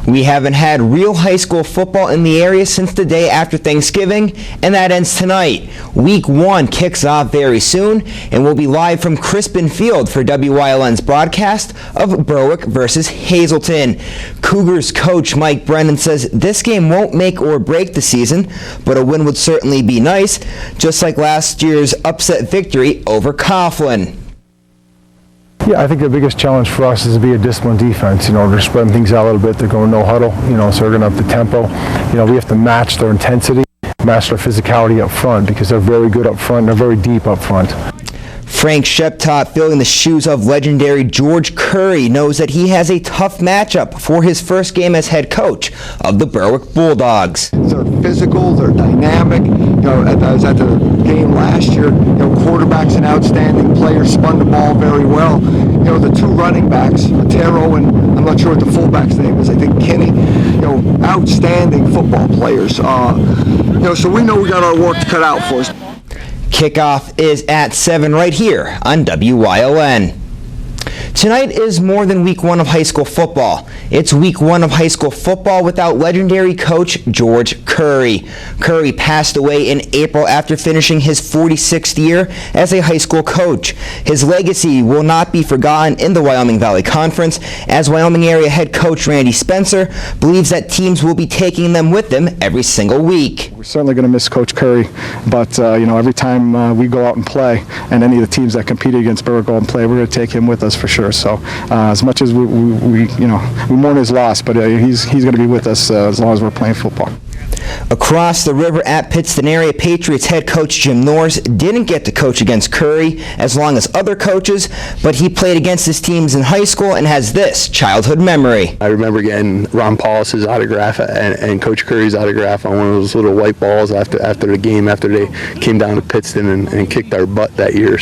We haven't had real high school football in the area since the day after Thanksgiving, and that ends tonight. Week 1 kicks off very soon, and we'll be live from Crispin Field for WYLN's broadcast of Berwick versus Hazleton. Cougars coach Mike Brennan says this game won't make or break the season, but a win would certainly be nice, just like last year's upset victory over Coughlin. Yeah, I think the biggest challenge for us is to be a disciplined defense. They're spreading things out a little bit. They're going no huddle, so they're going to up the tempo. We have to match their intensity, match their physicality up front because they're very good up front and they're very deep up front. Frank Sheptock, filling the shoes of legendary George Curry, knows that he has a tough matchup for his first game as head coach of the Berwick Bulldogs. They're physical, they're dynamic. I was at the game last year. Quarterback's an outstanding player, spun the ball very well. The two running backs, Otero and I'm not sure what the fullback's name is. I think Kinney. Outstanding football players. So we know we got our work cut out for us. Kickoff is at 7 right here on WYLN. Tonight is more than week 1 of high school football. It's week 1 of high school football without legendary coach George Curry. Curry passed away in April after finishing his 46th year as a high school coach. His legacy will not be forgotten in the Wyoming Valley Conference, as Wyoming area head coach Randy Spencer believes that teams will be taking them with them every single week. We're certainly going to miss Coach Curry, but every time we go out and play, and any of the teams that competed against Berwick go out and play, we're going to take him with us for sure. So as much as we mourn his loss, but he's going to be with us as long as we're playing football. Across the river at Pittston area, Patriots head coach Jim Norris didn't get to coach against Curry as long as other coaches, but he played against his teams in high school and has this childhood memory. I remember getting Ron Paulus's autograph and Coach Curry's autograph on one of those little white balls after the game, after they came down to Pittston and kicked our butt that year.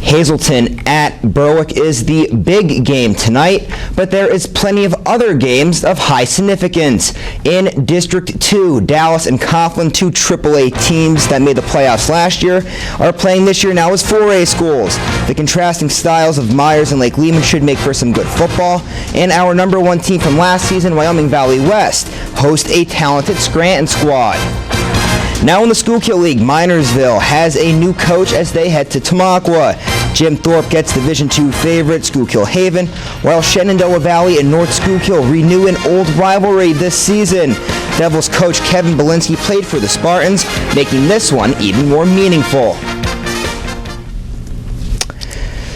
Hazleton at Berwick is the big game tonight, but there is plenty of other games of high significance. In District 2, Dallas and Coughlin, two AAA teams that made the playoffs last year, are playing this year now as 4A schools. The contrasting styles of Myers and Lake Lehman should make for some good football, and our number 1 team from last season, Wyoming Valley West, host a talented Scranton squad. Now in the Schuylkill League, Minersville has a new coach as they head to Tamaqua. Jim Thorpe gets Division II favorite Schuylkill Haven, while Shenandoah Valley and North Schuylkill renew an old rivalry this season. Devils coach Kevin Belinsky played for the Spartans, making this one even more meaningful.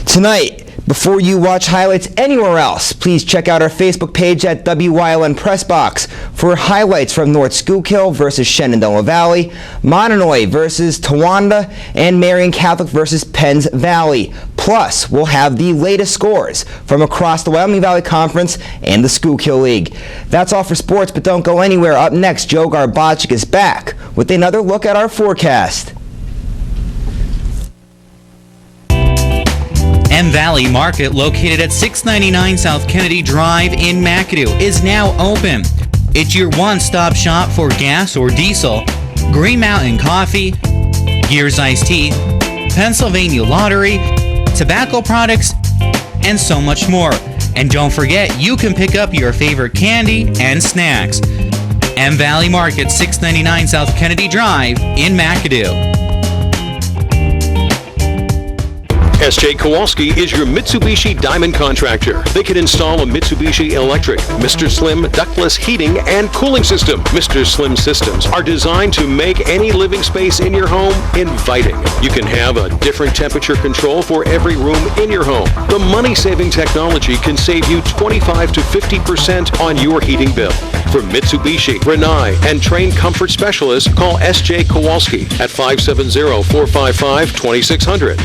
Tonight, before you watch highlights anywhere else, please check out our Facebook page at WYLN Pressbox for highlights from North Schuylkill versus Shenandoah Valley, Mononoy versus Towanda, and Marion Catholic versus Penns Valley. Plus, we'll have the latest scores from across the Wyoming Valley Conference and the Schuylkill League. That's all for sports, but don't go anywhere. Up next, Joe Garbacik is back with another look at our forecast. M Valley Market, located at 699 South Kennedy Drive in McAdoo, is now open. It's your one-stop shop for gas or diesel, Green Mountain Coffee, Gears Iced Tea, Pennsylvania Lottery, tobacco products, and so much more. And don't forget, you can pick up your favorite candy and snacks. M Valley Market, 699 South Kennedy Drive in McAdoo. S.J. Kowalski is your Mitsubishi Diamond contractor. They can install a Mitsubishi electric, Mr. Slim ductless heating and cooling system. Mr. Slim systems are designed to make any living space in your home inviting. You can have a different temperature control for every room in your home. The money-saving technology can save you 25 to 50% on your heating bill. For Mitsubishi, Rinnai, and trained comfort specialists, call S.J. Kowalski at 570-455-2600.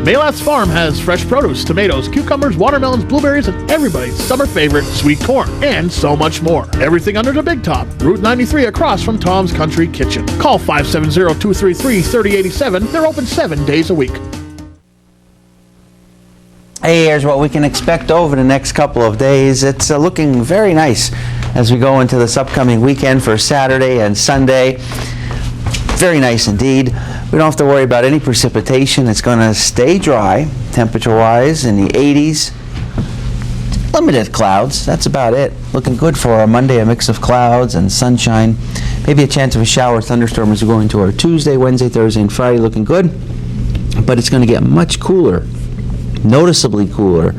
Maylats Farm has fresh produce, tomatoes, cucumbers, watermelons, blueberries, and everybody's summer favorite, sweet corn, and so much more. Everything under the big top. Route 93 across from Tom's Country Kitchen. Call 570-233-3087. They're open 7 days a week. Hey, here's what we can expect over the next couple of days. It's looking very nice as we go into this upcoming weekend for Saturday and Sunday. Very nice indeed. We don't have to worry about any precipitation. It's going to stay dry, temperature-wise, in the 80s. limited clouds. That's about it. Looking good for our Monday, a mix of clouds and sunshine. Maybe a chance of a shower or thunderstorm as we go into our Tuesday, Wednesday, Thursday, and Friday. Looking good. But it's going to get much cooler, noticeably cooler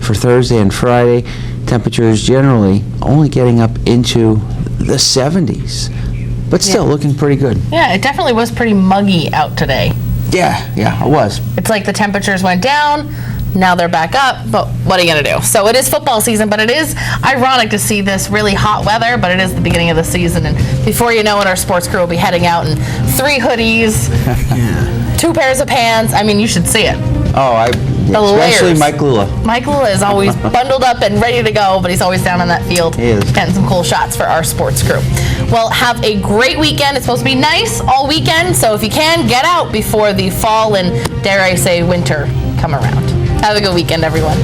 for Thursday and Friday. Temperatures generally only getting up into the 70s, but still looking pretty good. Yeah, it definitely was pretty muggy out today. Yeah, it was. It's like the temperatures went down, now they're back up, but what are you going to do? So it is football season, but it is ironic to see this really hot weather, but it is the beginning of the season, and before you know it, our sports crew will be heading out in 3 hoodies, 2 pairs of pants. I mean, you should see it. Especially layers. Mike Lula. Mike Lula is always bundled up and ready to go, but he's always down on that field He is. getting some cool shots for our sports crew. Well, have a great weekend. It's supposed to be nice all weekend, so if you can, get out before the fall and, dare I say, winter come around. Have a good weekend, everyone.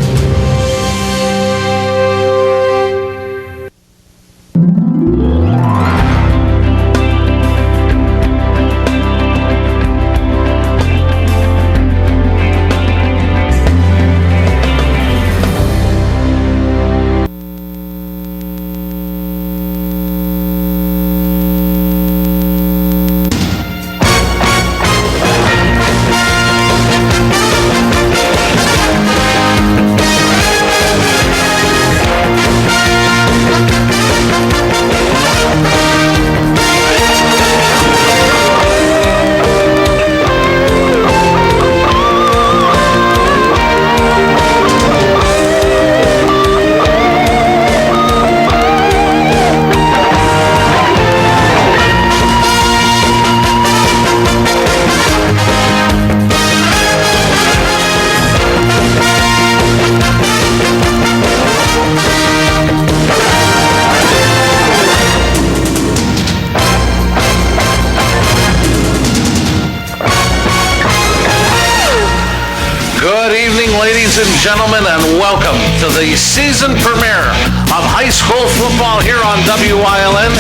Ladies and gentlemen, and welcome to the season premiere of high school football here on WYLN.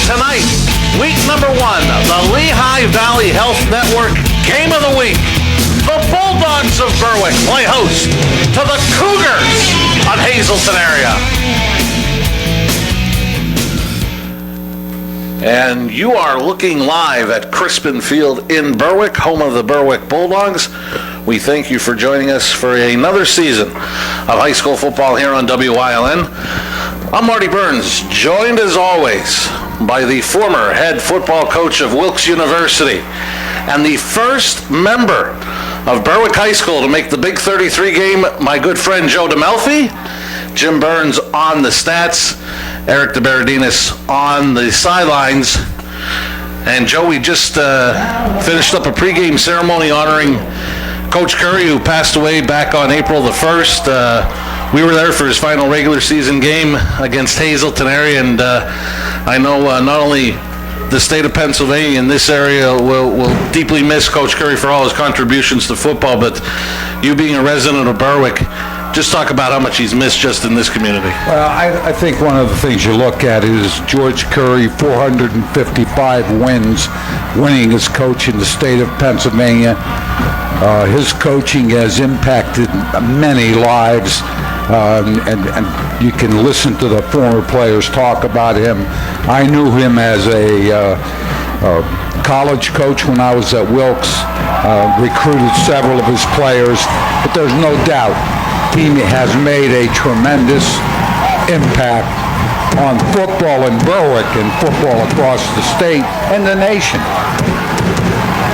Tonight, week number 1, the Lehigh Valley Health Network Game of the Week. The Bulldogs of Berwick play host to the Cougars on Hazleton area. And you are looking live at Crispin Field in Berwick, home of the Berwick Bulldogs. We thank you for joining us for another season of high school football here on WYLN. I'm Marty Burns, joined as always by the former head football coach of Wilkes University and the first member of Berwick High School to make the Big 33 game, my good friend Joe DeMelfi. Jim Burns on the stats, Eric DeBerardinis on the sidelines. And Joe, we just finished up a pregame ceremony honoring Coach Curry, who passed away back on April the 1st. We were there for his final regular season game against Hazleton area, and I know not only the state of Pennsylvania and this area will deeply miss Coach Curry for all his contributions to football, but you being a resident of Berwick, just talk about how much he's missed just in this community. Well, I think one of the things you look at is George Curry, 455 wins, winning as coach in the state of Pennsylvania. His coaching has impacted many lives, and you can listen to the former players talk about him. I knew him as a college coach when I was at Wilkes, recruited several of his players, but there's no doubt he has made a tremendous impact on football in Berwick and football across the state and the nation.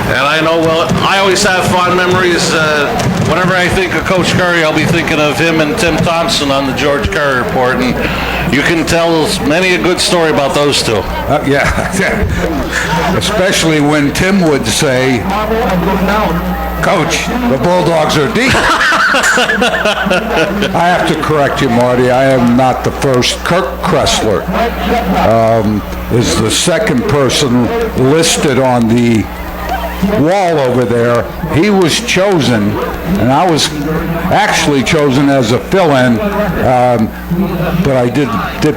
And I know, well, I always have fond memories. Whenever I think of Coach Curry, I'll be thinking of him and Tim Thompson on the George Curry Report, and you can tell many a good story about those two. Yeah, especially when Tim would say, "Coach, the Bulldogs are deep." I have to correct you, Marty. I am not the first. Kirk Kressler is the second person listed on the wall over there. He was chosen, and I was actually chosen as a fill-in, but I did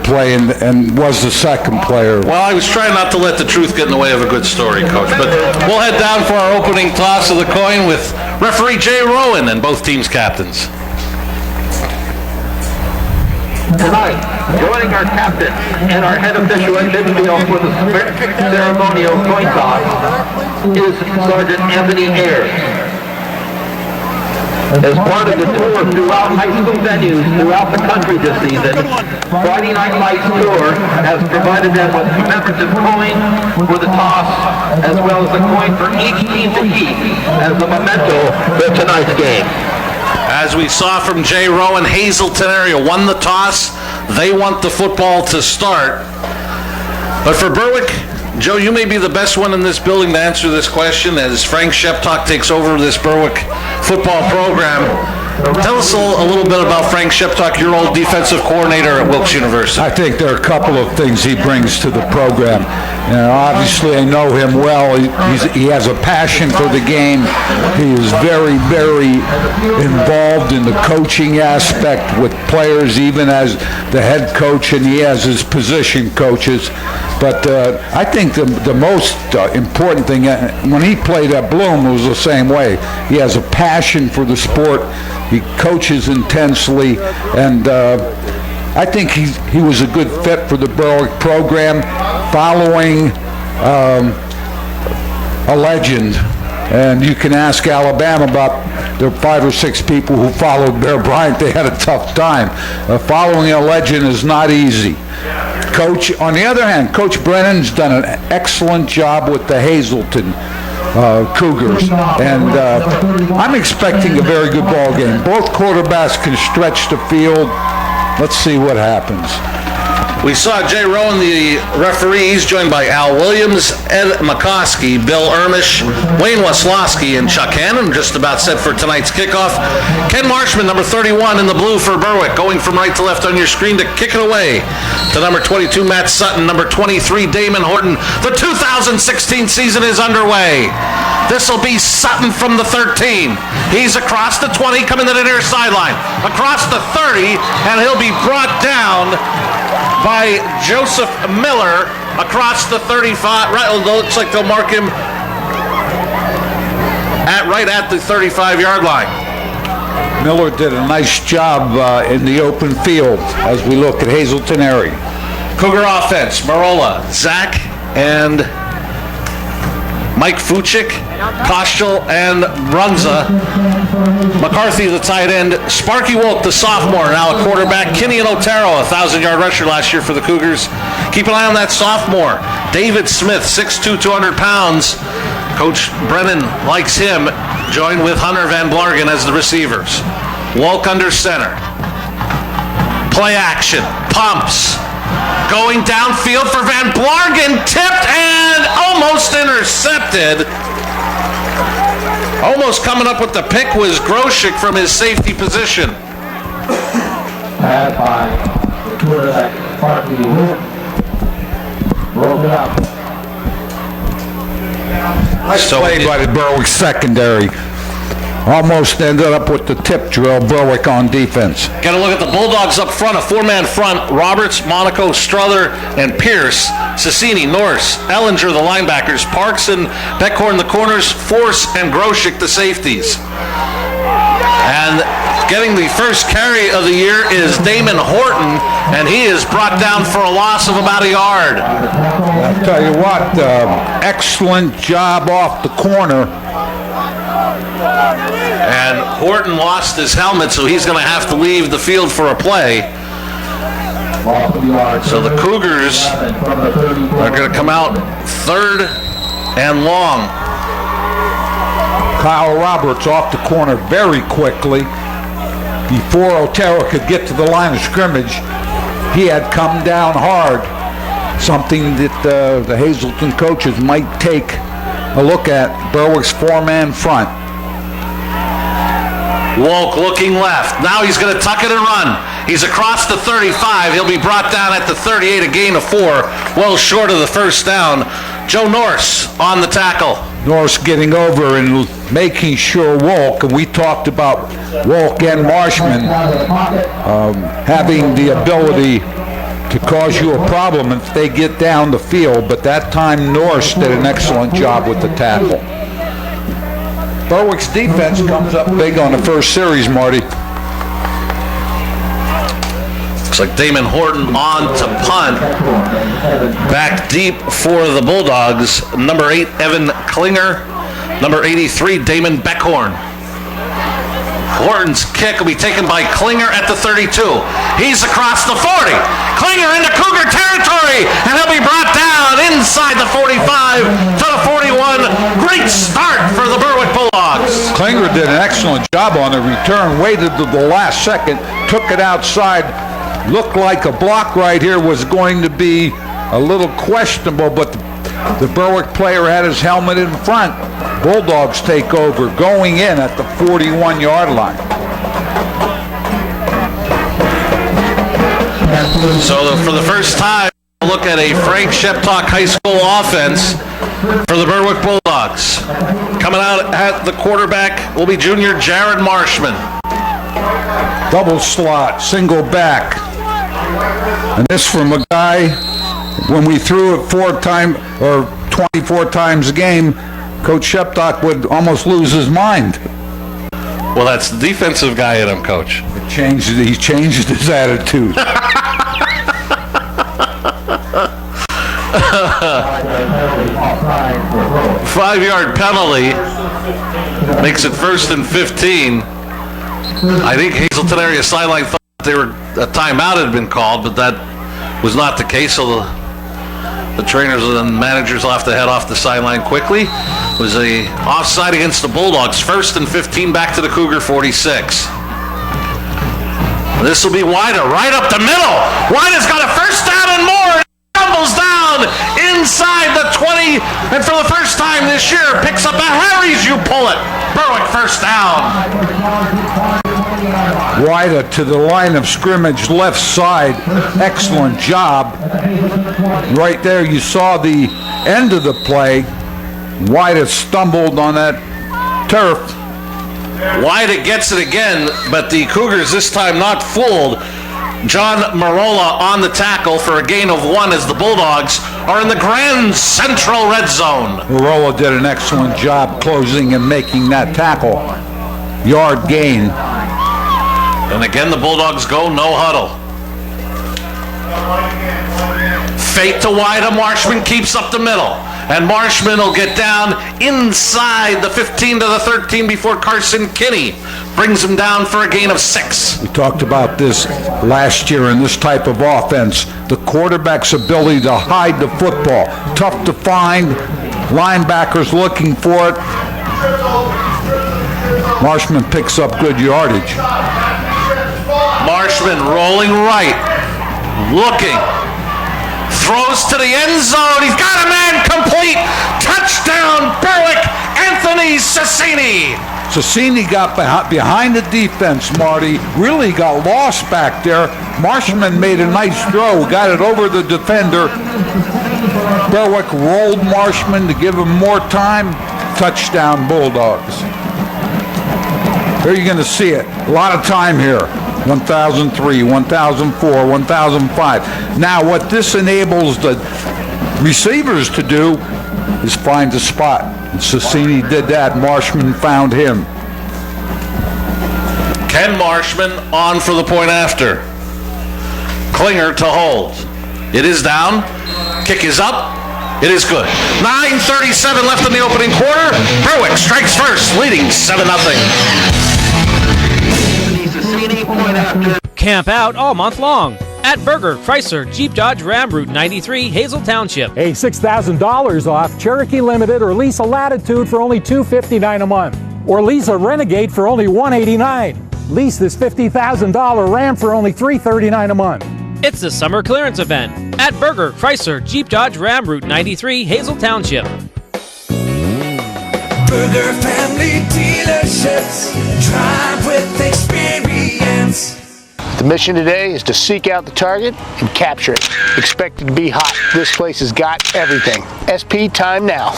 play and was the second player. Well, I was trying not to let the truth get in the way of a good story, Coach, but we'll head down for our opening toss of the coin with referee Jay Rowan and both teams' captains. Tonight, joining our captain and our head official at midfield for the ceremonial coin toss is Sergeant Anthony Ayers. As part of the tour throughout high school venues throughout the country this season, Friday Night Lights Tour has provided them with commemorative coin for the toss, as well as a coin for each team to keep as a memento for tonight's game. As we saw from Jay Rowan, Hazleton area won the toss. They want the football to start. But for Berwick, Joe, you may be the best one in this building to answer this question as Frank Sheptock takes over this Berwick football program. Tell us a little bit about Frank Sheptock, your old defensive coordinator at Wilkes University. I think there are a couple of things he brings to the program. Obviously, I know him well. He has a passion for the game. He is very, very involved in the coaching aspect with players, even as the head coach, and he has his position coaches. But I think the most important thing, when he played at Bloom, it was the same way. He has a passion for the sport. He coaches intensely, and I think he was a good fit for the Berwick program, following a legend. And you can ask Alabama about the 5 or 6 people who followed Bear Bryant. They had a tough time. Following a legend is not easy. Coach, on the other hand, Coach Brennan's done an excellent job with the Hazleton Cougars, and I'm expecting a very good ball game. Both quarterbacks can stretch the field. Let's see what happens. We saw Jay Rowan, the referee. He's joined by Al Williams, Ed McCoskey, Bill Ermish, Wayne Weslowski, and Chuck Hannon, just about set for tonight's kickoff. Ken Marshman, number 31 in the blue for Berwick, going from right to left on your screen to kick it away to number 22, Matt Sutton, number 23, Damon Horton. The 2016 season is underway. This will be Sutton from the 13. He's across the 20, coming to the near sideline. Across the 30, and he'll be brought down by Joseph Miller across the 35. Right, looks like they'll mark him right at the 35-yard line. Miller did a nice job in the open field as we look at Hazleton area. Cougar offense, Marola, Zach, and Mike Fuchik, Koschel, and Brunza. McCarthy, the tight end. Sparky Wolk, the sophomore, now a quarterback. Kenny and Otero, a 1,000-yard rusher last year for the Cougars. Keep an eye on that sophomore. David Smith, 6'2", 200 pounds. Coach Brennan likes him, joined with Hunter Van Blargen as the receivers. Wolk under center. Play action. Pumps. Going downfield for Van Blargen, tipped and almost intercepted. Almost coming up with the pick was Groshek from his safety position. Pass by quarterback Sparky Wolk. Rolled it up. Nice play by the Berwick secondary. Almost ended up with the tip drill, Berwick on defense. Got to look at the Bulldogs up front, a 4-man front. Roberts, Monaco, Struther, and Pierce. Cecchini, Norris, Ellinger, the linebackers. Parks and Beckhorn, the corners. Force and Groshek, the safeties. And getting the first carry of the year is Damon Horton, and he is brought down for a loss of about a yard. I'll tell you what, excellent job off the corner. And Horton lost his helmet, so he's going to have to leave the field for a play. So the Cougars are going to come out 3rd and long. Kyle Roberts off the corner very quickly. Before Otero could get to the line of scrimmage, he had come down hard. Something that the Hazleton coaches might take a look at. Berwick's 4-man front. Wolk looking left. Now he's going to tuck it and run. He's across the 35. He'll be brought down at the 38, a gain of 4, well short of the first down. Joe Norse on the tackle. Norse getting over and making sure Wolk, and we talked about Wolk and Marshman having the ability to cause you a problem if they get down the field, but that time Norse did an excellent job with the tackle. Berwick's defense comes up big on the first series, Marty. Looks like Damon Horton on to punt. Back deep for the Bulldogs, number 8, Evan Klinger. Number 83, Damon Beckhorn. Horton's kick will be taken by Klinger at the 32. He's across the 40. Klinger into Cougar territory, and he'll be brought down inside the 45 to the 41. Great start for the Berwick Bulldogs. Klinger did an excellent job on the return, waited to the last second, took it outside. Looked like a block right here was going to be a little questionable, but the Berwick player had his helmet in front. Bulldogs take over, going in at the 41-yard line. So for the first time, we'll look at a Frank Sheptock High School offense for the Berwick Bulldogs. Coming out at the quarterback will be junior Jared Marshman. Double slot, single back. And this from a guy, when we threw it 24 times a game, Coach Sheptock would almost lose his mind. Well, that's the defensive guy in him, Coach. He changed his attitude. 5-yard penalty makes it 1st and 15. I think Hazleton area sideline thought a timeout had been called, but that was not the case. So the trainers and managers will have to head off the sideline quickly. It was a offside against the Bulldogs. 1st and 15 back to the Cougar 46. This will be Wida right up the middle. Wida's got a first down and more. Tumbles down inside the 20, and for the first time this year picks up a Harry's You Pull It. Berwick first down. Wida to the line of scrimmage, left side. Excellent job. Right there you saw the end of the play. Wida stumbled on that turf. Wida gets it again, but the Cougars this time not fooled. John Marola on the tackle for a gain of 1 as the Bulldogs are in the Grand Central red zone. Marola did an excellent job closing and making that tackle. Yard gain. And again, the Bulldogs go no huddle. Fake to Wida. Marshman keeps up the middle. And Marshman will get down inside the 15 to the 13 before Carson Kinney brings him down for a gain of 6. We talked about this last year in this type of offense. The quarterback's ability to hide the football. Tough to find. Linebackers looking for it. Marshman picks up good yardage. Marshman rolling right. Looking. Throws to the end zone. He's got a man complete. Touchdown, Berwick, Anthony Sassini. Sassini got behind the defense, Marty. Really got lost back there. Marshman made a nice throw. Got it over the defender. Berwick rolled Marshman to give him more time. Touchdown, Bulldogs. Here you're going to see it. A lot of time here. 1003, 1004, 1005. Now what this enables the receivers to do is find a spot. And Sassini did that. Marshman found him. Ken Marshman on for the point after. Klinger to hold. It is down. Kick is up. It is good. 9:37 left in the opening quarter. Berwick strikes first, leading 7-0. Camp out all month long at Berger, Chrysler, Jeep, Dodge, Ram, Route 93, Hazel Township. Hey, $6,000 off Cherokee Limited, or lease a Latitude for only $259 a month. Or lease a Renegade for only $189. Lease this $50,000 Ram for only $339 a month. It's the summer clearance event at Berger, Chrysler, Jeep, Dodge, Ram, Route 93, Hazel Township. Berger Family Dealerships, drive with experience. The mission today is to seek out the target and capture it. Expect it to be hot. This place has got everything. SP time now.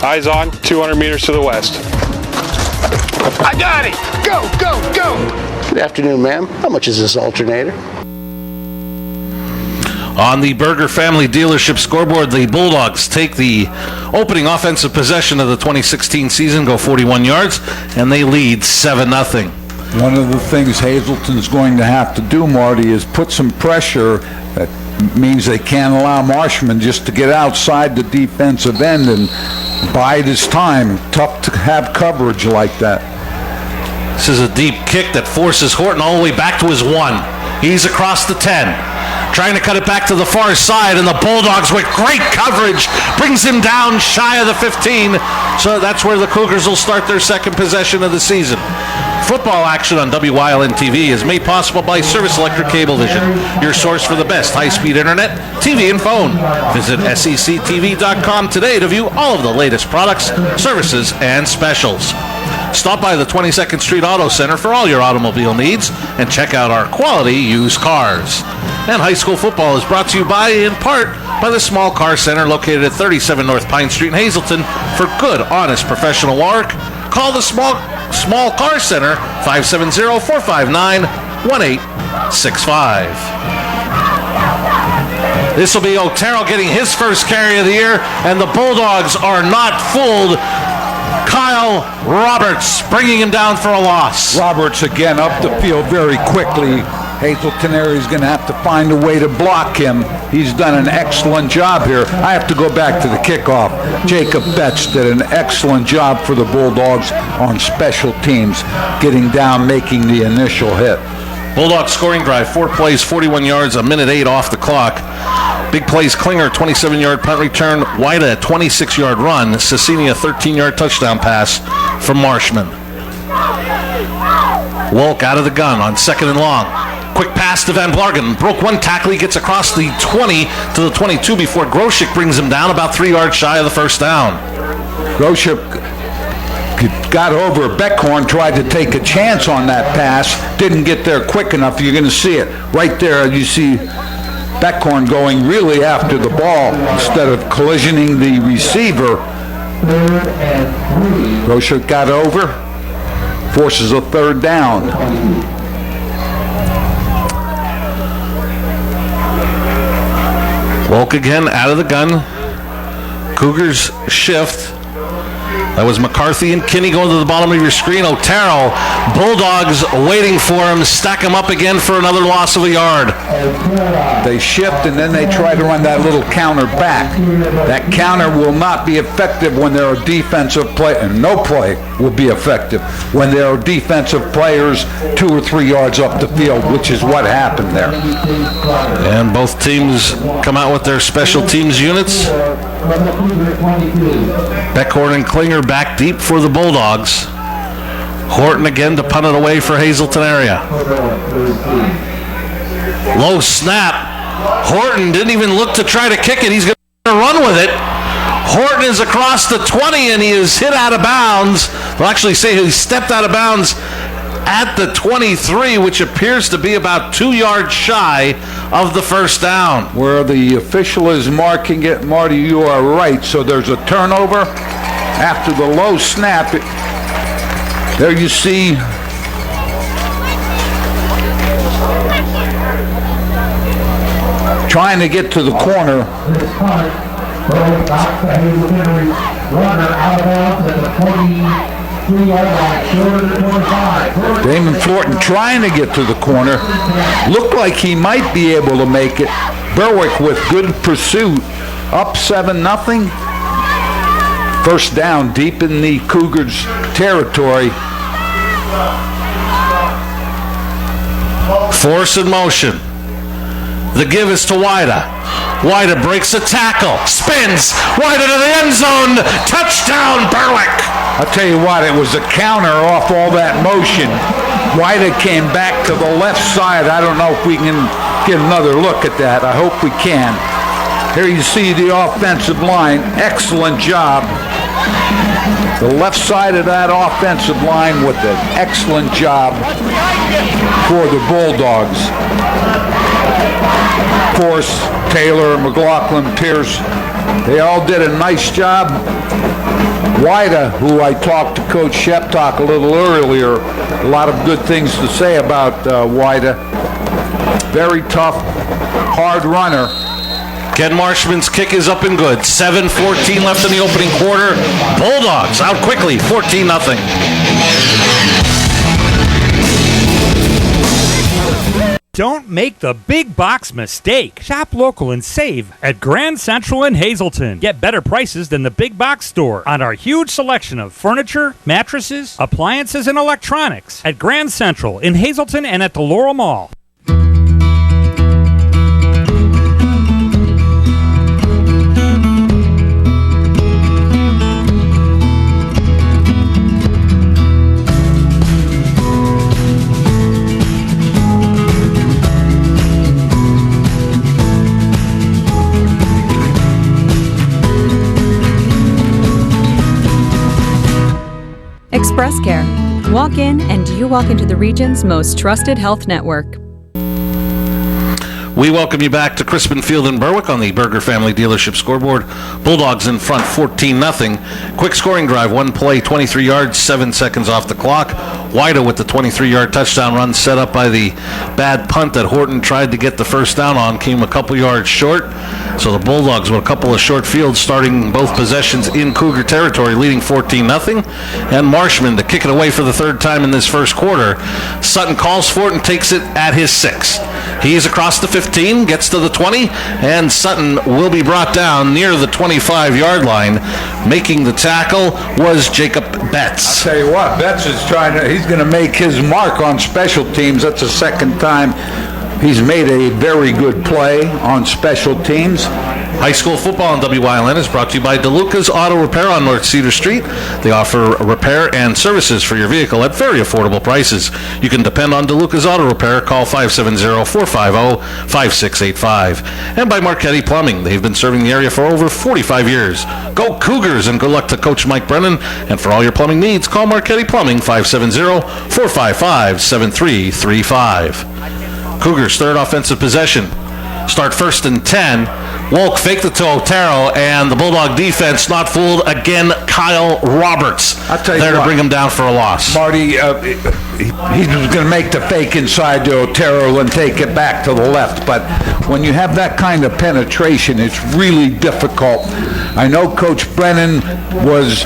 Eyes on, 200 meters to the west. I got it! Go, go, go! Good afternoon, ma'am. How much is this alternator? On the Berger Family Dealership scoreboard, the Bulldogs take the opening offensive possession of the 2016 season, go 41 yards, and they lead 7-0. One of the things Hazleton's going to have to do, Marty, is put some pressure. That means they can't allow Marshman just to get outside the defensive end and bide his time. Tough to have coverage like that. This is a deep kick that forces Horton all the way back to his 1. He's across the 10. Trying to cut it back to the far side, and the Bulldogs with great coverage brings him down shy of the 15. So that's where the Cougars will start their second possession of the season. Football action on WYLN TV is made possible by Service Electric Cablevision, your source for the best high-speed internet, TV, and phone. Visit sectv.com today to view all of the latest products, services, and specials. Stop by the 22nd Street Auto Center for all your automobile needs and check out our quality used cars. And high school football is brought to you in part by the Small Car Center located at 37 North Pine Street in Hazleton. For good, honest, professional work, call the Small Car Center, 570-459-1865. This will be Otero getting his first carry of the year, and the Bulldogs are not fooled. Kyle Roberts bringing him down for a loss. Roberts again up the field very quickly. Hazleton area is going to have to find a way to block him. He's done an excellent job here. I have to go back to the kickoff. Jacob Betts did an excellent job for the Bulldogs on special teams, getting down, making the initial hit. Bulldogs scoring drive, 4 plays, 41 yards, a minute 8 off the clock. Big plays, Klinger, 27-yard punt return, White a 26-yard run, Cecchini a 13-yard touchdown pass from Marshman. Wolk out of the gun on 2nd and long. Quick pass to Van Blargen. Broke one tackle. He gets across the 20 to the 22 before Groshek brings him down about 3 yards shy of the first down. Groshek got over. Beckhorn tried to take a chance on that pass. Didn't get there quick enough. You're going to see it. Right there, you see Beckhorn going really after the ball instead of collisioning the receiver. Groshek got over. Forces a 3rd down. Wolk again out of the gun. Cougars shift. That was McCarthy and Kinney going to the bottom of your screen. Otero, Bulldogs waiting for him. Stack him up again for another loss of a yard. They shift and then they try to run that little counter back. That counter will not be effective when there are defensive play, and no play will be effective when there are defensive players 2 or 3 yards up the field, which is what happened there. And both teams come out with their special teams units. Beckhorn and Klinger back deep for the Bulldogs. Horton again to punt it away for Hazleton area. Low snap. Horton didn't even look to try to kick it. He's going to run with it. Horton is across the 20 and he is hit out of bounds. They'll actually say he stepped out of bounds at the 23, which appears to be about 2 yards shy of the first down. Where the official is marking it, Marty, you are right. So there's a turnover after the low snap. There you see trying to get to the corner. Damon Thornton trying to get to the corner. Looked like he might be able to make it. Berwick with good pursuit. Up 7-0. First down deep in the Cougars' territory. Force in motion. The give is to Wida. Wida breaks a tackle. Spins. Wida to the end zone. Touchdown, Berwick. I'll tell you what, it was a counter off all that motion. Wida came back to the left side. I don't know if we can get another look at that. I hope we can. Here you see the offensive line. Excellent job. The left side of that offensive line with an excellent job for the Bulldogs. Of course, Taylor, McLaughlin, Pierce, they all did a nice job. Wida, who I talked to Coach Sheptock a little earlier, a lot of good things to say about Wida. Very tough, hard runner. Ken Marshman's kick is up and good. 7:14 left in the opening quarter. Bulldogs out quickly, 14-0. Don't make the big box mistake. Shop local and save at Grand Central in Hazleton. Get better prices than the big box store on our huge selection of furniture, mattresses, appliances, and electronics at Grand Central in Hazleton and at the Laurel Mall. Express Care. Walk in and you walk into the region's most trusted health network. We welcome you back to Crispin Field in Berwick on the Berger Family Dealership scoreboard. Bulldogs in front 14-0. Quick scoring drive, one play, 23 yards, 7 seconds off the clock. Wida with the 23-yard touchdown run set up by the bad punt that Horton tried to get the first down on, came a couple yards short. So the Bulldogs with a couple of short fields starting both possessions in Cougar territory, leading 14-0. And Marshman to kick it away for the third time in this first quarter. Sutton calls for it and takes it at his 6. He's across the 15, gets to the 20, and Sutton will be brought down near the 25-yard line. Making the tackle was Jacob Betts. I'll tell you what, Betts is he's going to make his mark on special teams. That's the second time he's made a very good play on special teams. High school football on WYLN is brought to you by DeLuca's Auto Repair on North Cedar Street. They offer repair and services for your vehicle at very affordable prices. You can depend on DeLuca's Auto Repair. Call 570-450-5685. And by Marchetti Plumbing. They've been serving the area for over 45 years. Go Cougars and good luck to Coach Mike Brennan. And for all your plumbing needs, call Marchetti Plumbing 570-455-7335. Cougars' third offensive possession. Start 1st and 10. Wolk faked it to Otero, and the Bulldog defense not fooled again. Kyle Roberts there to bring him down for a loss. Marty, he was going to make the fake inside to Otero and take it back to the left. But when you have that kind of penetration, it's really difficult. I know Coach Brennan was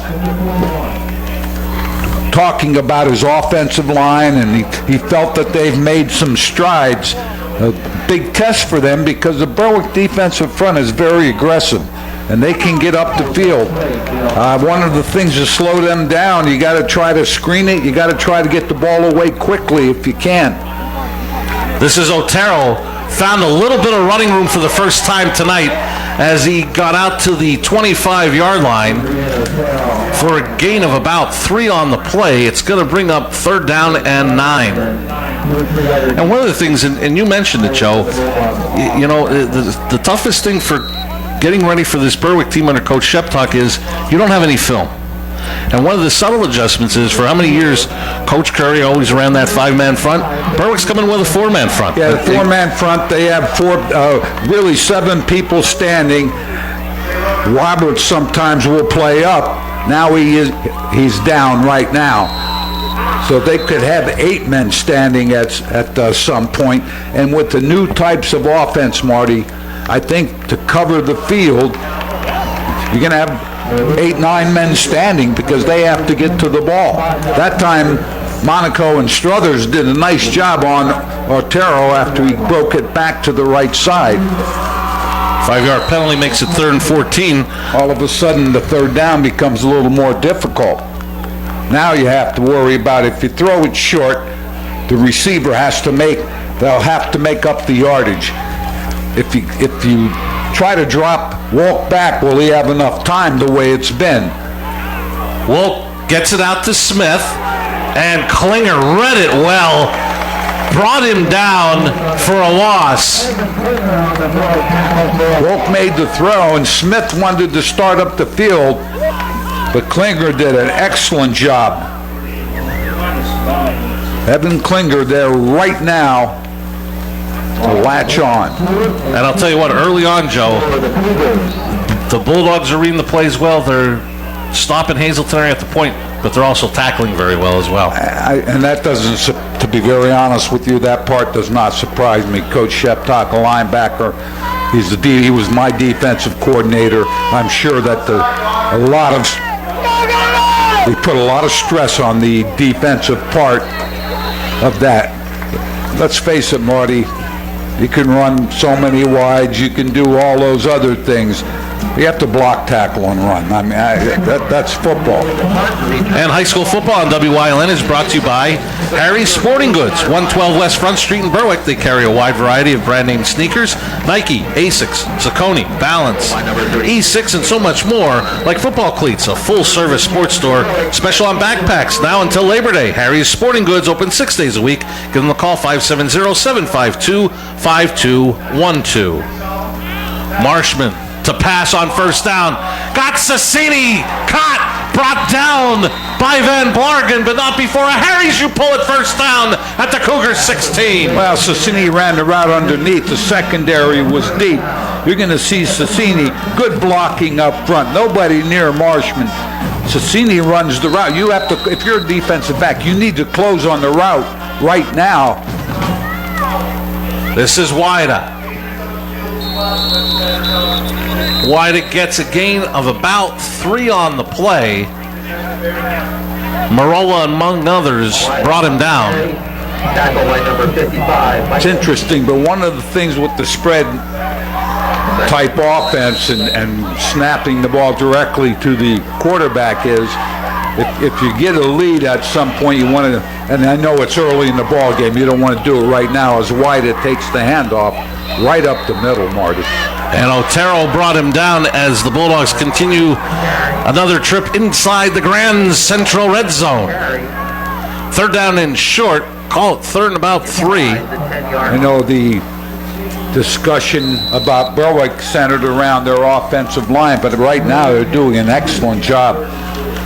talking about his offensive line, and he felt that they've made some strides. A big test for them because the Berwick defensive front is very aggressive and they can get up the field. One of the things to slow them down, you got to try to screen it. You got to try to get the ball away quickly if you can. This is Otero. Found a little bit of running room for the first time tonight as he got out to the 25-yard line for a gain of about 3 on the play. It's going to bring up 3rd down and 9. And one of the things, and you mentioned it, Joe, you know, the toughest thing for getting ready for this Berwick team under Coach Sheptock is you don't have any film. And one of the subtle adjustments is for how many years Coach Curry always ran that 5-man front. Berwick's coming with a 4-man front. Yeah, the 4-man front, they have really 7 people standing. Roberts sometimes will play up. Now he's down right now. So they could have 8 men standing at some point. And with the new types of offense, Marty, I think to cover the field, you're going to have 8-9 men standing because they have to get to the ball. That time, Monaco and Struthers did a nice job on Otero after he broke it back to the right side. 5-yard penalty makes it 3rd and 14. All of a sudden, the 3rd down becomes a little more difficult. Now you have to worry about if you throw it short, the receiver they'll have to make up the yardage. If you try to walk back, will he have enough time the way it's been? Wolk gets it out to Smith, and Klinger read it well, brought him down for a loss. Wolk made the throw, and Smith wanted to start up the field, but Klinger did an excellent job. Evan Klinger there right now to latch on. And I'll tell you what, early on, Joe, the Bulldogs are reading the plays well. They're stopping Hazleton at the point, but they're also tackling very well as well. And that doesn't, to be very honest with you, that part does not surprise me. Coach Sheptock, a linebacker, He was my defensive coordinator. I'm sure that we put a lot of stress on the defensive part of that. Let's face it, Marty. You can run so many wides. You can do all those other things. You have to block, tackle, and run. I mean, that's football. And high school football on WYLN is brought to you by Harry's Sporting Goods, 112 West Front Street in Berwick. They carry a wide variety of brand name sneakers, Nike, Asics, Saucony, Balance, E6, and so much more, like football cleats, a full-service sports store, special on backpacks, now until Labor Day. Harry's Sporting Goods open 6 days a week. Give them a call, 570-752-5212. Marshman to pass on first down. Got Sassini caught, brought down by Van Blargen, but not before a Harry's you pull it first down at the Cougars 16. Well, Sassini ran the route underneath. The secondary was deep. You're going to see Sassini, good blocking up front. Nobody near Marshman. Sassini runs the route. You have to, if you're a defensive back, you need to close on the route right now. This is Wida. Wida gets a gain of about 3 on the play. Marola, among others, brought him down. It's interesting, but one of the things with the spread type offense and snapping the ball directly to the quarterback is if you get a lead at some point, you want to, and I know it's early in the ball game, you don't want to do it right now, as Wida takes the handoff right up the middle, Marty. And Otero brought him down as the Bulldogs continue another trip inside the Grand Central red zone. Third down and short. Call it third and about 3. I know the discussion about Berwick centered around their offensive line, but right now they're doing an excellent job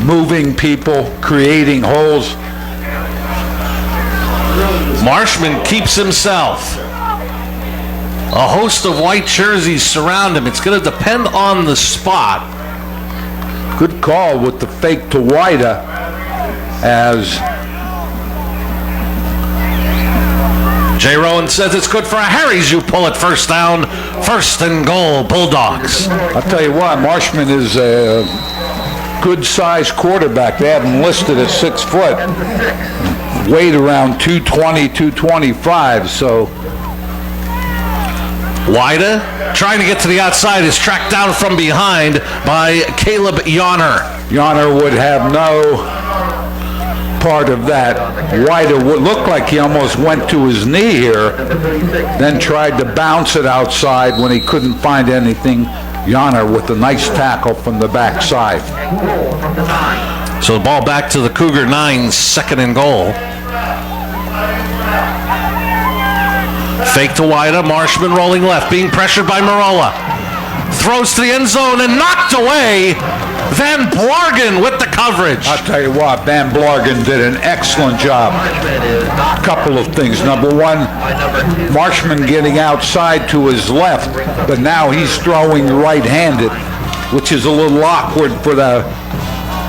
moving people, creating holes. Marshman keeps himself. A host of white jerseys surround him. It's going to depend on the spot. Good call with the fake to Wida as Jay Rowan says it's good for a Harry's. You pull it first down, first and goal, Bulldogs. I'll tell you what, Marshman is a good-sized quarterback. They have him listed at 6 foot. Weight around 220, 225, so. Wida, trying to get to the outside, is tracked down from behind by Caleb Yonner. Yonner would have no part of that. Wida would look like he almost went to his knee here, then tried to bounce it outside when he couldn't find anything. Yonner with a nice tackle from the backside. So the ball back to the Cougar 9, second and goal. Fake to Wida, Marshman rolling left, being pressured by Marola. Throws to the end zone and knocked away. Van Blargen with the coverage. I'll tell you what, Van Blargen did an excellent job. A couple of things. Number one, Marshman getting outside to his left, but now he's throwing right-handed, which is a little awkward for the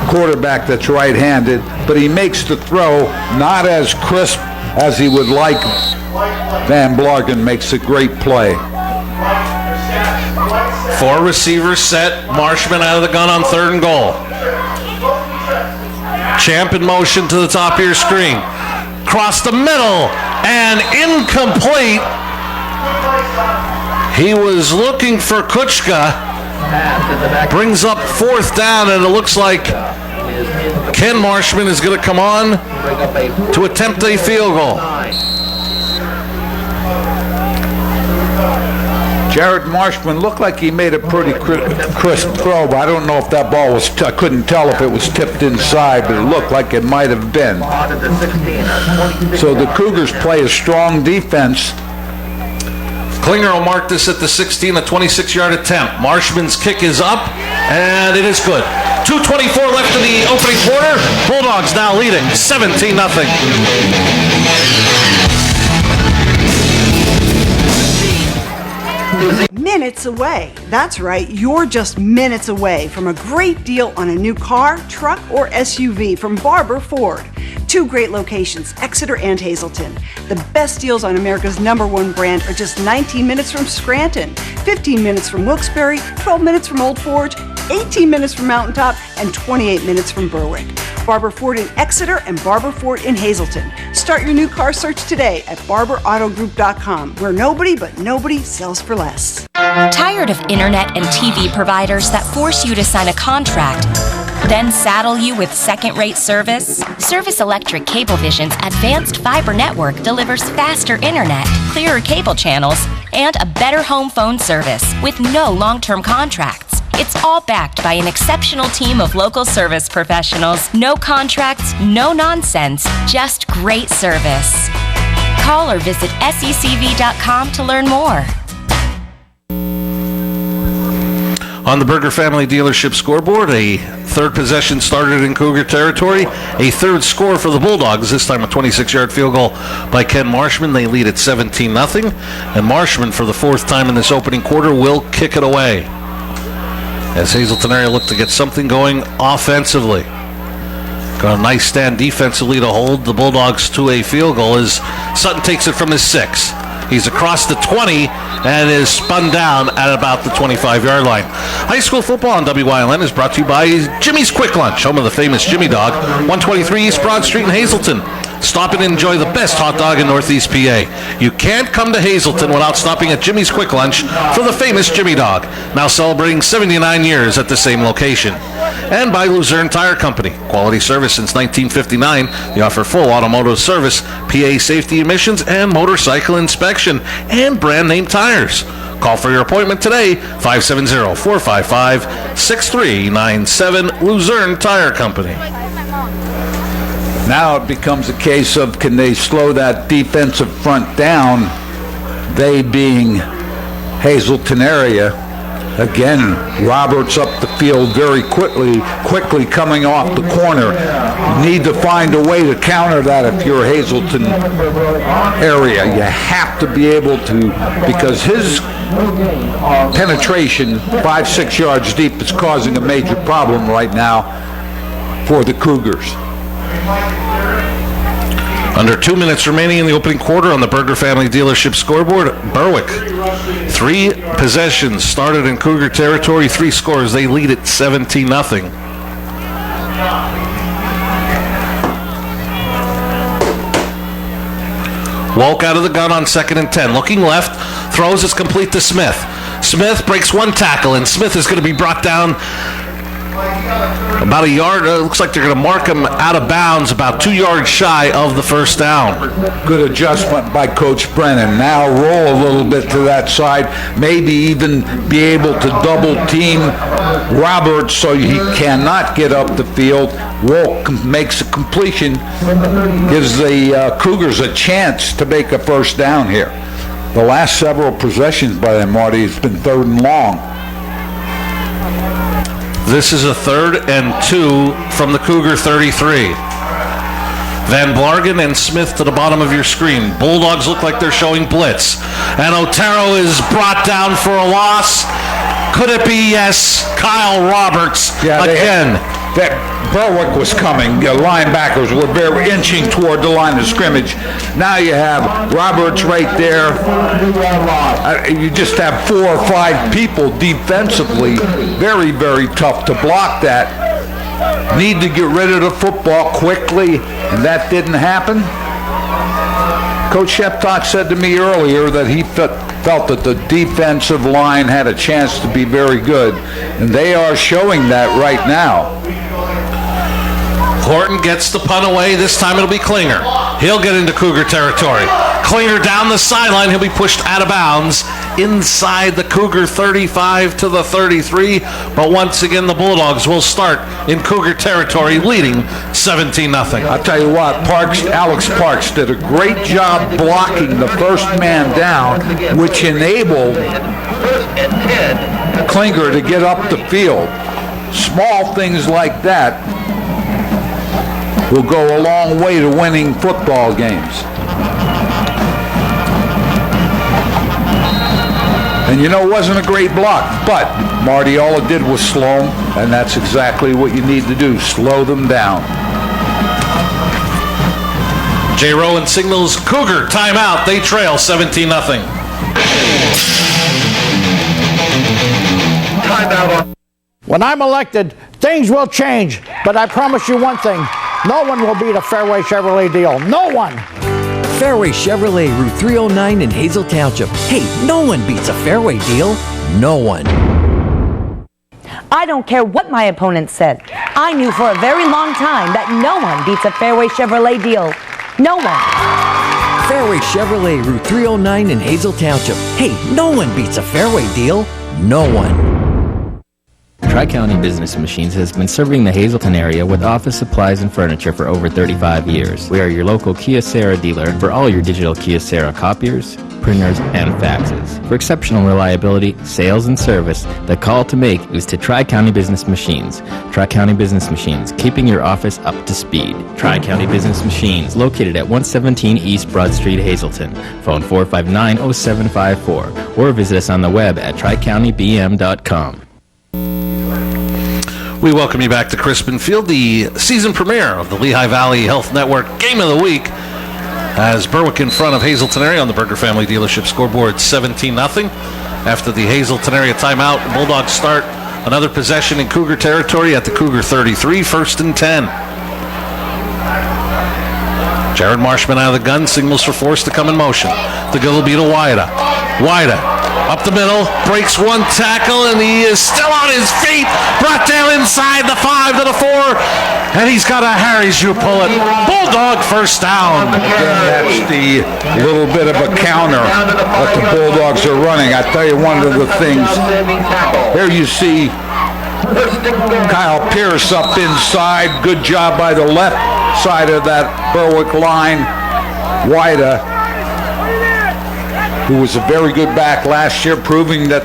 quarterback that's right-handed, but he makes the throw not as crisp as he would like. Van Blargen makes a great play. 4 receivers set. Marshman out of the gun on third and goal. Champ in motion to the top of your screen. Across the middle and incomplete. He was looking for Kuchka. Brings up fourth down, and it looks like Ken Marshman is going to come on to attempt a field goal. Jared Marshman looked like he made a pretty crisp throw, but I don't know if that ball was, I couldn't tell if it was tipped inside, but it looked like it might have been. So the Cougars play a strong defense. Klinger will mark this at the 16, a 26-yard attempt. Marshman's kick is up, and it is good. 2:24 left in the opening quarter. Bulldogs now leading 17-0. Minutes away. That's right, you're just minutes away from a great deal on a new car, truck, or SUV from Barber Ford. 2 great locations, Exeter and Hazleton. The best deals on America's #1 brand are just 19 minutes from Scranton, 15 minutes from Wilkes-Barre, 12 minutes from Old Forge, 18 minutes from Mountaintop, and 28 minutes from Berwick. Barber Ford in Exeter and Barber Ford in Hazleton. Start your new car search today at barberautogroup.com, where nobody sells for less. Tired of internet and TV providers that force you to sign a contract, then saddle you with second-rate service? Service Electric Cablevision's advanced fiber network delivers faster internet, clearer cable channels, and a better home phone service with no long-term contracts. It's all backed by an exceptional team of local service professionals. No contracts, no nonsense, just great service. Call or visit secv.com to learn more. On the Berger Family Dealership scoreboard, a third possession started in Cougar territory. A third score for the Bulldogs, this time a 26-yard field goal by Ken Marshman. They lead at 17-0, and Marshman, for the fourth time in this opening quarter, will kick it away as Hazleton area look to get something going offensively. Got a nice stand defensively to hold the Bulldogs to a field goal as Sutton takes it from his 6. He's across the 20 and is spun down at about the 25-yard line. High school football on WYLN is brought to you by Jimmy's Quick Lunch, home of the famous Jimmy Dog, 123 East Broad Street in Hazleton. Stop in and enjoy the best hot dog in Northeast PA. You can't come to Hazleton without stopping at Jimmy's Quick Lunch for the famous Jimmy Dog, now celebrating 79 years at the same location. And by Luzerne Tire Company. Quality service since 1959. They offer full automotive service, PA safety emissions, and motorcycle inspection, and brand name tires. Call for your appointment today, 570-455-6397, Luzerne Tire Company. Now it becomes a case of, can they slow that defensive front down, they being Hazleton area. Again, Roberts up the field very quickly coming off the corner. You need to find a way to counter that if you're Hazleton area. You have to be able to, because his penetration 5-6 yards deep is causing a major problem right now for the Cougars. Under 2 minutes remaining in the opening quarter on the Berger Family Dealership scoreboard, Berwick. 3 possessions started in Cougar territory, 3 scores. They lead at 17-0. Walk out of the gun on 2nd and 10. Looking left, throws is complete to Smith. Smith breaks one tackle, and Smith is going to be brought down about a yard. Looks like they're going to mark him out of bounds, about 2 yards shy of the first down. Good adjustment by Coach Brennan. Now roll a little bit to that side, maybe even be able to double team Roberts so he cannot get up the field. Walk makes a completion, gives the Cougars a chance to make a first down here. The last several possessions by them, Marty, has been 3rd and long. This is a 3rd and 2 from the Cougar 33. Van Blargen and Smith to the bottom of your screen. Bulldogs look like they're showing blitz. And Otero is brought down for a loss. Could it be? Yes. Kyle Roberts again. That Berwick was coming. The linebackers were very inching toward the line of scrimmage. Now you have Roberts right there. You just have 4 or 5 people defensively. Very, very tough to block that. Need to get rid of the football quickly, and that didn't happen. Coach Sheptock said to me earlier that he felt that the defensive line had a chance to be very good, and they are showing that right now. Horton gets the punt away. This time it'll be Klinger. He'll get into Cougar territory. Klinger down the sideline. He'll be pushed out of bounds inside the Cougar 35 to the 33. But once again, the Bulldogs will start in Cougar territory, leading 17-0. I'll tell you what, Alex Parks did a great job blocking the first man down, which enabled Klinger to get up the field. Small things like that will go a long way to winning football games. And it wasn't a great block, but Marty, all it did was slow them, and that's exactly what you need to do, slow them down. Jay Rowan signals Cougar timeout. They trail 17-0. When I'm elected, things will change, but I promise you one thing, no one will beat a Fairway Chevrolet deal. No one! Fairway Chevrolet, Route 309 in Hazel Township. Hey, no one beats a Fairway deal. No one. I don't care what my opponent said. I knew for a very long time that no one beats a Fairway Chevrolet deal. No one. Fairway Chevrolet, Route 309 in Hazel Township. Hey, no one beats a Fairway deal. No one. Tri-County Business Machines has been serving the Hazleton area with office supplies and furniture for over 35 years. We are your local Kyocera dealer for all your digital Kyocera copiers, printers, and faxes. For exceptional reliability, sales, and service, the call to make is to Tri-County Business Machines. Tri-County Business Machines, keeping your office up to speed. Tri-County Business Machines, located at 117 East Broad Street, Hazleton. Phone 459-0754, or visit us on the web at tricountybm.com. We welcome you back to Crispin Field, the season premiere of the Lehigh Valley Health Network Game of the Week. As Berwick in front of Hazleton area on the Berger Family Dealership scoreboard, 17-0. After the Hazleton area timeout, Bulldogs start another possession in Cougar territory at the Cougar 33, 1st and 10. Jared Marshman out of the gun, signals for Force to come in motion. The go will be to Wida. Wida up the middle, breaks one tackle, and he is still on his feet. Brought down inside the 5 to the 4, and he's got a Harry's you pull it. Bulldog first down. Again, that's the little bit of a counter that the Bulldogs are running. I tell you, one of the things, here you see Kyle Pierce up inside. Good job by the left side of that Berwick line. Wida, who was a very good back last year, proving that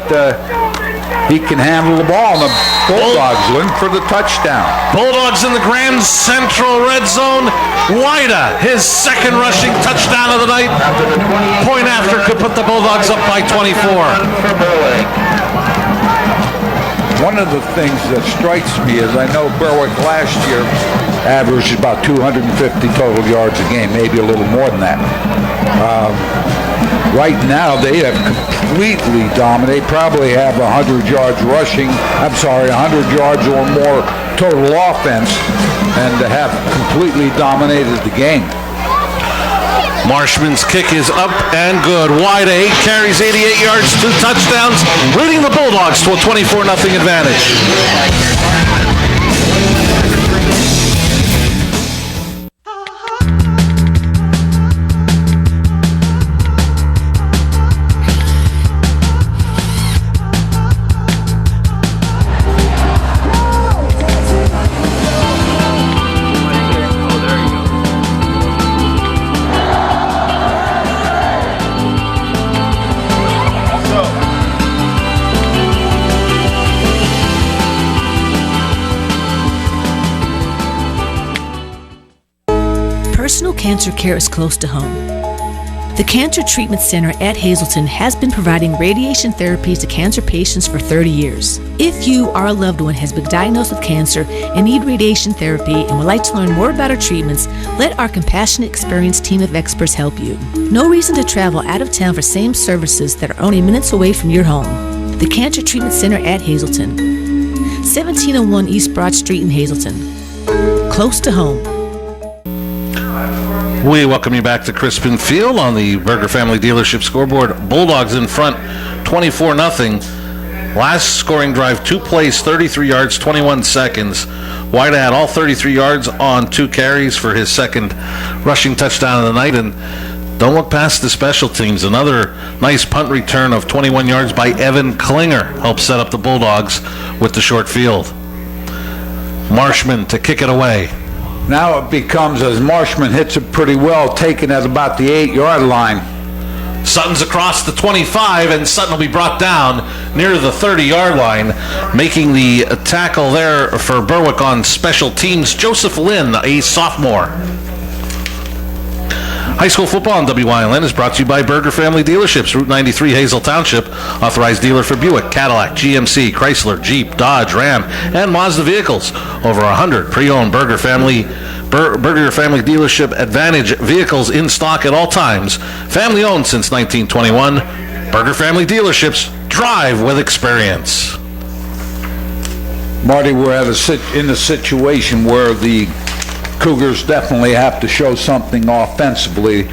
he can handle the ball. And the Bulldogs win for the touchdown. Bulldogs in the Grand Central red zone. Wida, his second rushing touchdown of the night. Point after could put the Bulldogs up by 24. One of the things that strikes me is I know Berwick last year averaged about 250 total yards a game, maybe a little more than that. Right now, they have completely dominated, probably have 100 yards rushing, 100 yards or more total offense, and have completely dominated the game. Marshman's kick is up and good. Wide 8 carries, 88 yards, 2 touchdowns, leading the Bulldogs to a 24-0 advantage. Personal cancer care is close to home. The Cancer Treatment Center at Hazleton has been providing radiation therapy to cancer patients for 30 years. If you or a loved one has been diagnosed with cancer and need radiation therapy and would like to learn more about our treatments, let our compassionate, experienced team of experts help you. No reason to travel out of town for same services that are only minutes away from your home. The Cancer Treatment Center at Hazleton, 1701 East Broad Street in Hazleton. Close to home. We welcome you back to Crispin Field on the Berger Family Dealership scoreboard. Bulldogs in front, 24-0. Last scoring drive, 2 plays, 33 yards, 21 seconds. Wida had all 33 yards on 2 carries for his second rushing touchdown of the night. And don't look past the special teams. Another nice punt return of 21 yards by Evan Klinger helped set up the Bulldogs with the short field. Marshman to kick it away. Now it becomes, as Marshman hits it pretty well, taken at about the 8-yard line. Sutton's across the 25, and Sutton will be brought down near the 30-yard line, making the tackle there for Berwick on special teams. Joseph Lynn, a sophomore. High school football on WYLN is brought to you by Berger Family Dealerships, Route 93, Hazel Township. Authorized dealer for Buick, Cadillac, GMC, Chrysler, Jeep, Dodge, Ram, and Mazda vehicles. Over 100 pre-owned Berger Family Berger Family Dealership Advantage vehicles in stock at all times. Family owned since 1921. Berger Family Dealerships, drive with experience. Marty, we're in a situation where the Cougars definitely have to show something offensively,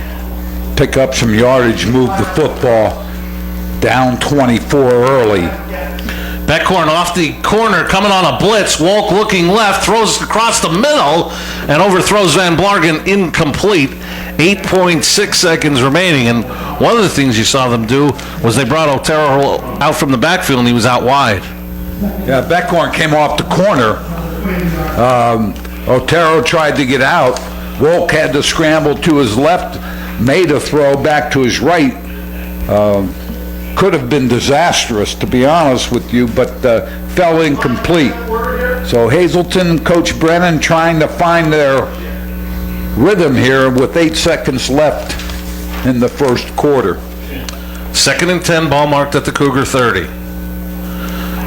pick up some yardage, move the football down 24 early. Beckhorn off the corner, coming on a blitz. Wolk looking left, throws across the middle, and overthrows Van Blargen, incomplete. 8.6 seconds remaining, and one of the things you saw them do was they brought Otero out from the backfield, and he was out wide. Yeah, Beckhorn came off the corner. Otero tried to get out. Wolk had to scramble to his left, made a throw back to his right. Could have been disastrous, to be honest with you, but fell incomplete. So Hazleton, Coach Brennan trying to find their rhythm here with 8 seconds left in the first quarter. 2nd and 10, ball marked at the Cougar 30.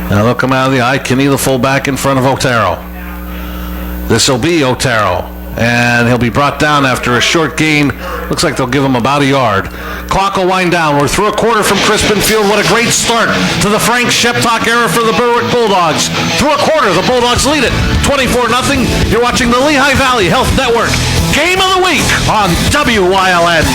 Now they'll come out of the eye. Kinney, the fullback, in front of Otero. This will be Otero, and he'll be brought down after a short gain. Looks like they'll give him about a yard. Clock will wind down. We're through a quarter from Crispin Field. What a great start to the Frank Sheptock era for the Berwick Bulldogs. Through a quarter, the Bulldogs lead it 24-0. You're watching the Lehigh Valley Health Network Game of the Week on WYLN.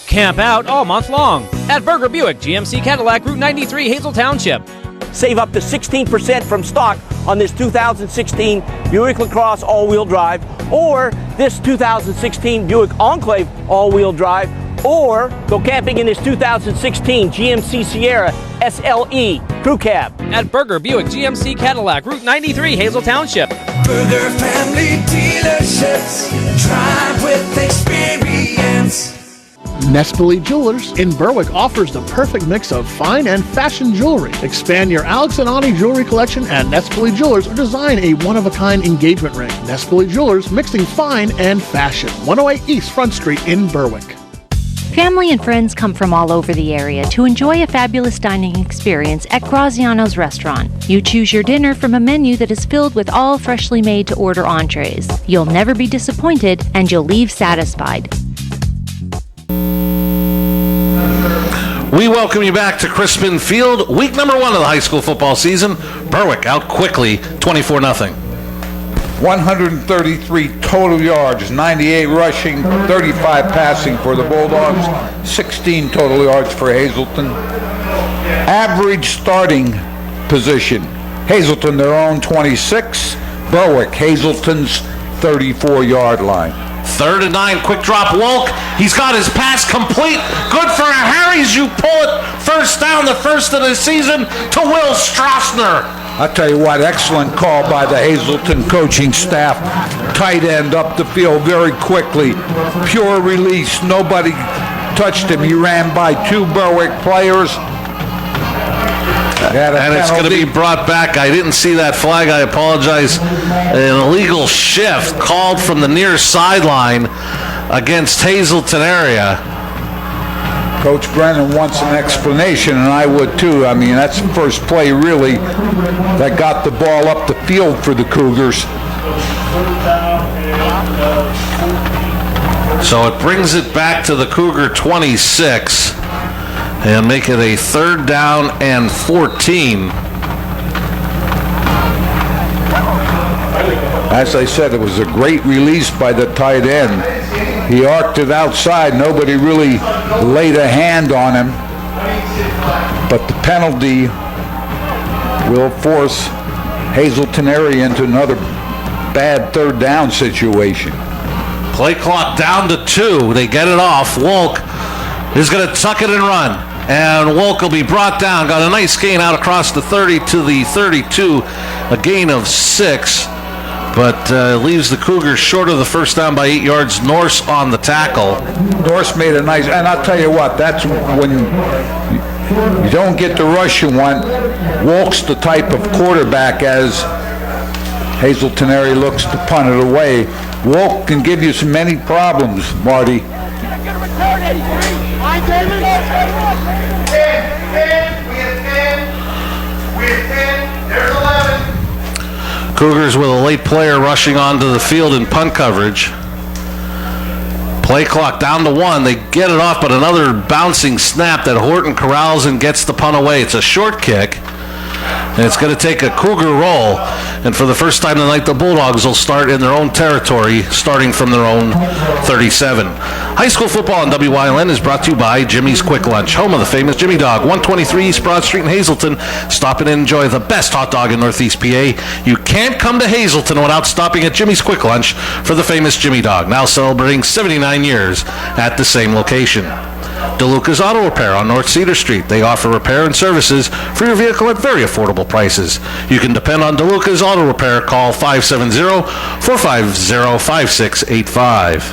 Camp out all month long at Berger Buick GMC Cadillac, Route 93, Hazel Township. Save up to 16% from stock on this 2016 Buick LaCrosse all-wheel drive, or this 2016 Buick Enclave all-wheel drive, or go camping in this 2016 GMC Sierra SLE Crew Cab. At Berger Buick GMC Cadillac, Route 93, Hazel Township. Berger Family Dealerships, drive with experience. Nespoli Jewelers in Berwick offers the perfect mix of fine and fashion jewelry. Expand your Alex and Ani jewelry collection at Nespoli Jewelers or design a one-of-a-kind engagement ring. Nespoli Jewelers, mixing fine and fashion. 108 East Front Street in Berwick. Family and friends come from all over the area to enjoy a fabulous dining experience at Graziano's Restaurant. You choose your dinner from a menu that is filled with all freshly made to order entrees. You'll never be disappointed and you'll leave satisfied. We welcome you back to Crispin Field. Week number 1 of the high school football season. Berwick out quickly, 24-0. 133 total yards, 98 rushing, 35 passing for the Bulldogs, 16 total yards for Hazleton. Average starting position, Hazleton their own 26, Berwick Hazleton's 34-yard line. 3rd and 9, quick drop, Wolk. He's got his pass complete. Good for Harry's. You pull it first down, the first of the season, to Will Strassner. I'll tell you what, excellent call by the Hazleton coaching staff. Tight end up the field very quickly. Pure release. Nobody touched him. He ran by 2 Berwick players. And it's going to be brought back. I didn't see that flag. I apologize. An illegal shift called from the near sideline against Hazleton area. Coach Brennan wants an explanation, and I would too. I mean, that's the first play really that got the ball up the field for the Cougars. So it brings it back to the Cougar 26 and make it a 3rd down and 14. As I said, it was a great release by the tight end. He arced it outside. Nobody really laid a hand on him. But the penalty will force Hazleton area into another bad 3rd down situation. Play clock down to 2. They get it off. Wolk is going to tuck it and run. And Wolk will be brought down. Got a nice gain out across the 30 to the 32. A gain of 6. But leaves the Cougars short of the first down by 8 yards. Norse on the tackle. Norse made a nice, and I'll tell you what, that's when you don't get the rush you want. Wolk's the type of quarterback, as Hazleton area looks to punt it away. Wolk can give you so many problems, Marty. Cougars with a late player rushing onto the field in punt coverage. Play clock down to 1. They get it off, but another bouncing snap that Horton corrals and gets the punt away. It's a short kick, and it's going to take a Cougar roll. And for the first time tonight, the Bulldogs will start in their own territory, starting from their own 37. High school football on WYLN is brought to you by Jimmy's Quick Lunch, home of the famous Jimmy Dog, 123 East Broad Street in Hazleton. Stop in and enjoy the best hot dog in Northeast PA. You can't come to Hazleton without stopping at Jimmy's Quick Lunch for the famous Jimmy Dog, now celebrating 79 years at the same location. DeLuca's Auto Repair on North Cedar Street. They offer repair and services for your vehicle at very affordable prices. You can depend on DeLuca's Auto Repair. Call 570-450-5685.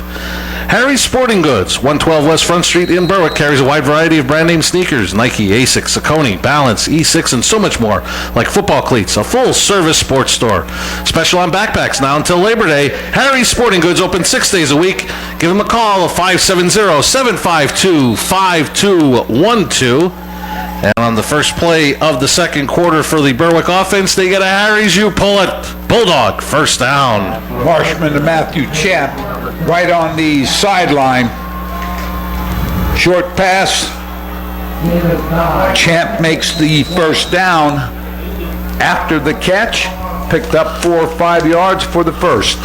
Harry's Sporting Goods, 112 West Front Street in Berwick, carries a wide variety of brand name sneakers, Nike, Asics, Saucony, Balance, E6, and so much more, like football cleats, a full-service sports store. Special on backpacks now until Labor Day. Harry's Sporting Goods open 6 days a week. Give them a call at 570-752-5212. And on the first play of the second quarter for the Berwick offense, they get a Harry's You Pull It Bulldog first down. Marshman to Matthew Champ, right on the sideline. Short pass. Champ makes the first down after the catch. Picked up 4 or 5 yards for the first.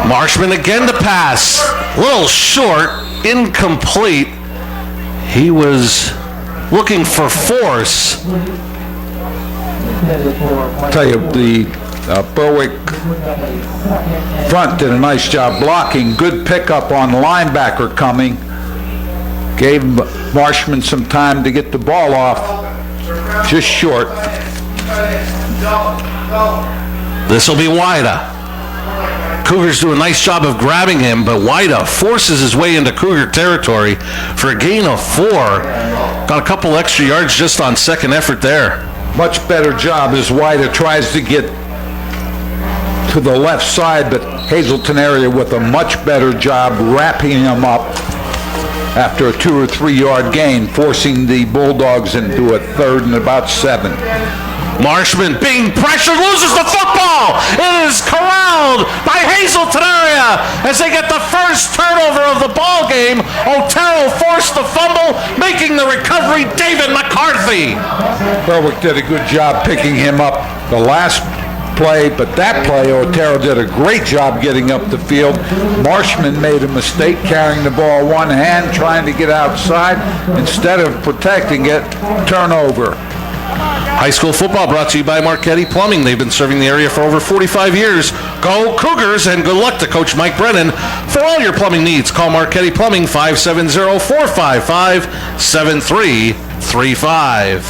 Marshman again to pass. A little short, incomplete. He was looking for force. I'll tell you, the Berwick front did a nice job blocking. Good pickup on the linebacker coming. Gave Marshman some time to get the ball off. Just short. This will be Wida. Cougars do a nice job of grabbing him, but Wida forces his way into Cougar territory for a gain of 4. Got a couple extra yards just on second effort there. Much better job as Wida tries to get to the left side, but Hazleton area with a much better job wrapping him up after a 2 or 3 yard gain, forcing the Bulldogs into a 3rd and about 7. Marshman being pressured, loses the football. It is corralled by Hazleton area as they get the first turnover of the ball game. Otero forced the fumble, making the recovery David McCarthy. Berwick did a good job picking him up the last play, but that play, Otero did a great job getting up the field. Marshman made a mistake carrying the ball one hand, trying to get outside. Instead of protecting it, turnover. High school football brought to you by Marchetti Plumbing. They've been serving the area for over 45 years. Go Cougars, and good luck to Coach Mike Brennan. For all your plumbing needs, call Marchetti Plumbing 570-455-7335.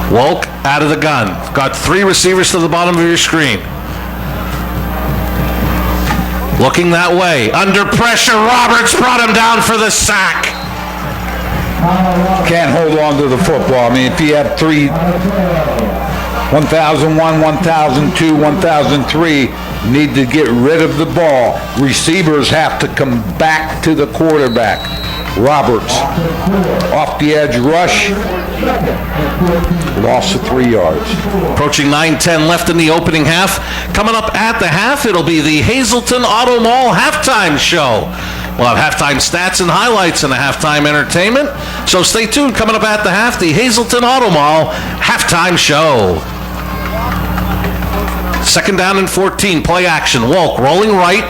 Wolk out of the gun. Got 3 receivers to the bottom of your screen. Looking that way. Under pressure, Roberts brought him down for the sack. Can't hold on to the football. I mean, if you have 3, 1001, 1002, 1003, need to get rid of the ball. Receivers have to come back to the quarterback. Roberts, off the edge rush, loss of 3 yards. Approaching 9:10 left in the opening half. Coming up at the half, it'll be the Hazleton Auto Mall halftime show. We'll have halftime stats and highlights and a halftime entertainment. So stay tuned. Coming up at the half, the Hazleton Auto Mall halftime show. 2nd down and 14. Play action. Wolk rolling right.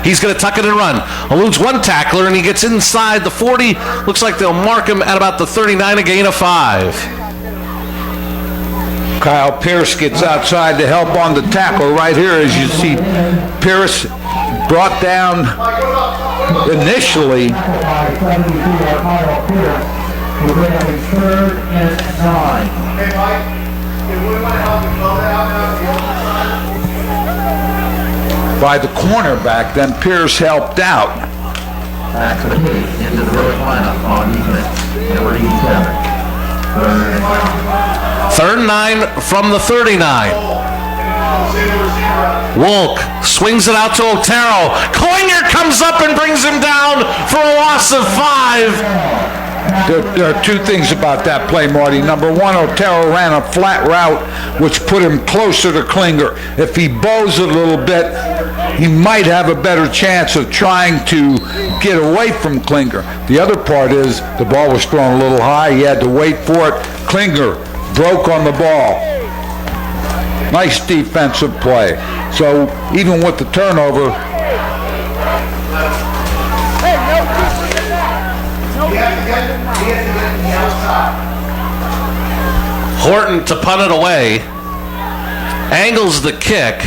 He's going to tuck it and run. Eludes one tackler, and he gets inside the 40. Looks like they'll mark him at about the 39, a gain of 5. Kyle Pierce gets outside to help on the tackle right here. As you see, Pierce brought down initially. By the cornerback, then Pierce helped out. Back to the gate, into the Berwick lineup on defense, number 87. 3rd and 9 from the 39. Wolk swings it out to Otero. Klinger comes up and brings him down for a loss of 5. There are two things about that play, Marty. Number one, Otero ran a flat route, which put him closer to Klinger. If he bows it a little bit, he might have a better chance of trying to get away from Klinger. The other part is the ball was thrown a little high. He had to wait for it. Klinger broke on the ball. Nice defensive play. So even with the turnover, Horton to punt it away. Angles the kick.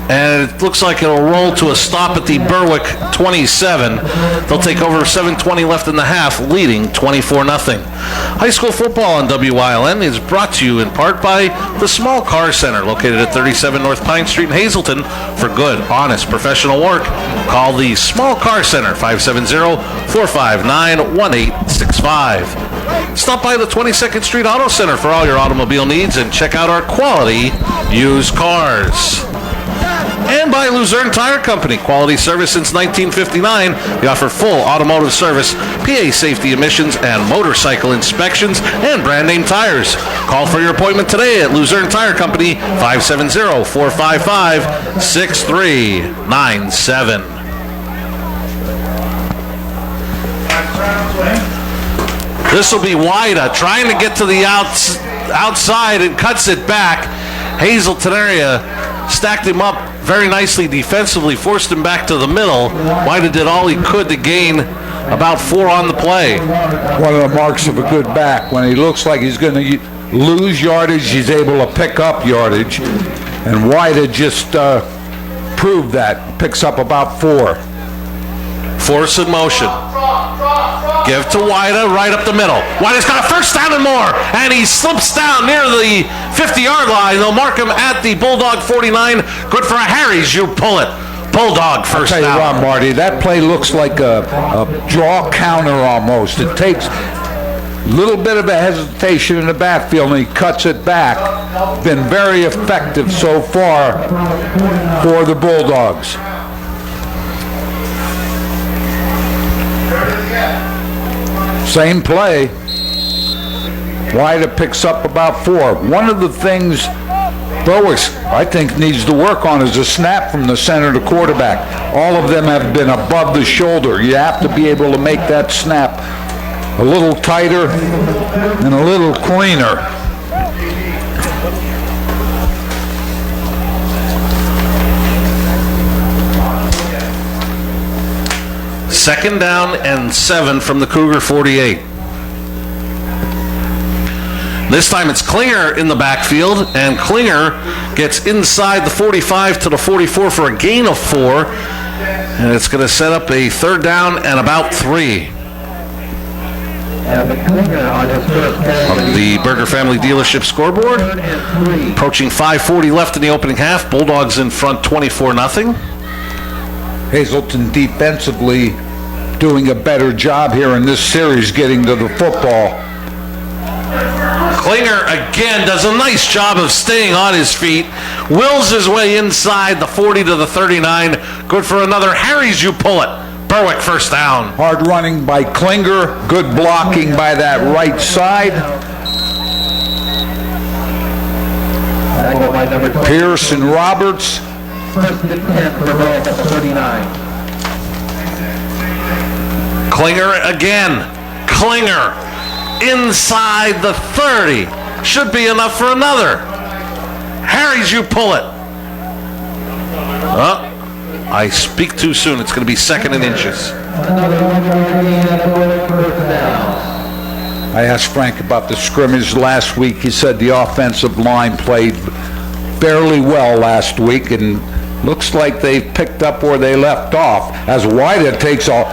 And it looks like it'll roll to a stop at the Berwick 27. They'll take over 7:20 left in the half, leading 24-0. High school football on WILN is brought to you in part by the Small Car Center, located at 37 North Pine Street in Hazleton. For good, honest, professional work, call the Small Car Center, 570-459-1865. Stop by the 22nd Street Auto Center for all your automobile needs and check out our quality used cars. And by Luzerne Tire Company, quality service since 1959. They offer full automotive service, PA safety emissions, and motorcycle inspections, and brand name tires. Call for your appointment today at Luzerne Tire Company, 570-455-6397. This will be Wida trying to get to the outside and cuts it back. Hazleton area stacked him up very nicely defensively, forced him back to the middle. Wida did all he could to gain about 4 on the play. One of the marks of a good back. When he looks like he's going to lose yardage, he's able to pick up yardage. And Wida just proved that. Picks up about 4. Force in motion. Give to Wida right up the middle. Wida's got a first down and more, and he slips down near the 50-yard line. They'll mark him at the Bulldog 49. Good for a Harry's. You pull it. Bulldog first down. I'll tell you what, Marty, that play looks like a draw counter almost. It takes a little bit of a hesitation in the backfield, and he cuts it back. Been very effective so far for the Bulldogs. Same play. Wida picks up about 4. One of the things Berwick, I think, needs to work on is a snap from the center to quarterback. All of them have been above the shoulder. You have to be able to make that snap a little tighter and a little cleaner. Second down and 7 from the Cougar 48. This time it's Klinger in the backfield, and Klinger gets inside the 45 to the 44 for a gain of 4. And it's going to set up a third down and about 3. On the Berger Family Dealership scoreboard, approaching 5:40 left in the opening half. Bulldogs in front 24-0. Hazleton defensively doing a better job here in this series getting to the football. Klinger again does a nice job of staying on his feet, wills his way inside the 40 to the 39. Good for another Harry's. You pull it. Berwick first down. Hard running by Klinger, good blocking by that right side. Pierce and Roberts. First and 10 for Berwick at 39. Klinger again. Klinger inside the 30. Should be enough for another. Harry's, you pull it. I speak too soon. It's going to be 2nd and inches. I asked Frank about the scrimmage last week. He said the offensive line played fairly well last week, and looks like they've picked up where they left off as Wida takes a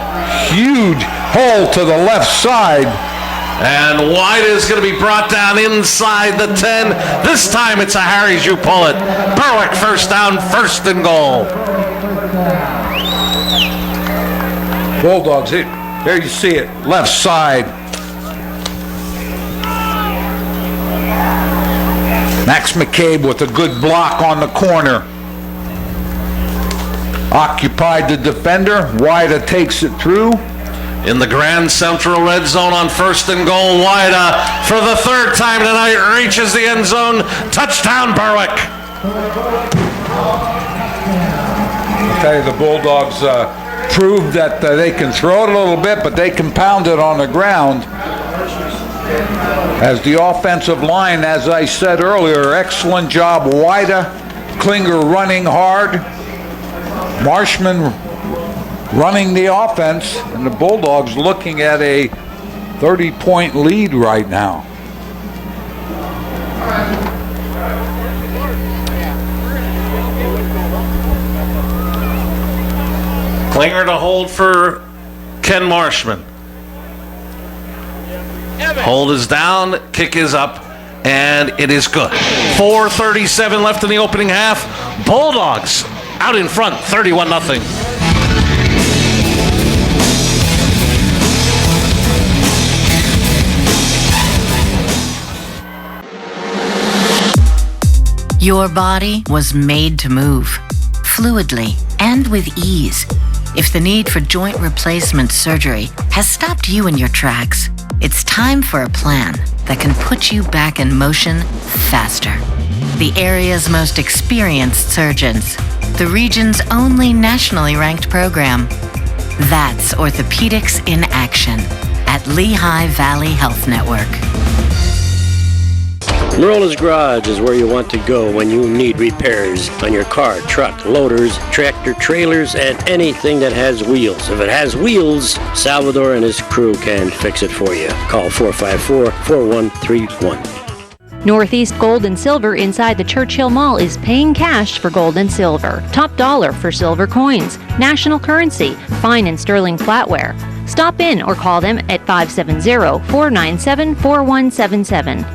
huge hole to the left side. And Wida is going to be brought down inside the 10. This time it's a Harry's. You pull it. Berwick first down, 1st and goal. Bulldogs, there you see it, left side. Max McCabe with a good block on the corner. Occupied the defender. Wida takes it through. In the Grand Central red zone on 1st and goal, Wida for the 3rd time tonight reaches the end zone. Touchdown, Berwick. I'll tell you, the Bulldogs proved that they can throw it a little bit, but they can pound it on the ground. As the offensive line, as I said earlier, excellent job. Wida, Klinger running hard. Marshman running the offense, and the Bulldogs looking at a 30-point lead right now. Klinger to hold for Ken Marshman. Hold is down, kick is up, and it is good. 4:37 left in the opening half. Bulldogs out in front, 31-0. Your body was made to move, fluidly and with ease. If the need for joint replacement surgery has stopped you in your tracks, it's time for a plan that can put you back in motion faster. The area's most experienced surgeons, the region's only nationally ranked program. That's Orthopedics in Action at Lehigh Valley Health Network. Merola's Garage is where you want to go when you need repairs on your car, truck, loaders, tractor, trailers, and anything that has wheels. If it has wheels, Salvador and his crew can fix it for you. Call 454-4131. Northeast Gold and Silver inside the Churchill Mall is paying cash for gold and silver. Top dollar for silver coins. National currency. Fine and sterling flatware. Stop in or call them at 570-497-4177.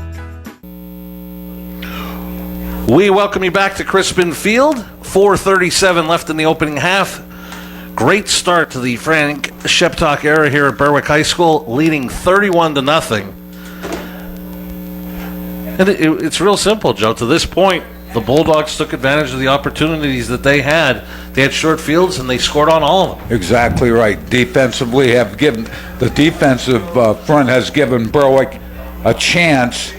We welcome you back to Crispin Field. 4:37 left in the opening half. Great start to the Frank Sheptock era here at Berwick High School, leading 31-0. And it's real simple, Joe. To this point, the Bulldogs took advantage of the opportunities that they had. They had short fields, and they scored on all of them. Exactly right. Defensively, the defensive front has given Berwick a chance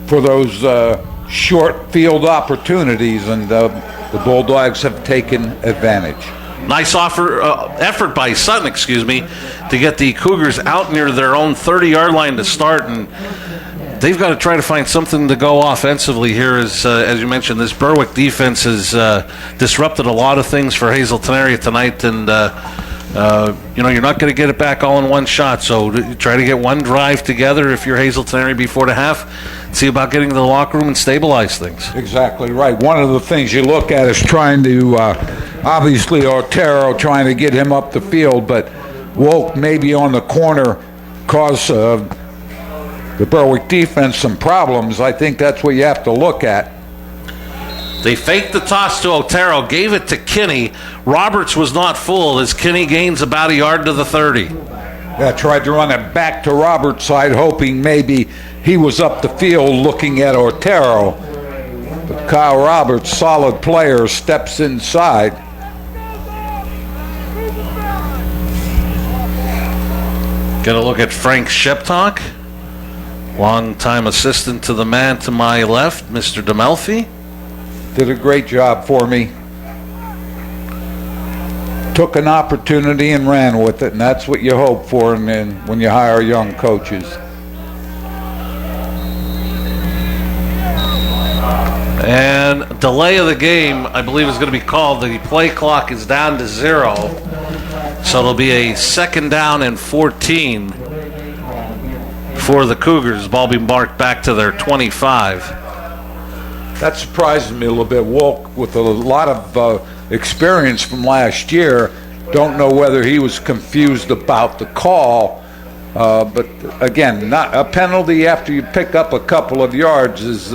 for those short field opportunities, and the Bulldogs have taken advantage. Nice effort by Sutton, to get the Cougars out near their own 30-yard line to start, and they've got to try to find something to go offensively here. As you mentioned, this Berwick defense has disrupted a lot of things for Hazleton area tonight, and you're not going to get it back all in one shot. So try to get one drive together if you're Hazleton area before the half. See about getting to the locker room and stabilize things. Exactly right. One of the things you look at is trying to, obviously, Otero trying to get him up the field, but Wolk maybe on the corner cause the Berwick defense some problems. I think that's what you have to look at. They faked the toss to Otero, gave it to Kinney. Roberts was not fooled as Kinney gains about a yard to the 30. Yeah, tried to run it back to Roberts' side, hoping maybe he was up the field looking at Otero. But Kyle Roberts, solid player, steps inside. Gonna look at Frank Sheptock, longtime assistant to the man to my left, Mr. DeMelfi. Did a great job for me. Took an opportunity and ran with it, and that's what you hope for when you hire young coaches. And delay of the game, I believe, is going to be called. The play clock is down to 0. So it'll be a 2nd down and 14 for the Cougars. Ball being marked back to their 25. That surprises me a little bit. Wolk, with a lot of experience from last year, don't know whether he was confused about the call. But again, not a penalty after you pick up a couple of yards is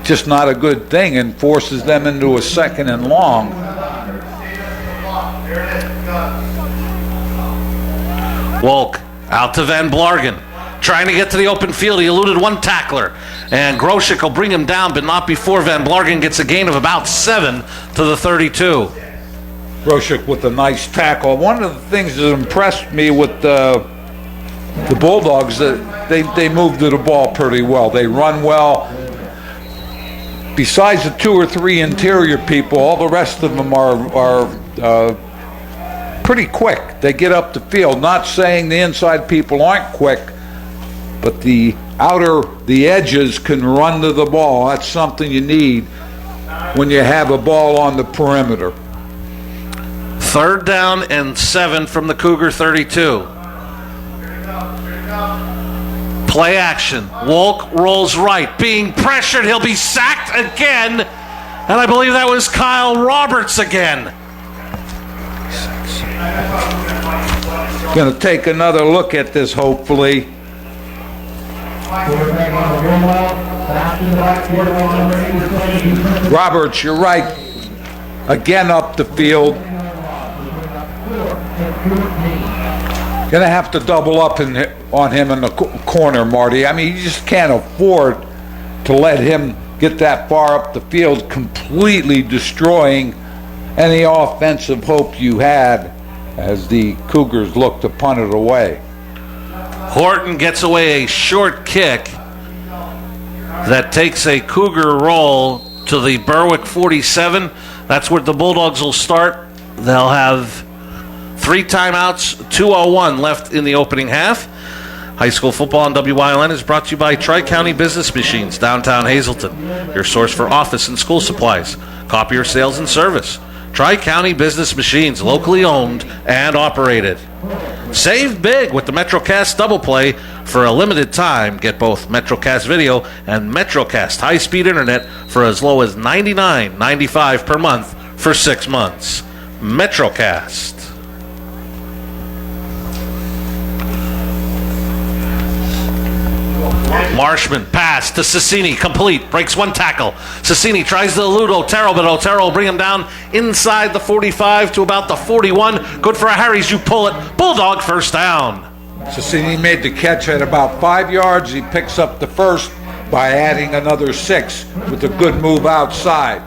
just not a good thing and forces them into a 2nd and long. Wolk out to Van Blargen. trying to get to the open field. He eluded one tackler, and Groshek will bring him down, but not before Van Blargen gets a gain of about 7 to the 32. Groshek with a nice tackle. One of the things that impressed me with the Bulldogs, that they move to the ball pretty well. They run well. Besides the 2 or 3 interior people, all the rest of them are pretty quick. They get up the field. Not saying the inside people aren't quick, but the edges can run to the ball. That's something you need when you have a ball on the perimeter. 3rd down and 7 from the Cougar 32. Play action. Wolk rolls right. Being pressured. He'll be sacked again. And I believe that was Kyle Roberts again. Going to take another look at this, hopefully. Roberts, you're right. Again up the field. Going to have to double up on him in the corner, Marty. I mean, you just can't afford to let him get that far up the field, completely destroying any offensive hope you had as the Cougars look to punt it away. Horton gets away a short kick that takes a Cougar roll to the Berwick 47. That's where the Bulldogs will start. They'll have 3 timeouts, 2:01 left in the opening half. High school football on WYLN is brought to you by Tri-County Business Machines, downtown Hazleton, your source for office and school supplies, copier sales and service. Tri-County Business Machines, locally owned and operated. Save big with the MetroCast Double Play. For a limited time, get both MetroCast Video and MetroCast high-speed internet for as low as $99.95 per month for 6 months. MetroCast. Marshman pass to Cecchini, complete, breaks one tackle. Cecchini tries to elude Otero, but Otero will bring him down inside the 45 to about the 41. Good for a Harry's, you pull it. Bulldog first down. Cecchini made the catch at about 5 yards. He picks up the first by adding another 6 with a good move outside.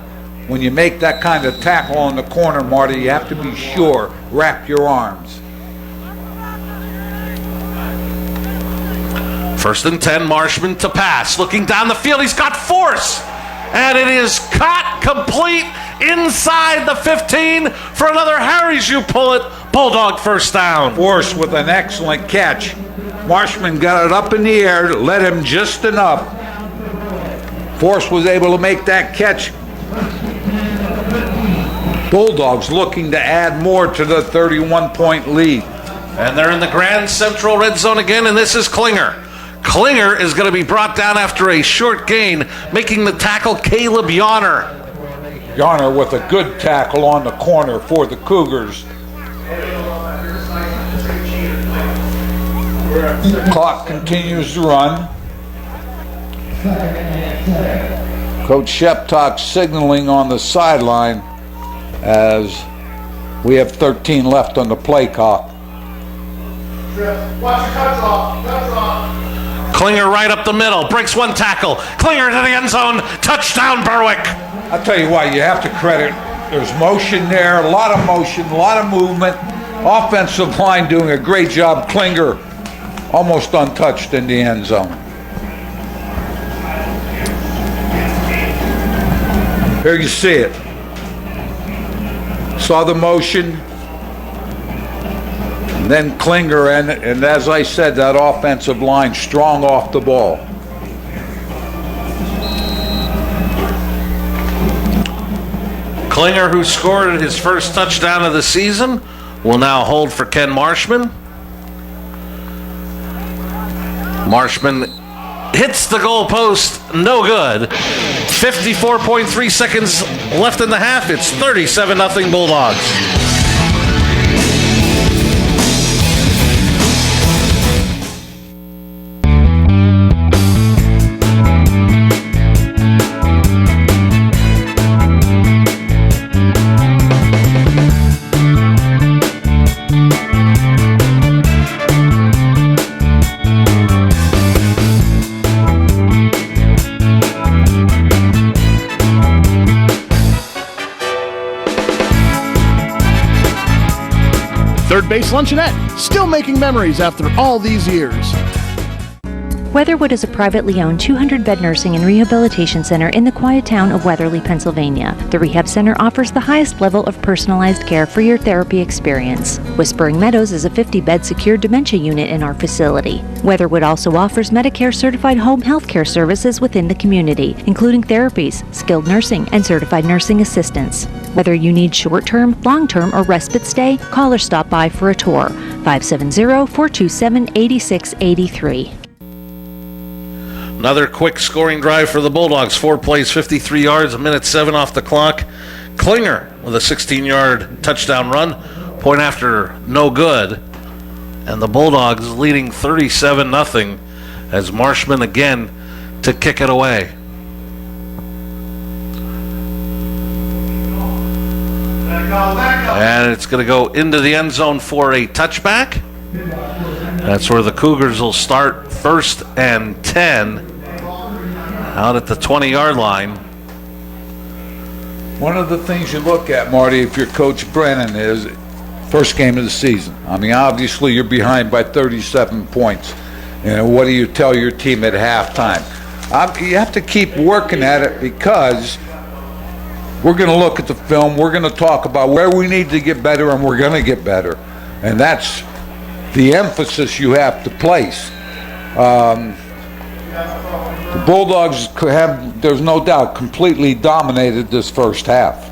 When you make that kind of tackle on the corner, Marty, you have to be sure, wrap your arms. 1st and 10, Marshman to pass. Looking down the field, he's got force. And it is caught complete inside the 15 for another Harry's, you pull it. Bulldog first down. Force with an excellent catch. Marshman got it up in the air, led him just enough. Force was able to make that catch. Bulldogs looking to add more to the 31-point lead. And they're in the Grand Central red zone again, and this is Klinger. Klinger is going to be brought down after a short gain, making the tackle Caleb Yonner. Yonner with a good tackle on the corner for the Cougars. Clock continues to run. Coach Sheptock signaling on the sideline as we have 13 left on the play clock. Klinger right up the middle, breaks one tackle. Klinger to the end zone, touchdown Berwick. I'll tell you what, you have to credit. There's motion there, a lot of motion, a lot of movement. Offensive line doing a great job. Klinger almost untouched in the end zone. Here you see it. Saw the motion. And then Klinger, and as I said, that offensive line strong off the ball. Klinger, who scored his first touchdown of the season, will now hold for Ken Marshman. Marshman hits the goal post, no good. 54.3 seconds left in the half. It's 37-0 Bulldogs. Space Luncheonette, still making memories after all these years. Weatherwood is a privately owned 200-bed nursing and rehabilitation center in the quiet town of Weatherly, Pennsylvania. The rehab center offers the highest level of personalized care for your therapy experience. Whispering Meadows is a 50-bed secure dementia unit in our facility. Weatherwood also offers Medicare-certified home health care services within the community, including therapies, skilled nursing, and certified nursing assistance. Whether you need short-term, long-term, or respite stay, call or stop by for a tour. 570-427-8683. Another quick scoring drive for the Bulldogs. 4 plays, 53 yards, a minute 7 off the clock. Klinger with a 16-yard touchdown run. Point after, no good. And the Bulldogs leading 37-0 as Marshman again to kick it away. And it's going to go into the end zone for a touchback. That's where the Cougars will start 1st and 10 out at the 20-yard line. One of the things you look at, Marty, if you're Coach Brennan, is first game of the season. I mean, obviously you're behind by 37 points. You know, what do you tell your team at halftime? You have to keep working at it because we're going to look at the film. We're going to talk about where we need to get better, and we're going to get better. And that's the emphasis you have to place. The Bulldogs have, there's no doubt, completely dominated this first half.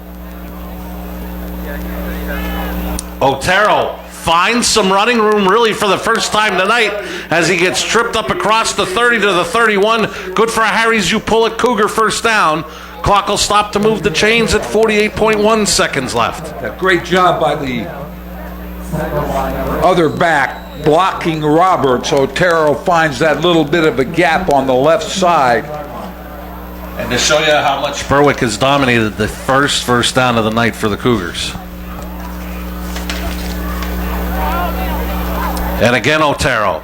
Otero finds some running room really for the first time tonight as he gets tripped up across the 30 to the 31. Good for Harry Zupulik. Cougar first down. Clock will stop to move the chains at 48.1 seconds left. A great job by the other back blocking Roberts. Otero finds that little bit of a gap on the left side. And to show you how much Berwick has dominated the first down of the night for the Cougars. And again, Otero.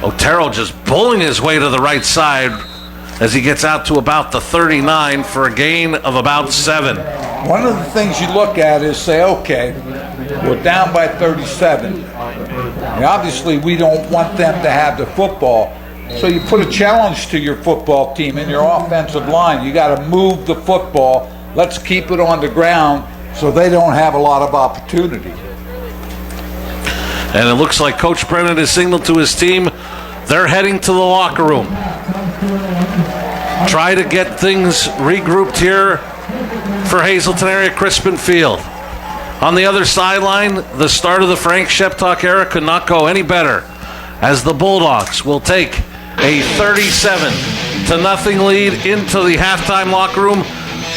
Otero just pulling his way to the right side as he gets out to about the 39 for a gain of about 7. One of the things you look at is say, okay, we're down by 37. And obviously, we don't want them to have the football. So you put a challenge to your football team and your offensive line. You got to move the football. Let's keep it on the ground so they don't have a lot of opportunity. And it looks like Coach Brennan has signaled to his team they're heading to the locker room. Try to get things regrouped here for Hazleton area Crispin Field. On the other sideline, the start of the Frank Sheptock era could not go any better as the Bulldogs will take a 37-0 lead into the halftime locker room.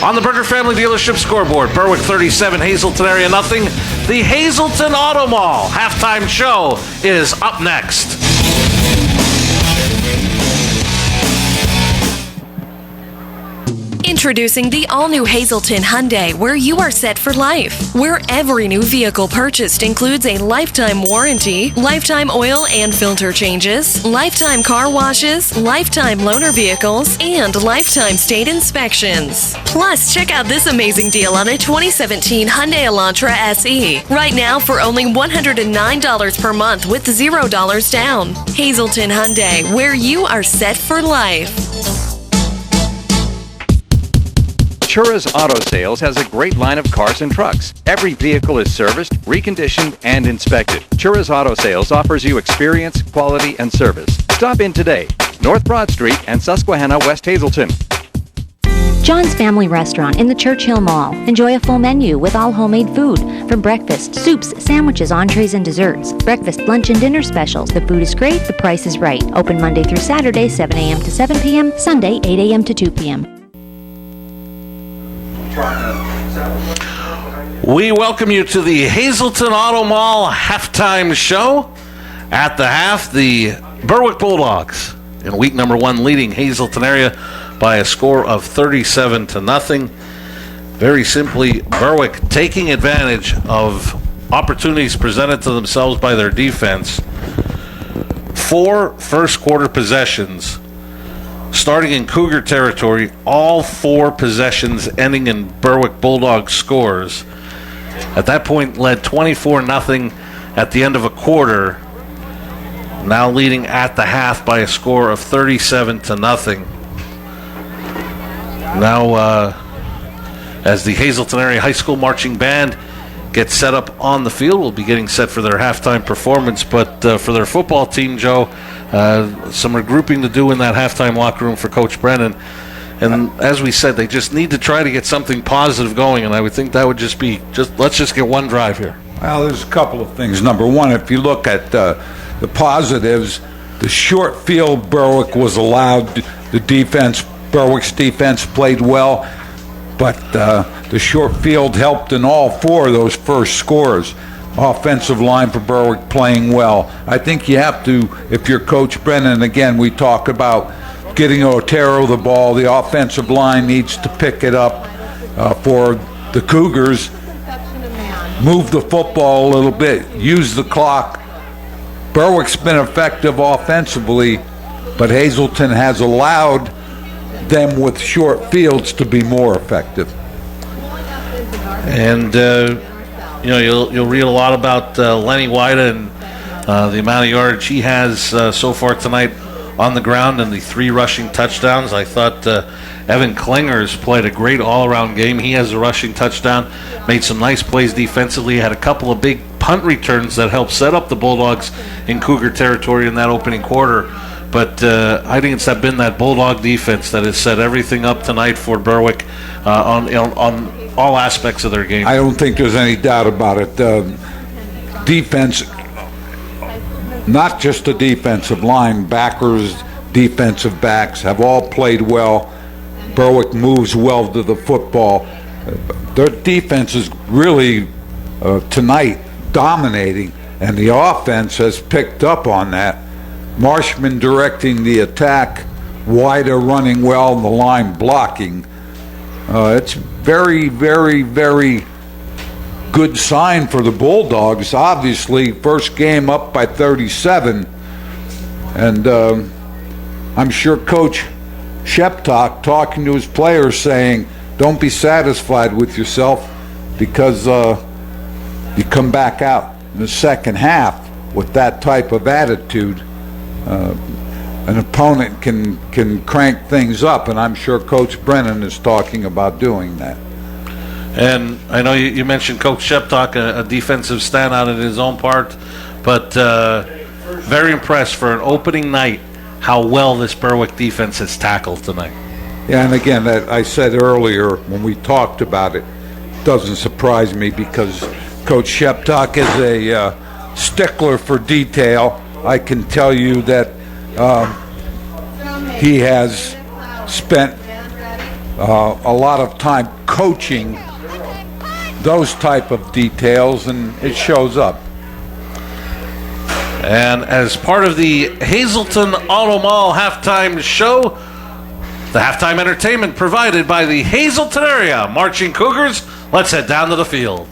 On the Berger Family Dealership scoreboard, Berwick 37, Hazleton area nothing. The Hazleton Auto Mall halftime show is up next. Introducing the all-new Hazleton Hyundai, where you are set for life. Where every new vehicle purchased includes a lifetime warranty, lifetime oil and filter changes, lifetime car washes, lifetime loaner vehicles, and lifetime state inspections. Plus, check out this amazing deal on a 2017 Hyundai Elantra SE. Right now for only $109 per month with $0 down. Hazleton Hyundai, where you are set for life. Chura's Auto Sales has a great line of cars and trucks. Every vehicle is serviced, reconditioned, and inspected. Chura's Auto Sales offers you experience, quality, and service. Stop in today, North Broad Street and Susquehanna, West Hazleton. John's Family Restaurant in the Churchill Mall. Enjoy a full menu with all homemade food, from breakfast, soups, sandwiches, entrees, and desserts. Breakfast, lunch, and dinner specials. The food is great, the price is right. Open Monday through Saturday, 7 a.m. to 7 p.m., Sunday, 8 a.m. to 2 p.m. We welcome you to the Hazleton Auto Mall halftime show. At the half, the Berwick Bulldogs in week number 1 leading Hazleton area by a score of 37-0. Very simply, Berwick taking advantage of opportunities presented to themselves by their defense. 4 first quarter possessions starting in Cougar territory, all 4 possessions ending in Berwick Bulldogs scores. At that point, led 24-0 at the end of a quarter, now leading at the half by a score of 37-0. Now, as the Hazleton Area High School Marching Band gets set up on the field, we'll be getting set for their halftime performance. But for their football team, Joe, some regrouping to do in that halftime locker room for Coach Brennan. And as we said, they just need to try to get something positive going, and I would think that would just be, let's just get one drive here. Well, there's a couple of things. Number one, if you look at the positives, the short field Berwick was allowed, the defense, Berwick's defense played well, but the short field helped in all four of those first scores. Offensive line for Berwick playing well. I think you have to, if you're Coach Brennan, again, we talk about getting Otero the ball. The offensive line needs to pick it up for the Cougars. Move the football a little bit. Use the clock. Berwick's been effective offensively, but Hazleton has allowed them with short fields to be more effective. And you'll read a lot about Lenny Wida and the amount of yardage he has so far tonight on the ground and the 3 rushing touchdowns. I thought Evan Klingers played a great all-around game. He has a rushing touchdown, made some nice plays defensively, had a couple of big punt returns that helped set up the Bulldogs in Cougar territory in that opening quarter. But I think it's been that Bulldog defense that has set everything up tonight for Berwick on all aspects of their game. I don't think there's any doubt about it. Defense, not just the defensive line, backers, defensive backs have all played well. Berwick moves well to the football. Their defense is really tonight dominating, and the offense has picked up on that. Marshman directing the attack, Wida running well, and the line blocking. It's very, very, very good sign for the Bulldogs. Obviously, first game up by 37, and I'm sure Coach Sheptock talking to his players saying, don't be satisfied with yourself, because you come back out in the second half with that type of attitude, an opponent can crank things up, and I'm sure Coach Brennan is talking about doing that. And I know you mentioned Coach Sheptock, a defensive standout in his own part, but very impressed for an opening night how well this Berwick defense has tackled tonight. Yeah, and again, that I said earlier when we talked about it, doesn't surprise me because Coach Sheptock is a stickler for detail. I can tell you that he has spent a lot of time coaching those type of details, and it shows up. And as part of the Hazleton Auto Mall halftime show, the halftime entertainment provided by the Hazleton Area Marching Cougars, let's head down to the field.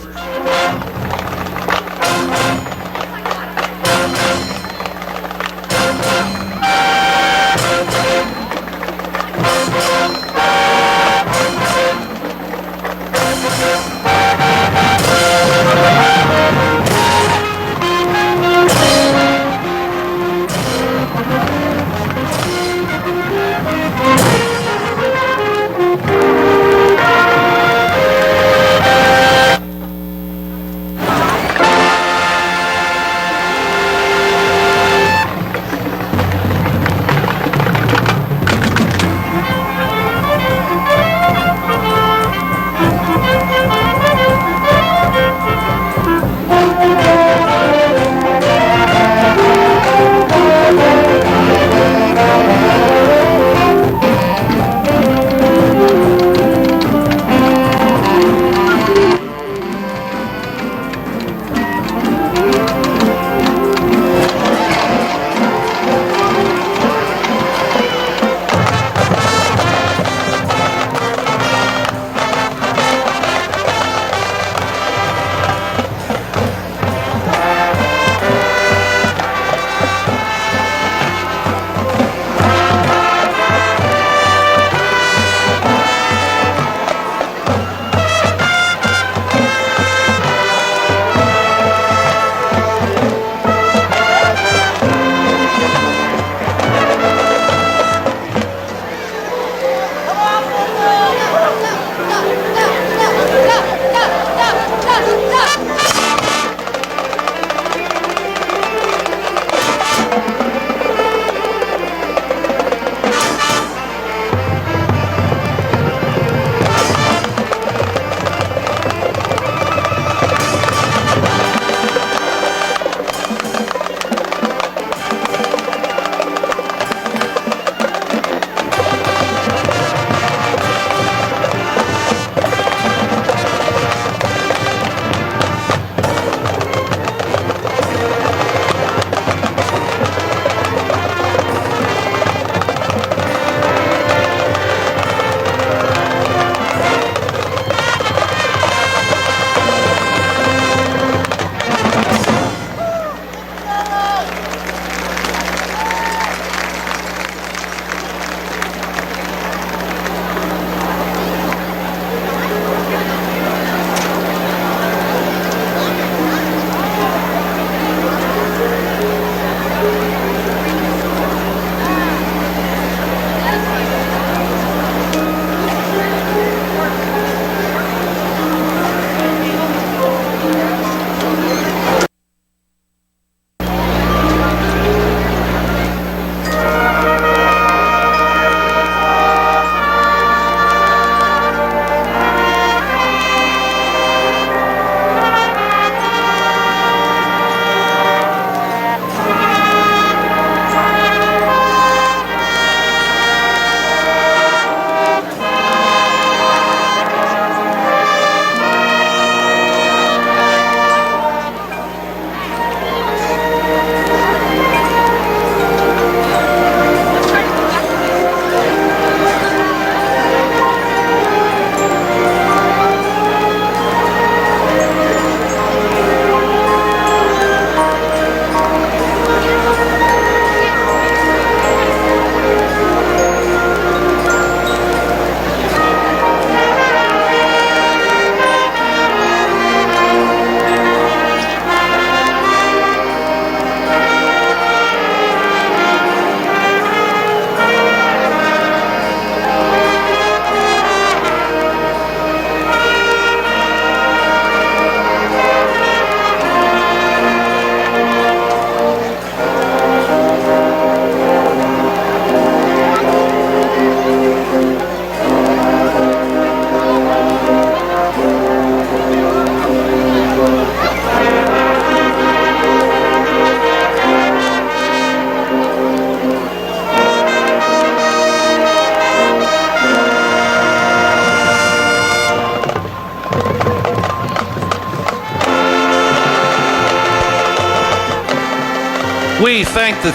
We thank the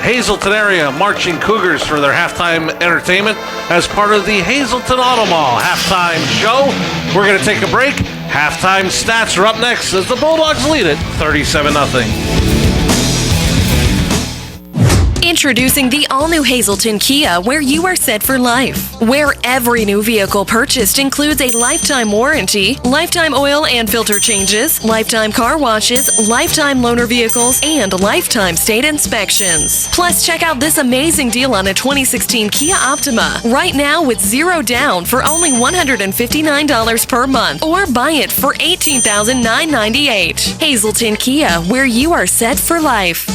Hazleton area Marching Cougars for their halftime entertainment as part of the Hazleton Auto Mall halftime show. We're going to take a break. Halftime stats are up next as the Bulldogs lead it 37-0. Introducing the all-new Hazleton Kia, where you are set for life. Where every new vehicle purchased includes a lifetime warranty, lifetime oil and filter changes, lifetime car washes, lifetime loaner vehicles, and lifetime state inspections. Plus, check out this amazing deal on a 2016 Kia Optima. Right now with zero down for only $159 per month, or buy it for $18,998. Hazleton Kia, where you are set for life.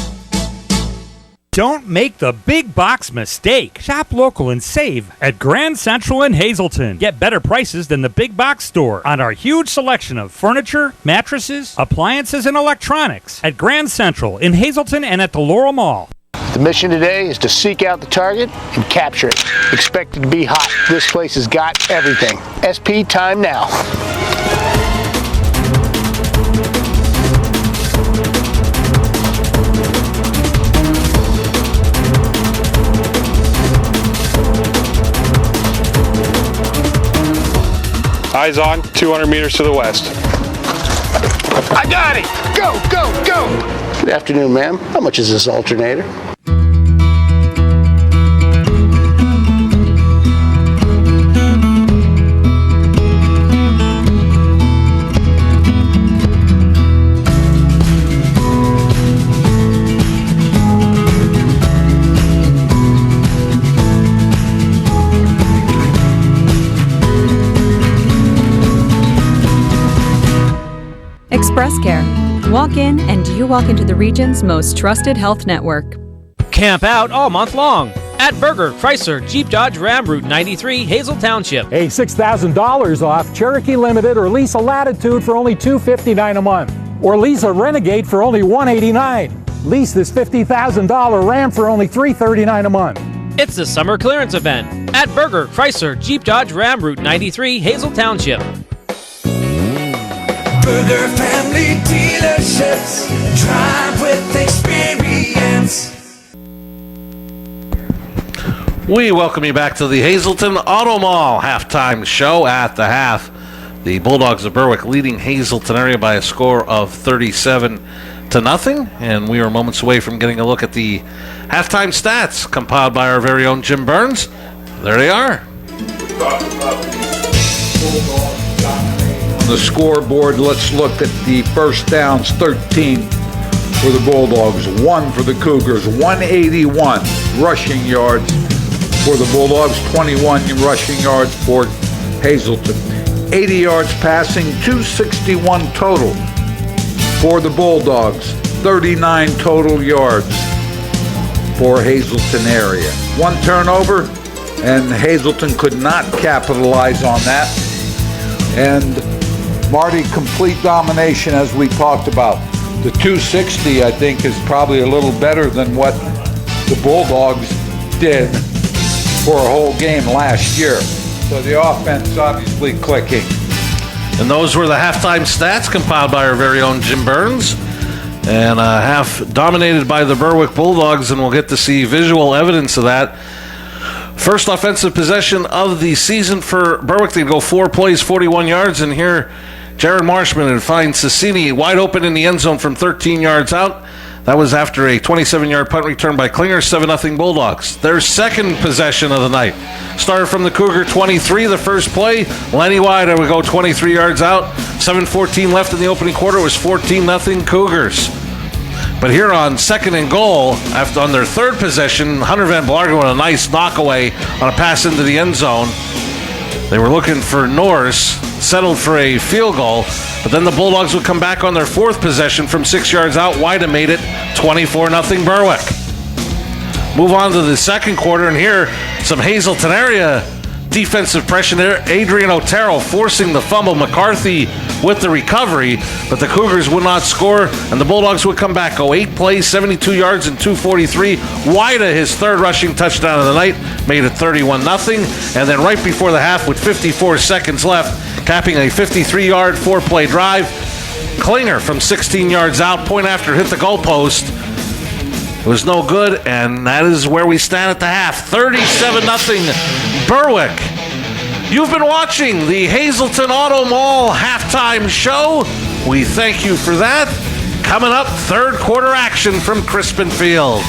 Don't make the big box mistake. Shop local and save at Grand Central in Hazleton. Get better prices than the big box store on our huge selection of furniture, mattresses, appliances, and electronics at Grand Central in Hazleton and at the Laurel Mall. The mission today is to seek out the target and capture it. Expect it to be hot. This place has got everything. SP time now. Eyes on, 200 meters to the west. I got it! Go, go, go! Good afternoon, ma'am. How much is this alternator? Express Care. Walk in and you walk into the region's most trusted health network. Camp out all month long at Berger, Chrysler, Jeep, Dodge, Ram, Route 93, Hazel Township. Hey, $6,000 off Cherokee Limited, or lease a Latitude for only $259 a month. Or lease a Renegade for only $189. Lease this $50,000 Ram for only $339 a month. It's the summer clearance event at Berger, Chrysler, Jeep, Dodge, Ram, Route 93, Hazel Township. Burger Family Dealerships, drive with experience. We welcome you back to the Hazleton Auto Mall halftime show. At the half, the Bulldogs of Berwick leading Hazleton area by a score of 37-0, and we are moments away from getting a look at the halftime stats compiled by our very own Jim Burns. There they are. On the scoreboard, let's look at the first downs. 13 for the Bulldogs, 1 for the Cougars, 181 rushing yards for the Bulldogs, 21 rushing yards for Hazleton. 80 yards passing, 261 total for the Bulldogs, 39 total yards for Hazleton area. 1 turnover, and Hazleton could not capitalize on that. And Marty, complete domination, as we talked about. The 260, I think, is probably a little better than what the Bulldogs did for a whole game last year. So the offense obviously clicking. And those were the halftime stats compiled by our very own Jim Burns. And half dominated by the Berwick Bulldogs, and we'll get to see visual evidence of that. First offensive possession of the season for Berwick. They go 4 plays, 41 yards, and here Jared Marshman and finds Cecchini wide open in the end zone from 13 yards out. That was after a 27-yard punt return by Klinger, 7-0 Bulldogs. Their second possession of the night started from the Cougar 23, the first play. Lenny Wider would go 23 yards out. 7:14 left in the opening quarter. It was 14-0 Cougars. But here on second and goal, after on their third possession, Hunter Van Blargen with a nice knockaway on a pass into the end zone. They were looking for Norris, settled for a field goal, but then the Bulldogs would come back on their fourth possession from 6 yards out. Wida made it 24-0 Berwick. Move on to the second quarter, and here some Hazleton area defensive pressure there. Adrian Otero forcing the fumble. McCarthy with the recovery, but the Cougars would not score, and the Bulldogs would come back. Go 8 plays, 72 yards, and 243. Wida, his third rushing touchdown of the night, made it 31-0. And then right before the half, with 54 seconds left, capping a 53-yard, 4-play drive, Klinger from 16 yards out, point after hit the goalpost. It was no good, and that is where we stand at the half. 37-0 Berwick. You've been watching the Hazleton Auto Mall halftime show. We thank you for that. Coming up, third quarter action from Crispin Field.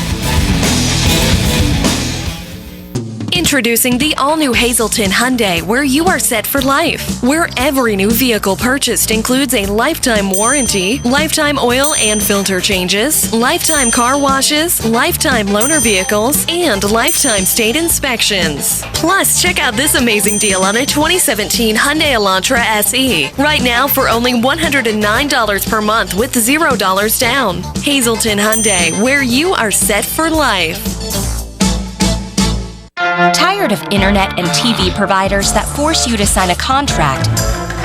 Introducing the all-new Hazleton Hyundai, where you are set for life. Where every new vehicle purchased includes a lifetime warranty, lifetime oil and filter changes, lifetime car washes, lifetime loaner vehicles, and lifetime state inspections. Plus, check out this amazing deal on a 2017 Hyundai Elantra SE. Right now for only $109 per month with $0 down. Hazleton Hyundai, where you are set for life. Tired of internet and TV providers that force you to sign a contract,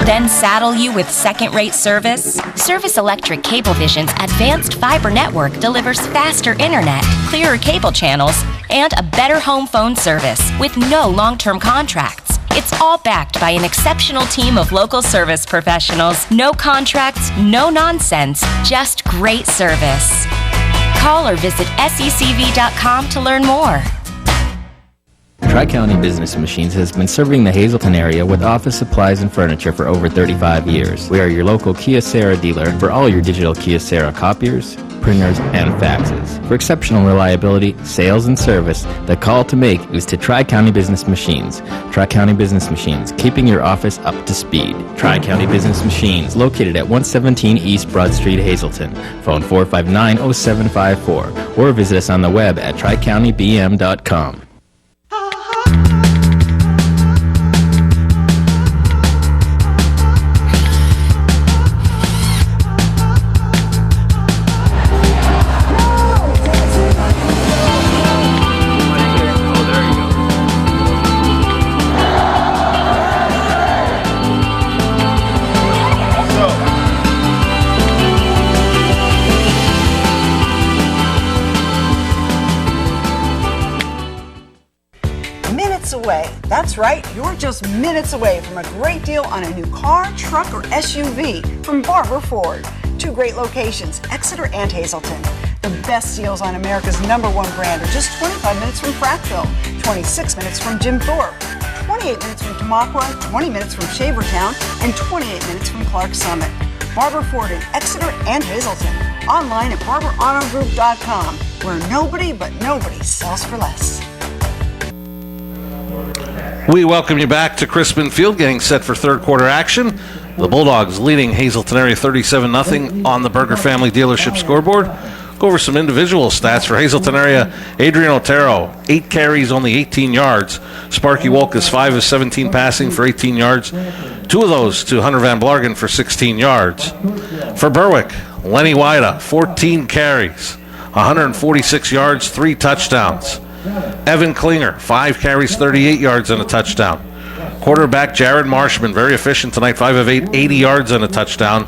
then saddle you with second-rate service? Service Electric Cablevision's advanced fiber network delivers faster internet, clearer cable channels, and a better home phone service with no long-term contracts. It's all backed by an exceptional team of local service professionals. No contracts, no nonsense, just great service. Call or visit secv.com to learn more. Tri-County Business Machines has been serving the Hazleton area with office supplies and furniture for over 35 years. We are your local Kyocera dealer for all your digital Kyocera copiers, printers, and faxes. For exceptional reliability, sales, and service, the call to make is to Tri-County Business Machines. Tri-County Business Machines, keeping your office up to speed. Tri-County Business Machines, located at 117 East Broad Street, Hazleton. Phone 459-0754, or visit us on the web at tricountybm.com. That's right, you're just minutes away from a great deal on a new car, truck, or SUV from Barber Ford. Two great locations, Exeter and Hazleton. The best deals on America's #1 brand are just 25 minutes from Frackville, 26 minutes from Jim Thorpe, 28 minutes from Tamaqua, 20 minutes from Shavertown, and 28 minutes from Clark Summit. Barber Ford in Exeter and Hazleton. Online at barberautogroup.com, where nobody but nobody sells for less. We welcome you back to Crispin Field, getting set for third quarter action. The Bulldogs leading Hazleton area 37-0 on the Berger Family Dealership scoreboard. Go over some individual stats for Hazleton area. Adrian Otero, 8 carries, only 18 yards. Sparky Wolkus, 5 of 17 passing for 18 yards. 2 of those to Hunter Van Blargen for 16 yards. For Berwick, Lenny Wida, 14 carries, 146 yards, 3 touchdowns. Evan Klinger, 5 carries, 38 yards and a touchdown. Quarterback Jared Marshman, very efficient tonight, 5 of 8, 80 yards and a touchdown.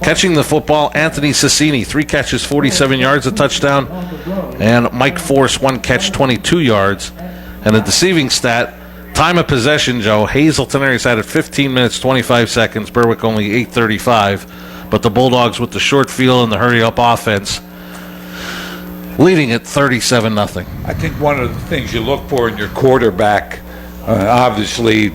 Catching the football, Anthony Cicini, 3 catches, 47 yards, a touchdown. And Mike Force, 1 catch, 22 yards. And a deceiving stat, time of possession, Joe, Hazleton area's had it 15 minutes, 25 seconds. Berwick only 8:35. But the Bulldogs with the short field and the hurry-up offense, leading at 37-0. I think one of the things you look for in your quarterback, obviously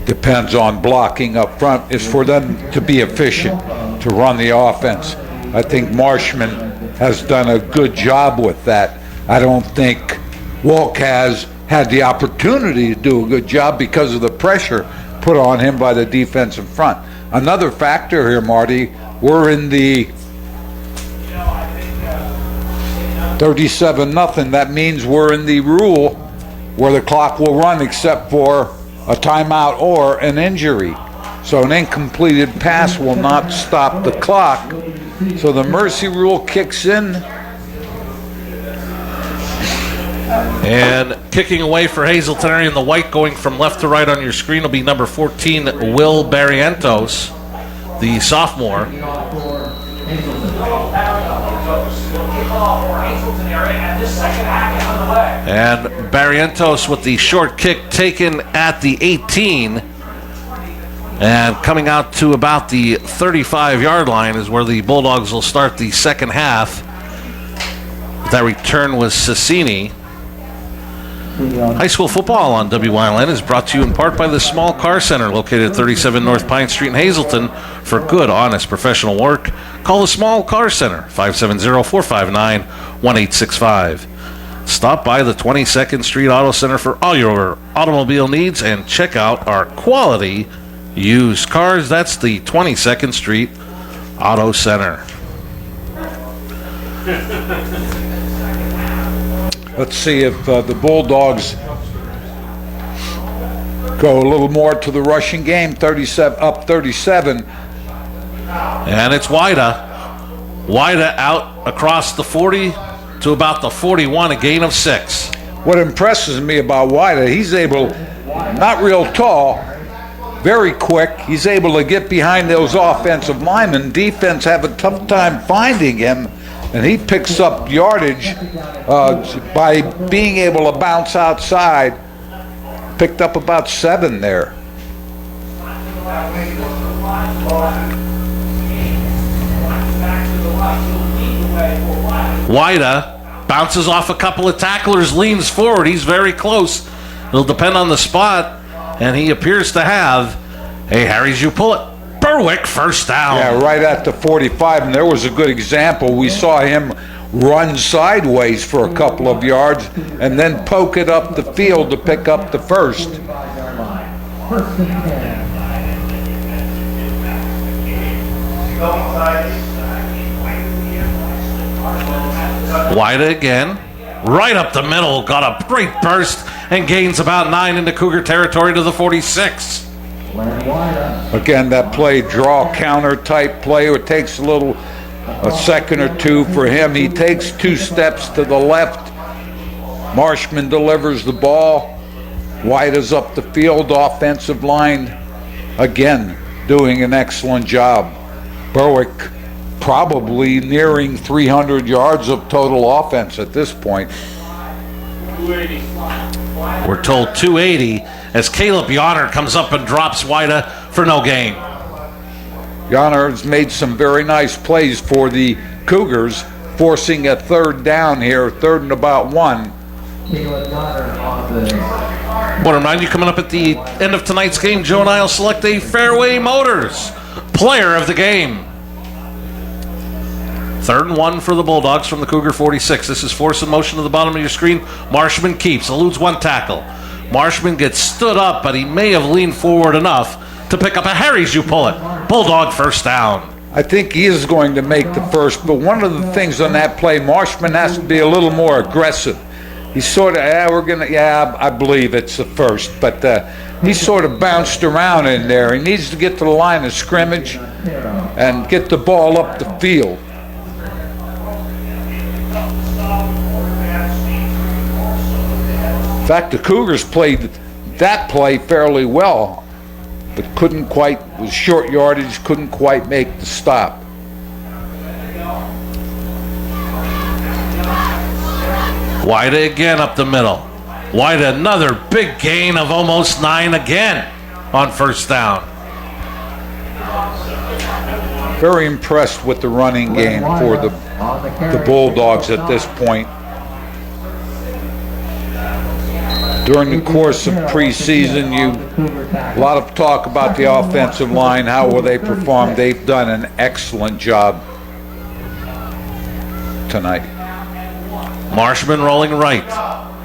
depends on blocking up front, is for them to be efficient, to run the offense. I think Marshman has done a good job with that. I don't think Walk has had the opportunity to do a good job because of the pressure put on him by the defensive front. Another factor here, Marty, we're in the 37-0. That means we're in the rule where the clock will run except for a timeout or an injury. So an incompleted pass will not stop the clock. So the mercy rule kicks in. And kicking away for Hazleton area in the white, going from left to right on your screen, will be number 14, Will Barrientos, the sophomore. And Barrientos with the short kick taken at the 18. And coming out to about the 35-yard line is where the Bulldogs will start the second half. That return was Cecchini. High school football on WYLN is brought to you in part by the Small Car Center, located at 37 North Pine Street in Hazleton. For good, honest, professional work, call the Small Car Center, 570-459-1865. Stop by the 22nd Street Auto Center for all your automobile needs and check out our quality used cars. That's the 22nd Street Auto Center. Let's see if the Bulldogs go a little more to the rushing game. 37. And it's Wida. Wida out across the 40 to about the 41, a gain of 6. What impresses me about Wida, he's able, not real tall, very quick. He's able to get behind those offensive linemen. Defense have a tough time finding him. And he picks up yardage by being able to bounce outside. Picked up about 7 there. Wida bounces off a couple of tacklers, leans forward. He's very close. It'll depend on the spot. And he appears to have a Harry Jupulit. Berwick first down. Yeah, right at the 45, and there was a good example. We saw him run sideways for a couple of yards and then poke it up the field to pick up the first. Wida again, right up the middle, got a great burst and gains about 9 into Cougar territory to the 46. Again, that play, draw counter type play. It takes a second or two for him. He takes 2 steps to the left. Marshman delivers the ball. Wida's up the field. Offensive line, again, doing an excellent job. Berwick probably nearing 300 yards of total offense at this point. We're told 280 as Caleb Yonner comes up and drops Wida for no gain. Yonner has made some very nice plays for the Cougars, forcing a 3rd down here, 3rd and about 1. Want to remind you, coming up at the end of tonight's game, Joe and I will select a Fairway Motors player of the game. 3rd and 1 for the Bulldogs from the Cougar 46. This is force in motion to the bottom of your screen. Marshman keeps, eludes 1 tackle. Marshman gets stood up, but he may have leaned forward enough to pick up a Harry Jupulit. Bulldog first down. I think he is going to make the first, but one of the things on that play, Marshman has to be a little more aggressive. He's sort of, I believe it's the first, but he sort of bounced around in there. He needs to get to the line of scrimmage and get the ball up the field. In fact, the Cougars played that play fairly well, but couldn't quite, with short yardage, couldn't quite make the stop. Wida again up the middle. Wida another big gain of almost 9 again on first down. Very impressed with the running game for the Bulldogs at this point. During the course of preseason, a lot of talk about the offensive line, how will they perform. They've done an excellent job tonight. Marshman rolling right,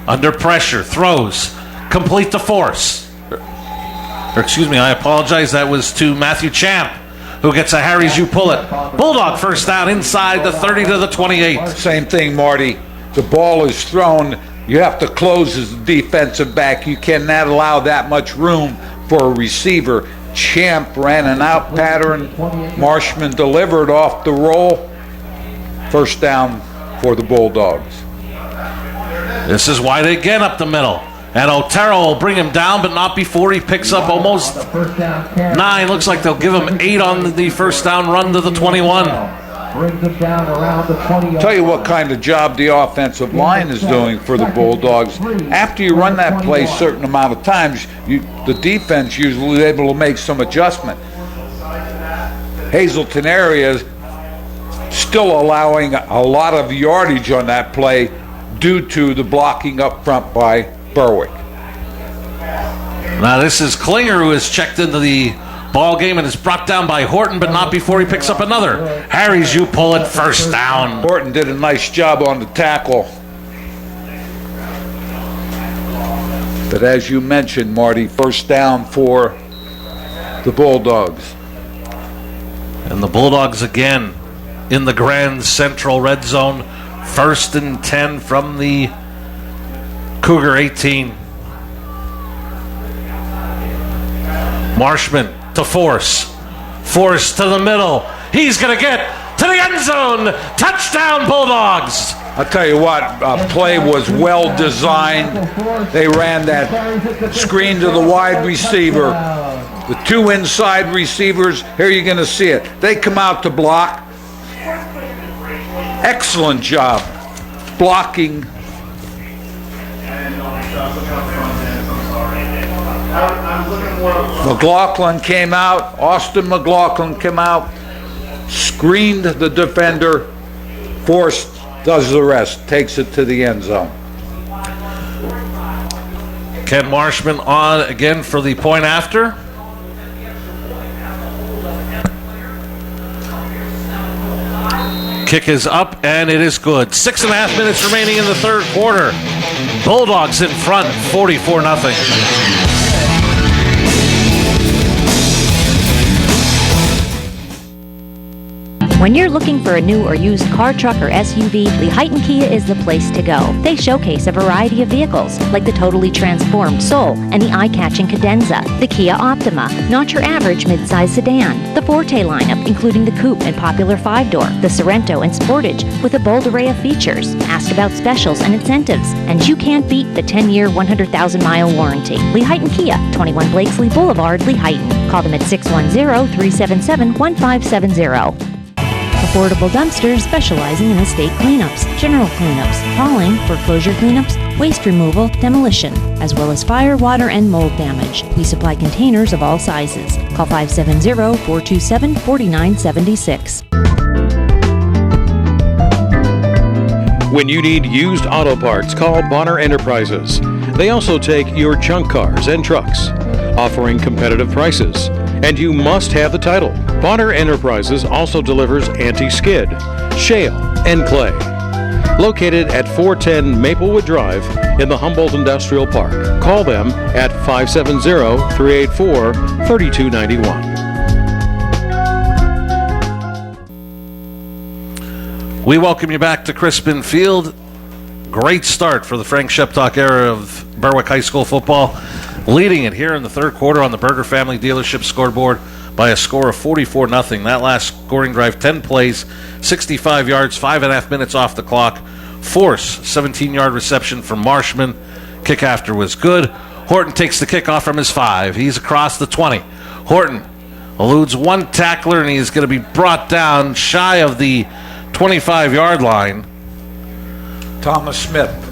under pressure, throws, complete to force. I apologize, that was to Matthew Champ, who gets a Harry Jupulit. Bulldog first down inside the 30 to the 28. Same thing, Marty. The ball is thrown. You have to close as a defensive back. You cannot allow that much room for a receiver. Champ ran an out pattern. Marshman delivered off the roll. First down for the Bulldogs. This is Wida again up the middle. And Otero will bring him down, but not before he picks up almost 9. Looks like they'll give him 8 on the first down run to the 21. Tell you what kind of job the offensive line is doing for the Bulldogs. After you run that play a certain amount of times, the defense usually is able to make some adjustment. Hazleton area still allowing a lot of yardage on that play due to the blocking up front by Berwick. Now this is Klinger, who has checked into the ball game and is brought down by Horton, but not before he picks up another. Harry's, you pull it, first down. Horton did a nice job on the tackle. But as you mentioned, Marty, first down for the Bulldogs. And the Bulldogs again in the Grand Central red zone. 1st and 10 from the Cougar 18. Marshman to Force. Force to the middle. He's going to get to the end zone. Touchdown, Bulldogs. I'll tell you what, play was well designed. They ran that screen to the wide receiver. The 2 inside receivers, here you're going to see it. They come out to block. Excellent job blocking. McLaughlin came out. Austin McLaughlin came out, screened the defender. Force does the rest, takes it to the end zone. Ken Marshman on again for the point after. Kick is up, and it is good. 6.5 minutes remaining in the third quarter. Bulldogs in front, 44-0. When you're looking for a new or used car, truck, or SUV, Lehighton Kia is the place to go. They showcase a variety of vehicles, like the totally transformed Soul and the eye-catching Cadenza, the Kia Optima, not your average midsize sedan, the Forte lineup, including the Coupe and popular 5-door, the Sorento and Sportage, with a bold array of features. Asked about specials and incentives, and you can't beat the 10-year, 100,000-mile warranty. Lehighton Kia, 21 Blakesley Boulevard, Lehighton. Call them at 610-377-1570. Affordable Dumpsters, specializing in estate cleanups, general cleanups, hauling, foreclosure cleanups, waste removal, demolition, as well as fire, water, and mold damage. We supply containers of all sizes. Call 570-427-4976. When you need used auto parts, call Bonner Enterprises. They also take your junk cars and trucks, offering competitive prices. And you must have the title. Bonner Enterprises also delivers anti-skid, shale, and clay. Located at 410 Maplewood Drive in the Humboldt Industrial Park. Call them at 570-384-3291. We welcome you back to Crispin Field. Great start for the Frank Sheptock era of Berwick High School football. Leading it here in the third quarter on the Berger Family Dealership scoreboard by a score of 44-0. That last scoring drive, 10 plays, 65 yards, 5.5 minutes off the clock. Force, 17-yard reception from Marshman. Kick after was good. Horton takes the kickoff from his 5. He's across the 20. Horton eludes one tackler, and he's going to be brought down shy of the 25-yard line. Thomas Smith.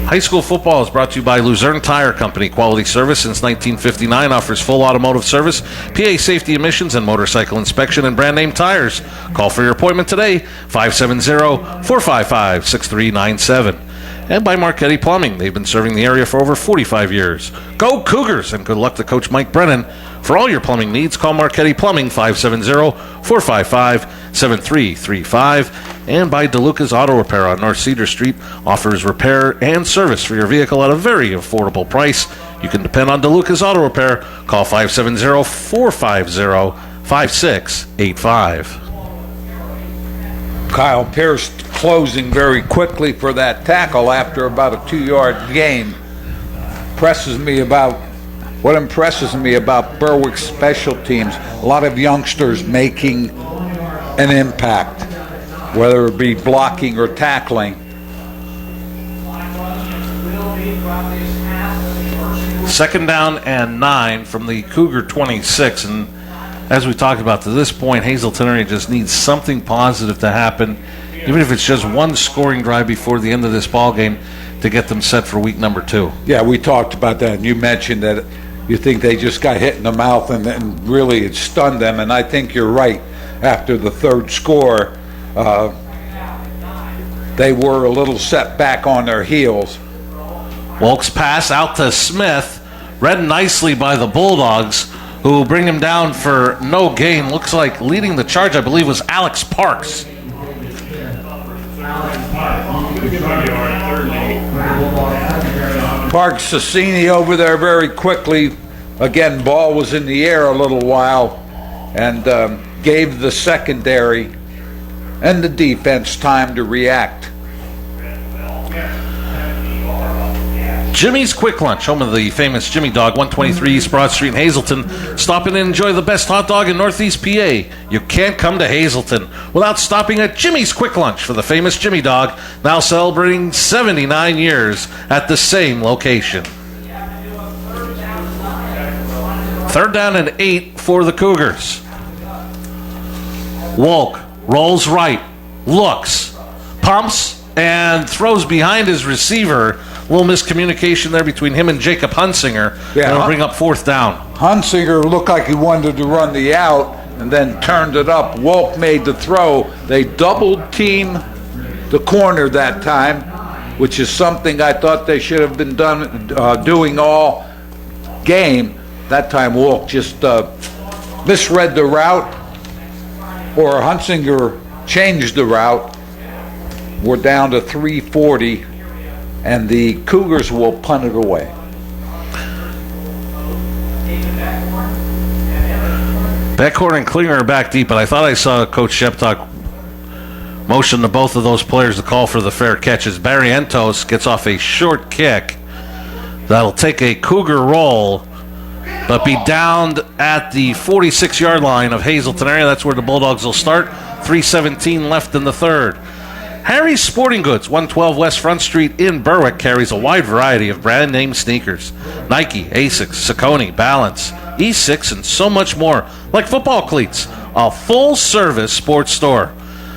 High school football is brought to you by Luzerne Tire Company. Quality service since 1959, offers full automotive service, PA safety emissions, and motorcycle inspection and brand name tires. Call for your appointment today, 570-455-6397. And by Marchetti Plumbing. They've been serving the area for over 45 years. Go Cougars, and good luck to Coach Mike Brennan. For all your plumbing needs, call Marchetti Plumbing, 570-455-7335. And by DeLuca's Auto Repair on North Cedar Street, offers repair and service for your vehicle at a very affordable price. You can depend on DeLuca's Auto Repair. Call 570-450-5685. Kyle Pierce closing very quickly for that tackle after about a 2-yard gain. What impresses me about Berwick's special teams, a lot of youngsters making an impact, whether it be blocking or tackling. Second down and 9 from the Cougar 26, and as we talked about, to this point, Hazleton area just needs something positive to happen, even if it's just one scoring drive before the end of this ball game, to get them set for week number 2. Yeah, we talked about that, and you mentioned that you think they just got hit in the mouth and really it stunned them. And I think you're right. After the third score, they were a little set back on their heels. Wolk's pass out to Smith, read nicely by the Bulldogs, who bring him down for no gain. Looks like leading the charge, I believe, was Alex Parks. Parks Sassini over there very quickly. Again, ball was in the air a little while and gave the secondary and the defense time to react. Jimmy's Quick Lunch, home of the famous Jimmy Dog, 123 East Broad Street in Hazleton. Stop in and enjoy the best hot dog in Northeast PA. You can't come to Hazleton without stopping at Jimmy's Quick Lunch for the famous Jimmy Dog, now celebrating 79 years at the same location. 3rd down and 8 for the Cougars. Wolk rolls right, looks, pumps, and throws behind his receiver. A little miscommunication there between him and Jacob Hunsinger. Yeah, That'll bring up 4th down. Hunsinger looked like he wanted to run the out and then turned it up. Wolk made the throw. They doubled team the corner that time, which is something I thought they should have been doing all game. That time Wolk just misread the route, or Hunsinger changed the route. We're down to 3:40, and the Cougars will punt it away. Backcourt and Klinger are back deep, but I thought I saw Coach Sheptock motion to both of those players to call for the fair catches. Barrientos gets off a short kick that'll take a Cougar roll, but be downed at the 46-yard line of Hazleton area. That's where the Bulldogs will start. 3:17 left in the third. Harry's Sporting Goods, 112 West Front Street in Berwick, carries a wide variety of brand name sneakers. Nike, Asics, Saucony, Balance, E6, and so much more. Like football cleats, a full-service sports store.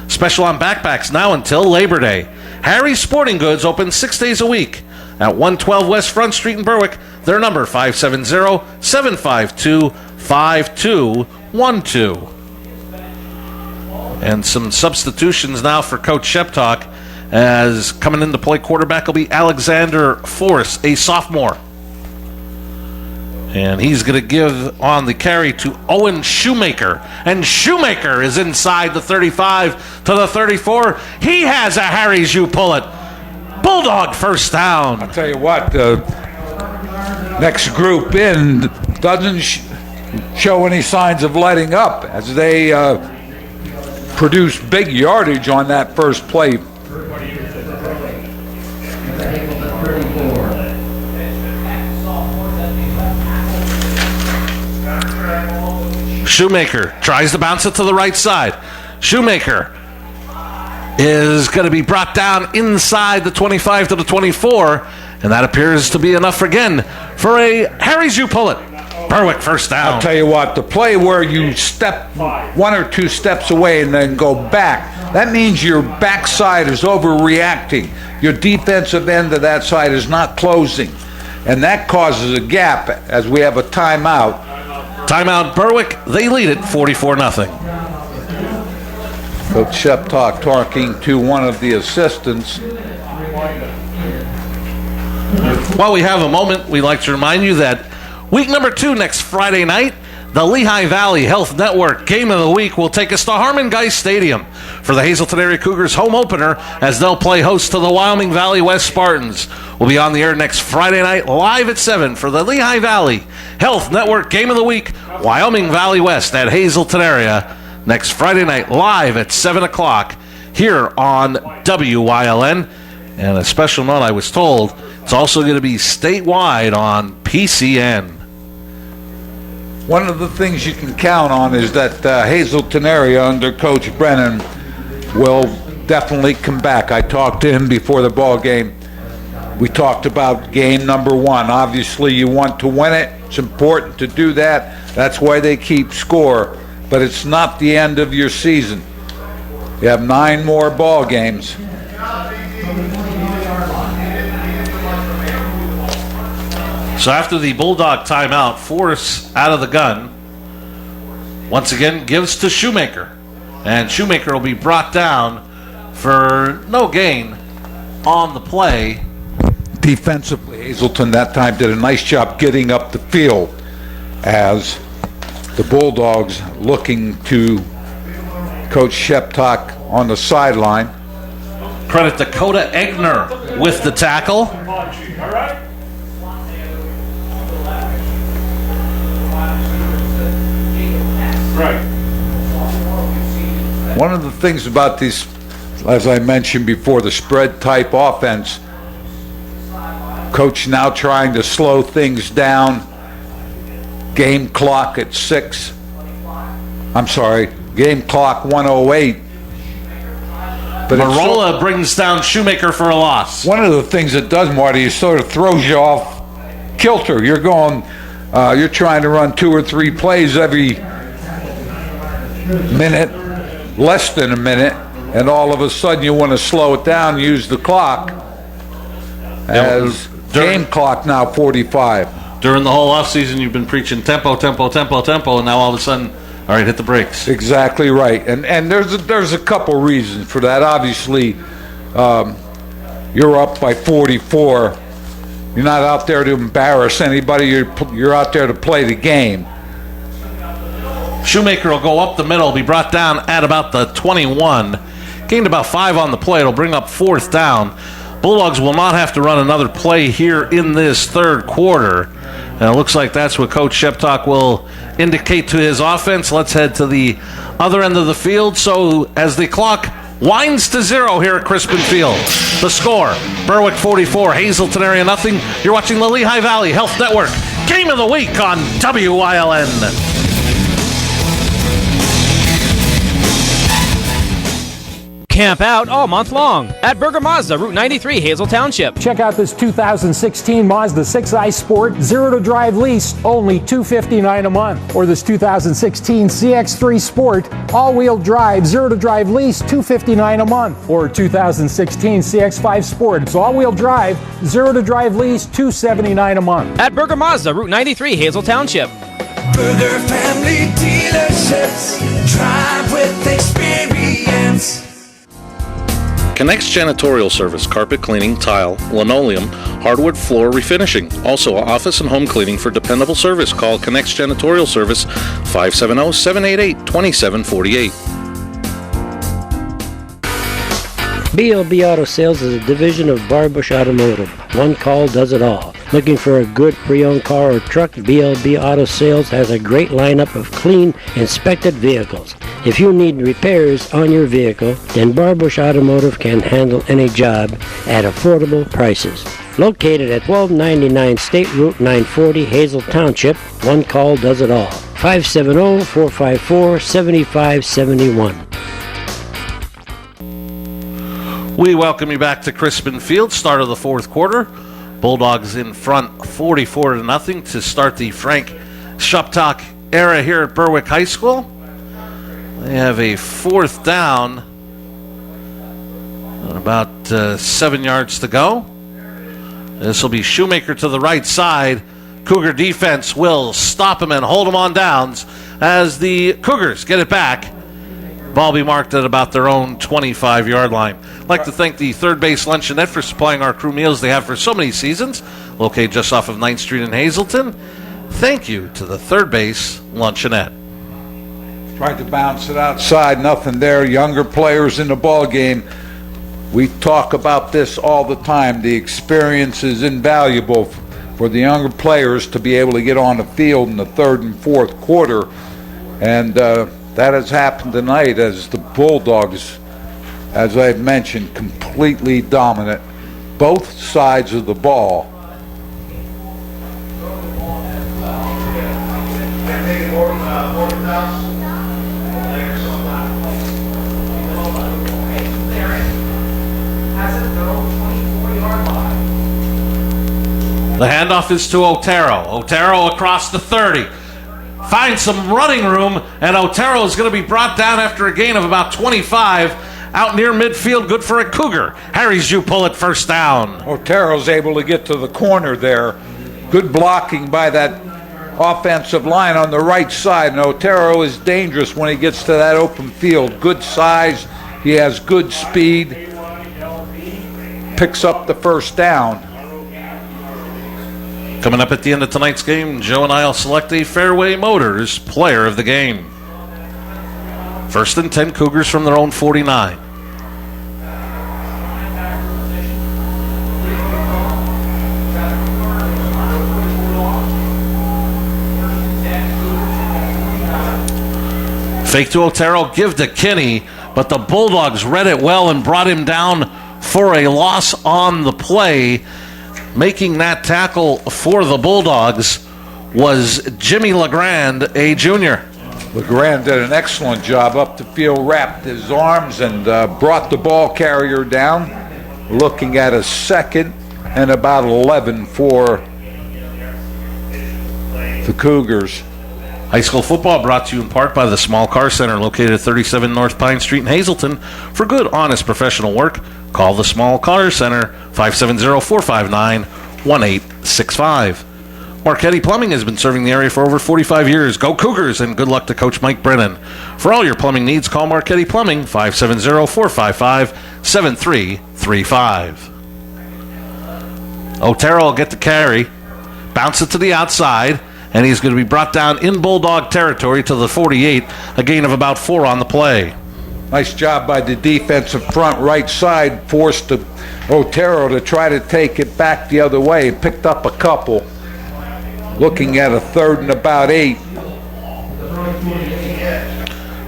Special on backpacks now until Labor Day. Harry's Sporting Goods open 6 days a week at 112 West Front Street in Berwick. Their number, 570-752-5212. And some substitutions now for Coach Sheptock, as coming into play quarterback will be Alexander Force, a sophomore. And he's going to give on the carry to Owen Shoemaker. And Shoemaker is inside the 35 to the 34. He has a Harry's You Pull It. Bulldog first down. I'll tell you what, the next group in doesn't show any signs of letting up as they produced big yardage on that first play. Shoemaker tries to bounce it to the right side. Shoemaker is going to be brought down inside the 25 to the 24, and that appears to be enough again for a Harry's You Pull It. Berwick first down. I'll tell you what, the play where you step 1 or 2 steps away and then go back, that means your backside is overreacting. Your defensive end of that side is not closing, and that causes a gap as we have a timeout. Timeout Berwick, they lead it 44-0. Coach Sheptock talking to one of the assistants. While we have a moment, we'd like to remind you that week number 2 next Friday night, the Lehigh Valley Health Network Game of the Week will take us to Harmon Geist Stadium for the Hazleton Area Cougars home opener as they'll play host to the Wyoming Valley West Spartans. We'll be on the air next Friday night live at 7 for the Lehigh Valley Health Network Game of the Week, Wyoming Valley West at Hazleton Area. Next Friday night live at 7 o'clock here on WYLN. And a special note, I was told, it's also going to be statewide on PCN. One of the things you can count on is that Hazleton area under Coach Brennan will definitely come back. I talked to him before the ball game. We talked about game number 1. Obviously, you want to win it. It's important to do that. That's why they keep score. But it's not the end of your season. You have 9 more ball games. So after the Bulldog timeout, Force out of the gun. Once again, gives to Shoemaker. And Shoemaker will be brought down for no gain on the play. Defensively, Hazleton that time did a nice job getting up the field as the Bulldogs looking to Coach Sheptock on the sideline. Credit to Coda Egner with the tackle. One of the things about these, as I mentioned before, the spread type offense, Coach now trying to slow things down. Game clock at 6. I'm sorry, game clock 1:08. But Marola brings down Shoemaker for a loss. One of the things it does, Marty, is sort of throws you off kilter. You're trying to run 2 or 3 plays every minute, less than a minute, and all of a sudden you want to slow it down, use the clock. As game clock now 45. During the whole offseason, you've been preaching tempo, tempo, tempo, tempo, and now all of a sudden, all right, hit the brakes. Exactly right, and there's a couple reasons for that. Obviously, you're up by 44. You're not out there to embarrass anybody. You're out there to play the game. Shoemaker will go up the middle, be brought down at about the 21. Gained about 5 on the play. It'll bring up 4th down. Bulldogs will not have to run another play here in this third quarter. And it looks like that's what Coach Sheptock will indicate to his offense. Let's head to the other end of the field. So as the clock winds to 0 here at Crispin Field, the score, Berwick 44, Hazleton area nothing. You're watching the Lehigh Valley Health Network Game of the Week on WILN. Camp out all month long at Berger Mazda, Route 93, Hazel Township. Check out this 2016 Mazda 6i Sport 0-to-drive lease, only $259 a month. Or this 2016 CX-3 Sport all-wheel drive 0-to-drive lease, $259 a month. Or 2016 CX-5 Sport, it's all-wheel drive 0-to-drive lease, $279 a month. At Berger Mazda, Route 93, Hazel Township. Berger Family Dealerships, drive with experience. Connects Janitorial Service, carpet cleaning, tile, linoleum, hardwood floor refinishing. Also office and home cleaning for dependable service. Call Connects Janitorial Service 570-788-2748. BLB Auto Sales is a division of Barbush Automotive. One call does it all. Looking for a good pre-owned car or truck? BLB Auto Sales has a great lineup of clean, inspected vehicles. If you need repairs on your vehicle, then Barbush Automotive can handle any job at affordable prices. Located at 1299 State Route 940, Hazel Township, one call does it all. 570-454-7571. We welcome you back to Crispin Field, start of the fourth quarter. Bulldogs in front 44-0 to start the Frank Sheptock era here at Berwick High School. They have a 4th down, about 7 yards to go. This will be Shoemaker to the right side. Cougar defense will stop him and hold him on downs as the Cougars get it back. Ball be marked at about their own 25-yard line. I'd like to thank the Third Base Luncheonette for supplying our crew meals they have for so many seasons, located just off of 9th Street in Hazleton. Thank you to the Third Base Luncheonette. Tried to bounce it outside, nothing there. Younger players in the ball game. We talk about this all the time. The experience is invaluable for the younger players to be able to get on the field in the third and fourth quarter. And that has happened tonight as the Bulldogs, as I've mentioned, completely dominant both sides of the ball. The handoff is to Otero. Otero across the 30. Finds some running room, and Otero is going to be brought down after a gain of about 25. Out near midfield, good for a Cougar. Harry's you pull it first down. Otero's able to get to the corner there Good blocking by that offensive line on the right side. And Otero is dangerous when he gets to that open field. Good size. He has good speed. Picks up the first down. Coming up at the end of tonight's game, Joe and I will select a Fairway Motors player of the game. 1st and 10 Cougars from their own 49. Fake to Otero, give to Kinney, but the Bulldogs read it well and brought him down for a loss on the play. Making that tackle for the Bulldogs was Jimmy LeGrand, a junior. LeGrand did an excellent job up the field, wrapped his arms and brought the ball carrier down. Looking at a 2nd and about 11 for the Cougars. High school football brought to you in part by the Small Car Center located at 37 North Pine Street in Hazleton. For good, honest, professional work, call the Small Car Center, 570-459-1865. Marchetti Plumbing has been serving the area for over 45 years. Go Cougars, and good luck to Coach Mike Brennan. For all your plumbing needs, call Marchetti Plumbing, 570-455-7335. Otero will get the carry, bounce it to the outside, and he's going to be brought down in Bulldog territory to the 48, a gain of about 4 on the play. Nice job by the defensive front right side, forced Otero to try to take it back the other way. Picked up a couple. Looking at a 3rd and about 8.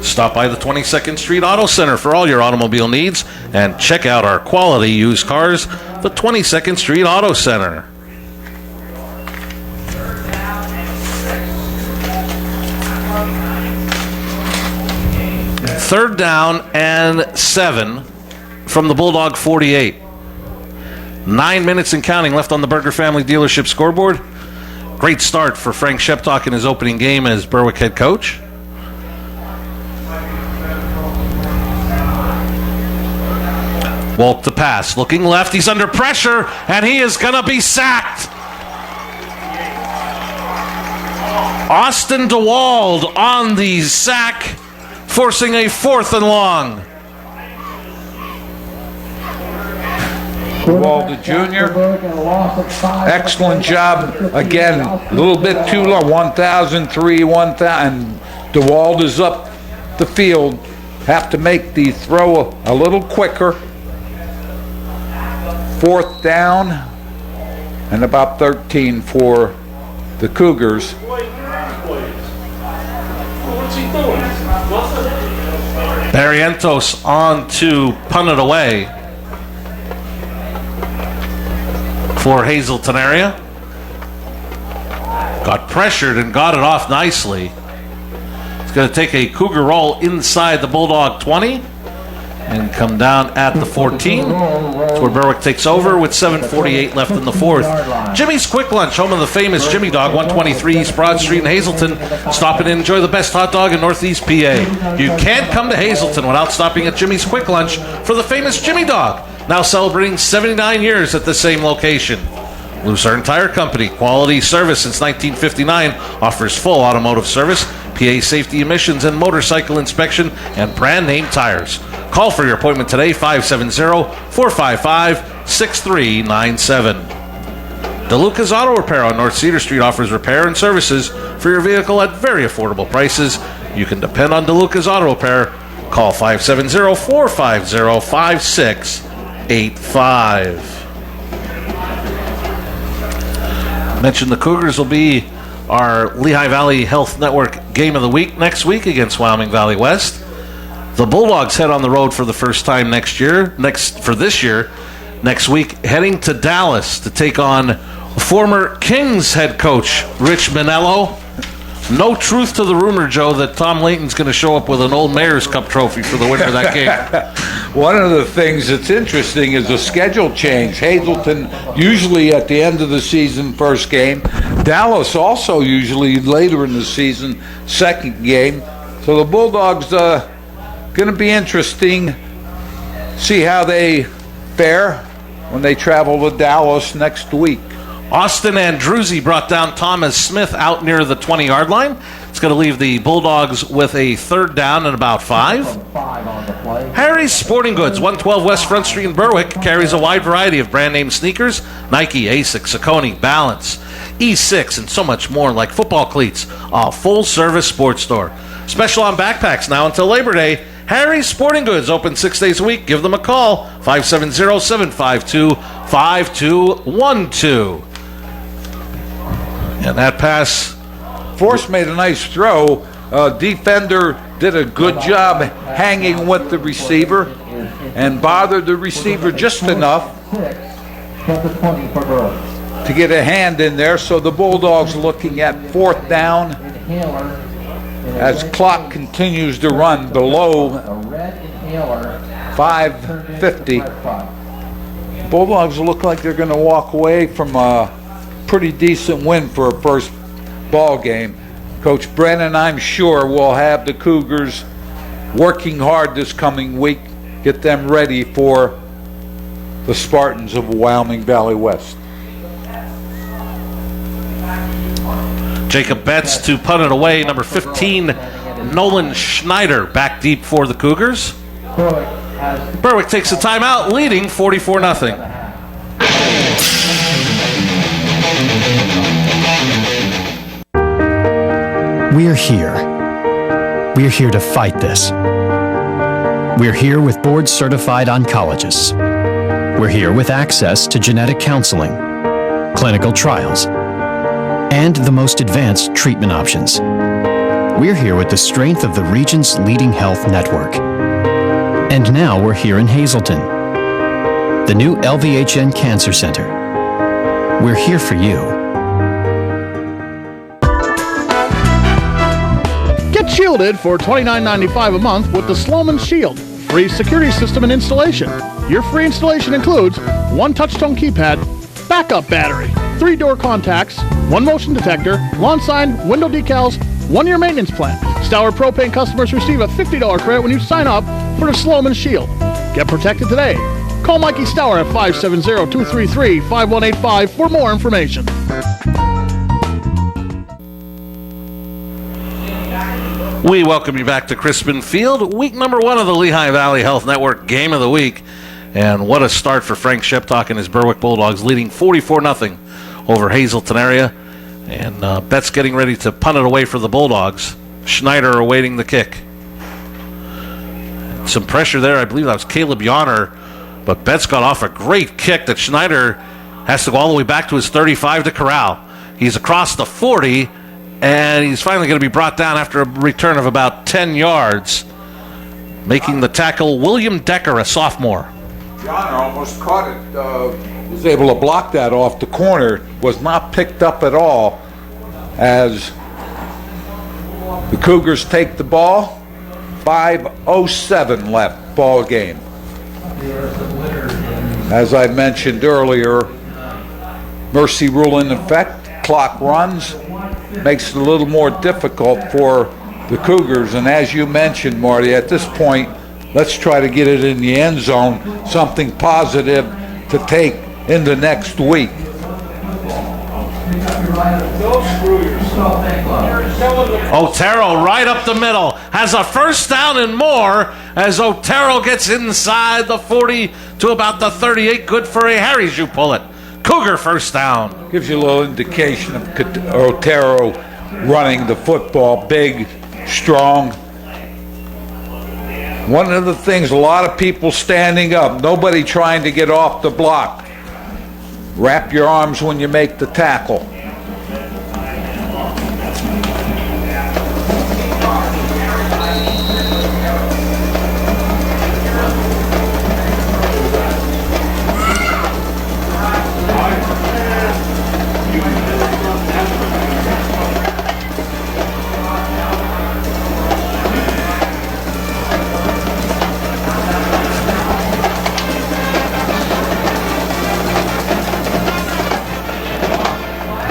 Stop by the 22nd Street Auto Center for all your automobile needs and check out our quality used cars, the 22nd Street Auto Center. Third down and 7 from the Bulldog 48. 9 minutes and counting left on the Berger Family Dealership scoreboard. Great start for Frank Sheptock in his opening game as Berwick head coach. Wolk the pass, looking left, he's under pressure, and he is going to be sacked. Austin DeWald on the sack, forcing a 4th and long. DeWald the junior, excellent job. Again, a little bit too low, 1,003, 1,000. DeWald is up the field. Have to make the throw a little quicker. 4th down and about 13 for the Cougars. Barrientos on to punt it away for Hazleton area. Got pressured and got it off nicely. It's going to take a Cougar roll inside the Bulldog 20 and come down at the 14. That's where Berwick takes over with 7:48 left in the 4th. Jimmy's Quick Lunch, home of the famous Jimmy Dog, 123 East Broad Street in Hazleton. Stop in and enjoy the best hot dog in Northeast PA. You can't come to Hazleton without stopping at Jimmy's Quick Lunch for the famous Jimmy Dog, now celebrating 79 years at the same location. Lucerne Tire Company, quality service since 1959, offers full automotive service, PA safety emissions and motorcycle inspection, and brand name tires. Call for your appointment today, 570-455-6397. DeLuca's Auto Repair on North Cedar Street offers repair and services for your vehicle at very affordable prices. You can depend on DeLuca's Auto Repair. Call 570-450-5685. Mentioned the Cougars will be our Lehigh Valley Health Network Game of the Week next week against Wyoming Valley West. The Bulldogs head on the road for the first time next week, heading to Dallas to take on former Kings head coach Rich Manello. No truth to the rumor, Joe, that Tom Layton's going to show up with an old Mayor's Cup trophy for the winner of that game. One of the things that's interesting is the schedule change. Hazleton usually at the end of the season, first game. Dallas also usually later in the season, second game. So the Bulldogs going to be interesting. See how they fare when they travel to Dallas next week. Austin Andruzzi brought down Thomas Smith out near the 20-yard line. It's going to leave the Bulldogs with a third down and about 5. Harry's Sporting Goods, 112 West Front Street in Berwick, carries a wide variety of brand name sneakers: Nike, Asics, Saucony, Balance, E6, and so much more, like football cleats. A full-service sports store. Special on backpacks now until Labor Day. Harry's Sporting Goods, open 6 days a week. Give them a call, 570-752-5212. And that pass... Force made a nice throw. Defender did a good job hanging with the receiver and bothered the receiver just enough to get a hand in there. So the Bulldogs looking at 4th down as clock continues to run below 5:50. Bulldogs look like they're going to walk away from a pretty decent win for a first ball game. Coach Brennan, I'm sure, will have the Cougars working hard this coming week, get them ready for the Spartans of Wyoming Valley West. Jacob Betts to punt it away. Number 15, Nolan Schneider, back deep for the Cougars. Berwick takes a timeout, leading 44-0. We're here. We're here to fight this. We're here with board-certified oncologists. We're here with access to genetic counseling, clinical trials, and the most advanced treatment options. We're here with the strength of the region's leading health network. And now we're here in Hazleton, the new LVHN Cancer Center. We're here for you. Get shielded for $29.95 a month with the Sloman Shield. Free security system and installation. Your free installation includes 1 touch-tone keypad, backup battery, 3 door contacts, 1 motion detector, lawn sign, window decals, 1-year maintenance plan. Stour Propane customers receive a $50 credit when you sign up for the Sloman Shield. Get protected today. Call Mikey Stour at 570-233-5185 for more information. We welcome you back to Crispin Field, week number 1 of the Lehigh Valley Health Network Game of the Week. And what a start for Frank Sheptock and his Berwick Bulldogs, leading 44-0 over Hazleton area. And Betts getting ready to punt it away for the Bulldogs. Schneider awaiting the kick. Some pressure there. I believe that was Caleb Yonner. But Betts got off a great kick that Schneider has to go all the way back to his 35 to corral. He's across the 40, and he's finally going to be brought down after a return of about 10 yards. Making the tackle, William Decker, a sophomore. Yonner almost caught it. Was able to block that off the corner. Was not picked up at all as the Cougars take the ball. 5:07 left, ball game. As I mentioned earlier, mercy rule in effect, clock runs, makes it a little more difficult for the Cougars. And as you mentioned, Marty, at this point, let's try to get it in the end zone, something positive to take into next week. Otero right up the middle, has a first down and more as Otero gets inside the 40 to about the 38. Good for a Harry's, you pull it. Cougar first down. Gives you a little indication of Otero running the football, big, strong. One of the things, a lot of people standing up, nobody trying to get off the block. Wrap your arms when you make the tackle.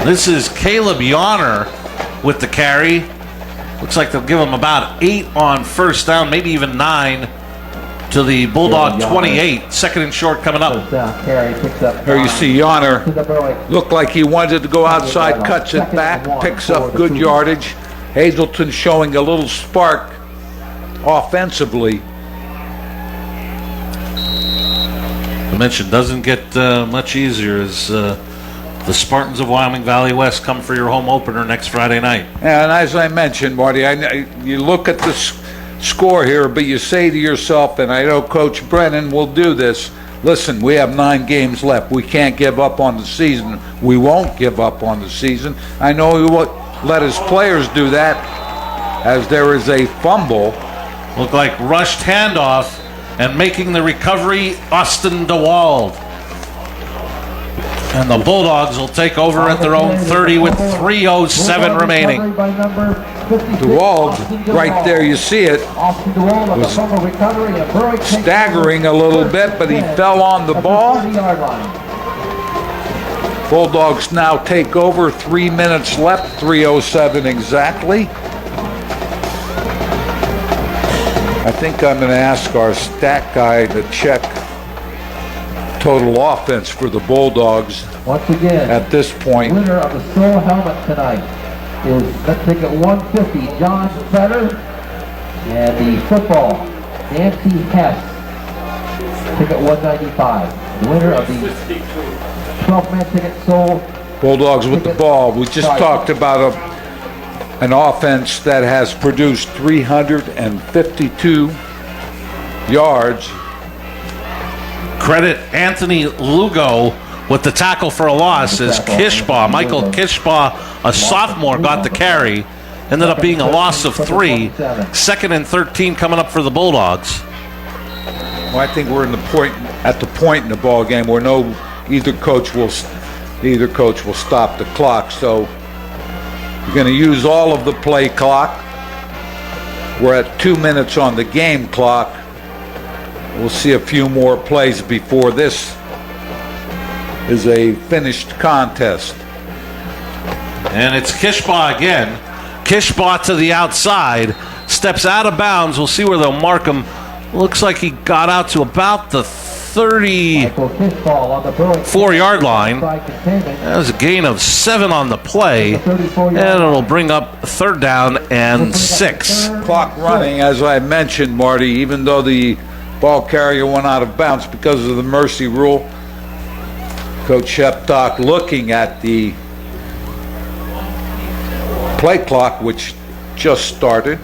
This is Caleb Yonner with the carry. Looks like they'll give him about 8 on first down, maybe even 9. to the Bulldog 28. Second and short coming up. Here you see Yonner. Looked like he wanted to go outside, cuts it back, picks up good yardage. Hazleton showing a little spark offensively. I mentioned doesn't get much easier as the Spartans of Wyoming Valley West come for your home opener next Friday night. And as I mentioned, Marty, you look at the score here, but you say to yourself, and I know Coach Brennan will do this, listen, we have 9 games left. We can't give up on the season. We won't give up on the season. I know he will let his players do that as there is a fumble. Looked like rushed handoff and making the recovery, Austin DeWald. And the Bulldogs will take over at their own 30 with 3:07 remaining. DeWald, right there, you see it, was staggering a little bit, but he fell on the ball. Bulldogs now take over, 3 minutes left, 3:07 exactly. I think I'm going to ask our stat guy to check total offense for the Bulldogs. Once again, at this point. Winner of the Soul Helmet tonight is ticket 150, John Fetter, and the football, Nancy Hess, ticket 195. The winner of the 12-man ticket Soul. Bulldogs with the ball. We just talked about an offense that has produced 352 yards. Credit Anthony Lugo with the tackle for a loss as Kishbaugh, Michael Kishbaugh, a sophomore, got the carry. Ended up being a loss of 3. Second and 13 coming up for the Bulldogs. Well, I think we're at the point in the ball game where either coach will stop the clock. So you're going to use all of the play clock. We're at 2 minutes on the game clock. We'll see a few more plays before this is a finished contest. And it's Kishbaugh again. Kishbaugh to the outside, steps out of bounds. We'll see where they'll mark him. Looks like he got out to about the 34-yard line. That was a gain of 7 on the play, and it'll bring up 3rd down and 6. Clock running, as I mentioned, Marty, even though the ball carrier went out of bounds because of the mercy rule. Coach Sheptock looking at the play clock, which just started.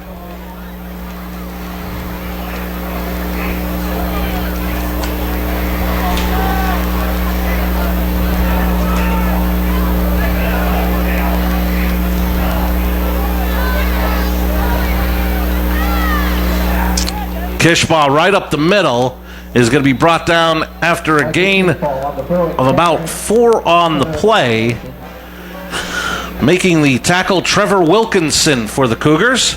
Kishbaugh right up the middle is going to be brought down after a gain of about 4 on the play. Making the tackle, Trevor Wilkinson for the Cougars.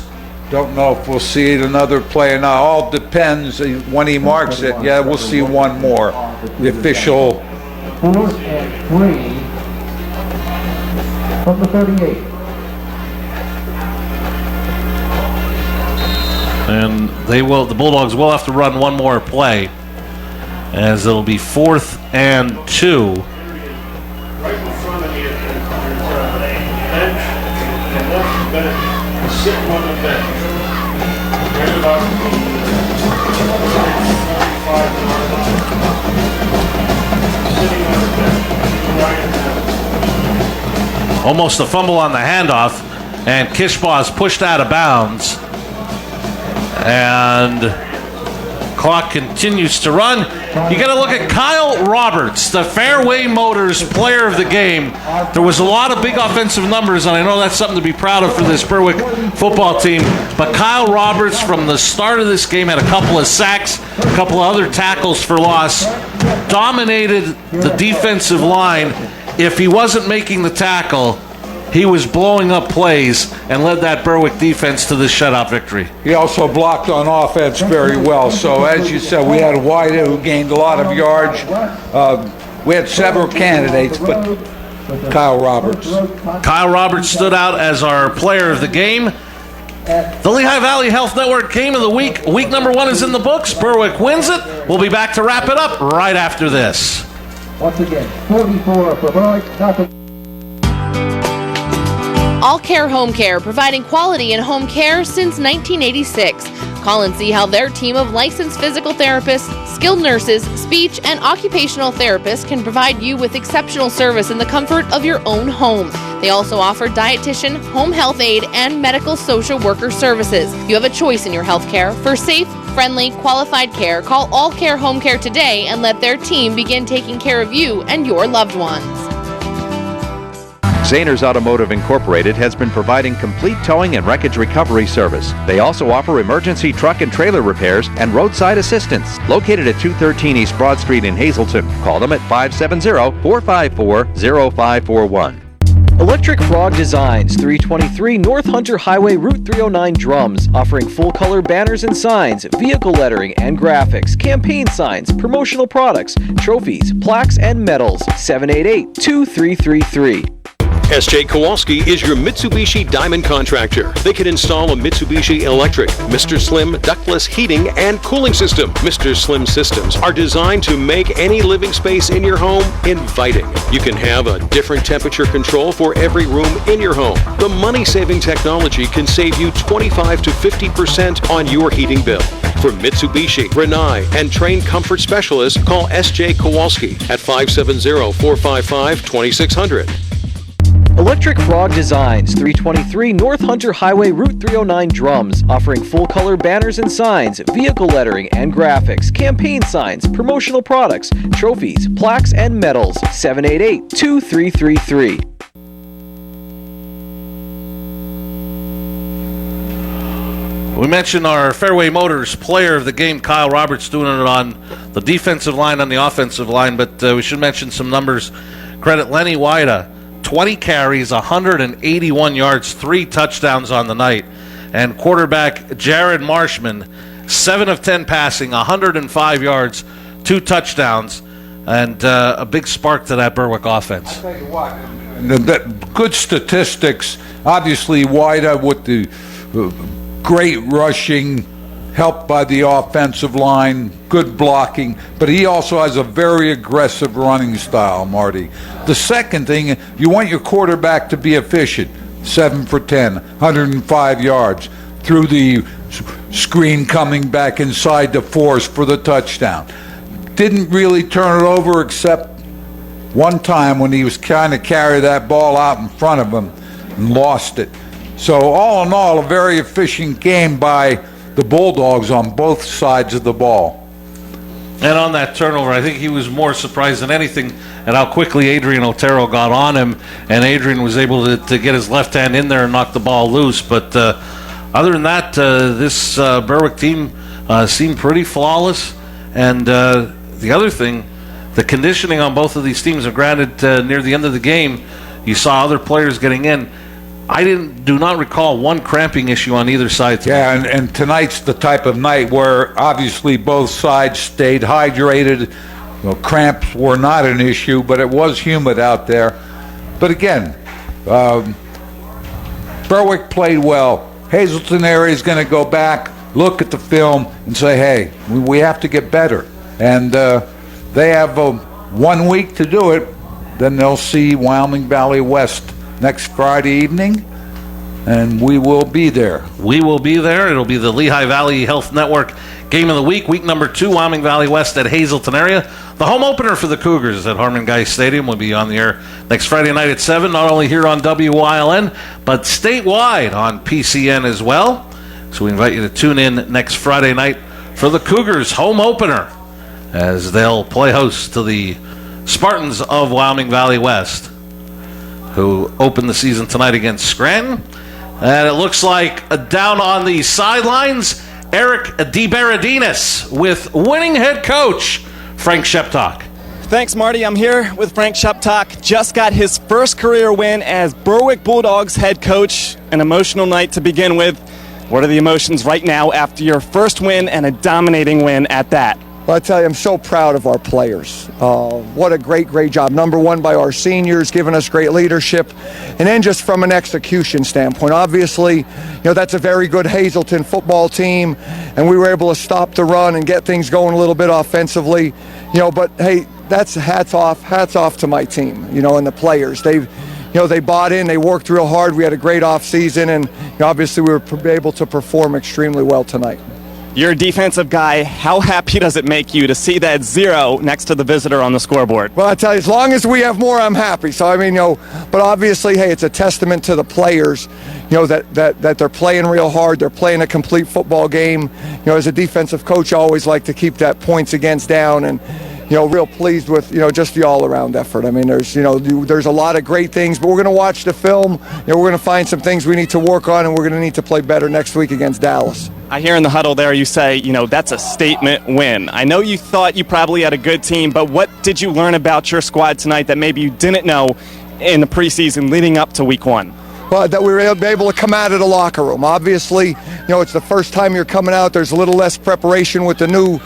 Don't know if we'll see another play or not. All depends when he marks it. Yeah, we'll see one more. The official. 4th and 3 from the 38. And the Bulldogs will have to run one more play, as it'll be 4th and 2. Right in front of you, bench, and sitting on the bench. Right about 35 sitting on the bench. Almost a fumble on the handoff, and Kishbaugh is pushed out of bounds. And clock continues to run. You got to look at Kyle Roberts, the Fairway Motors player of the game. There was a lot of big offensive numbers, and I know that's something to be proud of for this Berwick football team. But Kyle Roberts, from the start of this game, had a couple of sacks, a couple of other tackles for loss, dominated the defensive line. If he wasn't making the tackle, he was blowing up plays and led that Berwick defense to this shutout victory. He also blocked on offense very well. So as you said, we had White who gained a lot of yards. We had several candidates, but Kyle Roberts. Kyle Roberts stood out as our player of the game. The Lehigh Valley Health Network Game of the Week. Week number 1 is in the books. Berwick wins it. We'll be back to wrap it up right after this. Once again, 44 for Berwick, nothing. All Care Home Care, providing quality in home care since 1986. Call and see how their team of licensed physical therapists, skilled nurses, speech, and occupational therapists can provide you with exceptional service in the comfort of your own home. They also offer dietitian, home health aide, and medical social worker services. You have a choice in your health care. For safe, friendly, qualified care, call All Care Home Care today and let their team begin taking care of you and your loved ones. Zaner's Automotive Incorporated has been providing complete towing and wreckage recovery service. They also offer emergency truck and trailer repairs and roadside assistance. Located at 213 East Broad Street in Hazleton. Call them at 570-454-0541. Electric Frog Designs, 323 North Hunter Highway, Route 309 Drums, offering full-color banners and signs, vehicle lettering and graphics, campaign signs, promotional products, trophies, plaques, and medals. 788-2333. S.J. Kowalski is your Mitsubishi Diamond contractor. They can install a Mitsubishi Electric, Mr. Slim ductless heating and cooling system. Mr. Slim systems are designed to make any living space in your home inviting. You can have a different temperature control for every room in your home. The money-saving technology can save you 25 to 50% on your heating bill. For Mitsubishi, Rinnai, and trained comfort specialists, call S.J. Kowalski at 570-455-2600. Electric Frog Designs, 323 North Hunter Highway, Route 309 Drums, offering full-color banners and signs, vehicle lettering and graphics, campaign signs, promotional products, trophies, plaques, and medals. 788-2333. We mentioned our Fairway Motors player of the game, Kyle Roberts, doing it on the defensive line, on the offensive line, but we should mention some numbers. Credit Lenny Wida. 20 carries, 181 yards, 3 touchdowns on the night. And quarterback Jared Marshman, 7 of 10 passing, 105 yards, 2 touchdowns, and a big spark to that Berwick offense. I'll tell you what, good statistics. Obviously, Wida with the great rushing, helped by the offensive line, good blocking, but he also has a very aggressive running style, Marty. The second thing, you want your quarterback to be efficient. 7 for 10, 105 yards, through the screen coming back inside the force for the touchdown. Didn't really turn it over except one time when he was trying to carry that ball out in front of him and lost it. So all in all, a very efficient game by the Bulldogs on both sides of the ball. And on that turnover, I think he was more surprised than anything at how quickly Adrian Otero got on him, and Adrian was able to get his left hand in there and knock the ball loose. But other than that, this Berwick team seemed pretty flawless. And the other thing, the conditioning on both of these teams, and granted, near the end of the game, you saw other players getting in. I do not recall one cramping issue on either side tonight. Yeah, and tonight's the type of night where obviously both sides stayed hydrated. Well, cramps were not an issue, but it was humid out there. But again, Berwick played well. Hazleton area is going to go back, look at the film, and say, hey, we have to get better. And they have 1 week to do it. Then they'll see Wyoming Valley West next Friday evening, and we will be there. We will be there. It'll be the Lehigh Valley Health Network Game of the Week, week number 2, Wyoming Valley West at Hazleton area. The home opener for the Cougars at Harmon Guy Stadium will be on the air next Friday night at 7, not only here on WYLN, but statewide on PCN as well. So we invite you to tune in next Friday night for the Cougars home opener, as they'll play host to the Spartans of Wyoming Valley West, who opened the season tonight against Scranton. And it looks like down on the sidelines, Eric DeBerardinis with winning head coach Frank Sheptock. Thanks, Marty. I'm here with Frank Sheptock. Just got his first career win as Berwick Bulldogs head coach. An emotional night to begin with. What are the emotions right now after your first win and a dominating win at that? Well, I tell you, I'm so proud of our players. What a great job. Number one, by our seniors, giving us great leadership. And then just from an execution standpoint, obviously, that's a very good Hazleton football team, and we were able to stop the run and get things going a little bit offensively. But hey, that's hats off to my team, and the players. They bought in, they worked real hard. We had a great off season, and obviously we were able to perform extremely well tonight. You're a defensive guy. How happy does it make you to see that 0 next to the visitor on the scoreboard? Well, I tell you, as long as we have more, I'm happy. So, but obviously, hey, it's a testament to the players, that they're playing real hard. They're playing a complete football game. As a defensive coach, I always like to keep that points against down, and real pleased with, just the all-around effort. There's a lot of great things, but we're going to watch the film. We're going to find some things we need to work on, and we're going to need to play better next week against Dallas. I hear in the huddle there you say, that's a statement win. I know you thought you probably had a good team, but what did you learn about your squad tonight that maybe you didn't know in the preseason leading up to week 1? Well, that we were able to come out of the locker room. Obviously, it's the first time you're coming out. There's a little less preparation with the new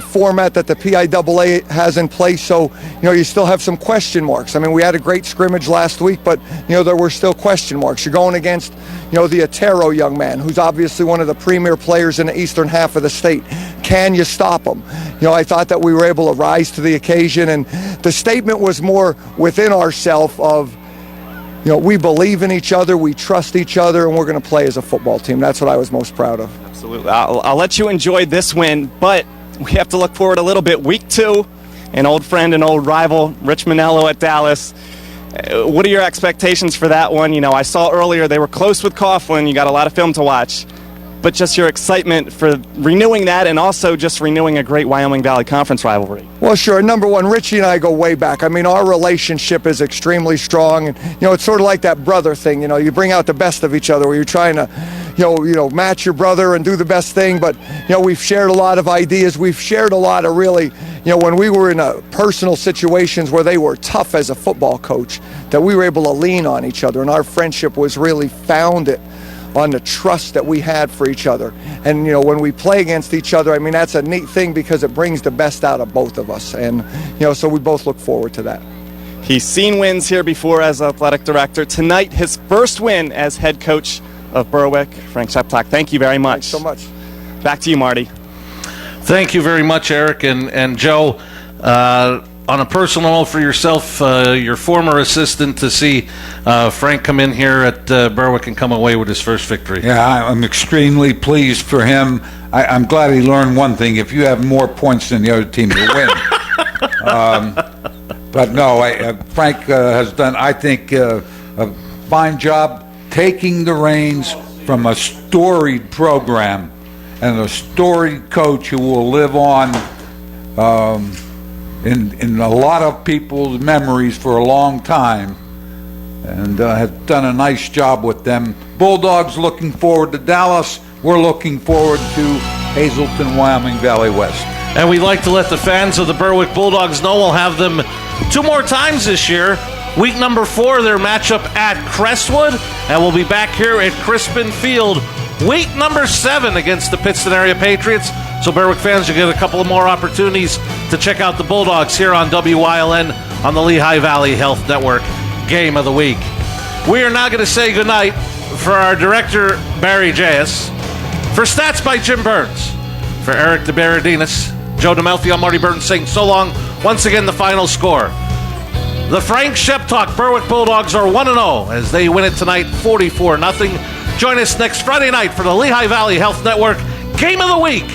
format that the PIAA has in place. So, you still have some question marks. We had a great scrimmage last week, but, there were still question marks. You're going against, the Otero young man, who's obviously one of the premier players in the eastern half of the state. Can you stop him? I thought that we were able to rise to the occasion, and the statement was more within ourselves of, we believe in each other, we trust each other, and we're going to play as a football team. That's what I was most proud of. Absolutely. I'll let you enjoy this win, but we have to look forward a little bit. Week 2, an old friend and old rival, Rich Manello at Dallas. What are your expectations for that one? I saw earlier they were close with Coughlin. You got a lot of film to watch. But just your excitement for renewing that and also just renewing a great Wyoming Valley Conference rivalry. Well, sure. Number one, Richie and I go way back. Our relationship is extremely strong. And, it's sort of like that brother thing. You bring out the best of each other where you're trying to, match your brother and do the best thing. But, we've shared a lot of ideas. We've shared a lot of really, when we were in personal situations where they were tough as a football coach, that we were able to lean on each other. And our friendship was really founded on the trust that we had for each other. And, when we play against each other, that's a neat thing because it brings the best out of both of us. And, so we both look forward to that. He's seen wins here before as athletic director. Tonight, his first win as head coach of Berwick. Frank Sheptock, thank you very much. Thanks so much. Back to you, Marty. Thank you very much, Eric and Joe. On a personal note for yourself, your former assistant, to see Frank come in here at Berwick and come away with his first victory. Yeah, I'm extremely pleased for him. I'm glad he learned one thing: if you have more points than the other team, you win. But no, Frank has done, I think, a fine job taking the reins from a storied program and a storied coach who will live on in a lot of people's memories for a long time, and has done a nice job with them. Bulldogs looking forward to Dallas. We're looking forward to Hazleton, Wyoming Valley West. And we'd like to let the fans of the Berwick Bulldogs know we'll have them 2 more times this year. Week number 4, their matchup at Crestwood, and we'll be back here at Crispin Field week number 7 against the Pittston Area Patriots. So Berwick fans, you get a couple of more opportunities to check out the Bulldogs here on WYLN on the Lehigh Valley Health Network Game of the Week. We are now going to say goodnight for our director, Barry J.S., for Stats by Jim Burns, for Eric DeBaradinas, Joe DeMelfi, I'm Marty Burton saying so long. Once again, the final score. The Frank Sheptock Berwick Bulldogs are 1-0 as they win it tonight 44-0. Join us next Friday night for the Lehigh Valley Health Network Game of the Week.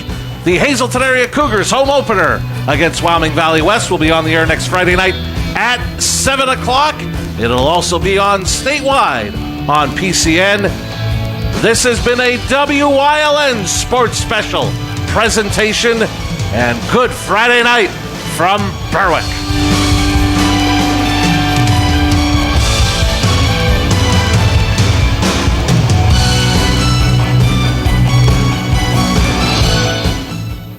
The Hazleton Area Cougars home opener against Wyoming Valley West will be on the air next Friday night at 7 o'clock. It'll also be on statewide on PCN. This has been a WYLN Sports Special presentation, and good Friday night from Berwick.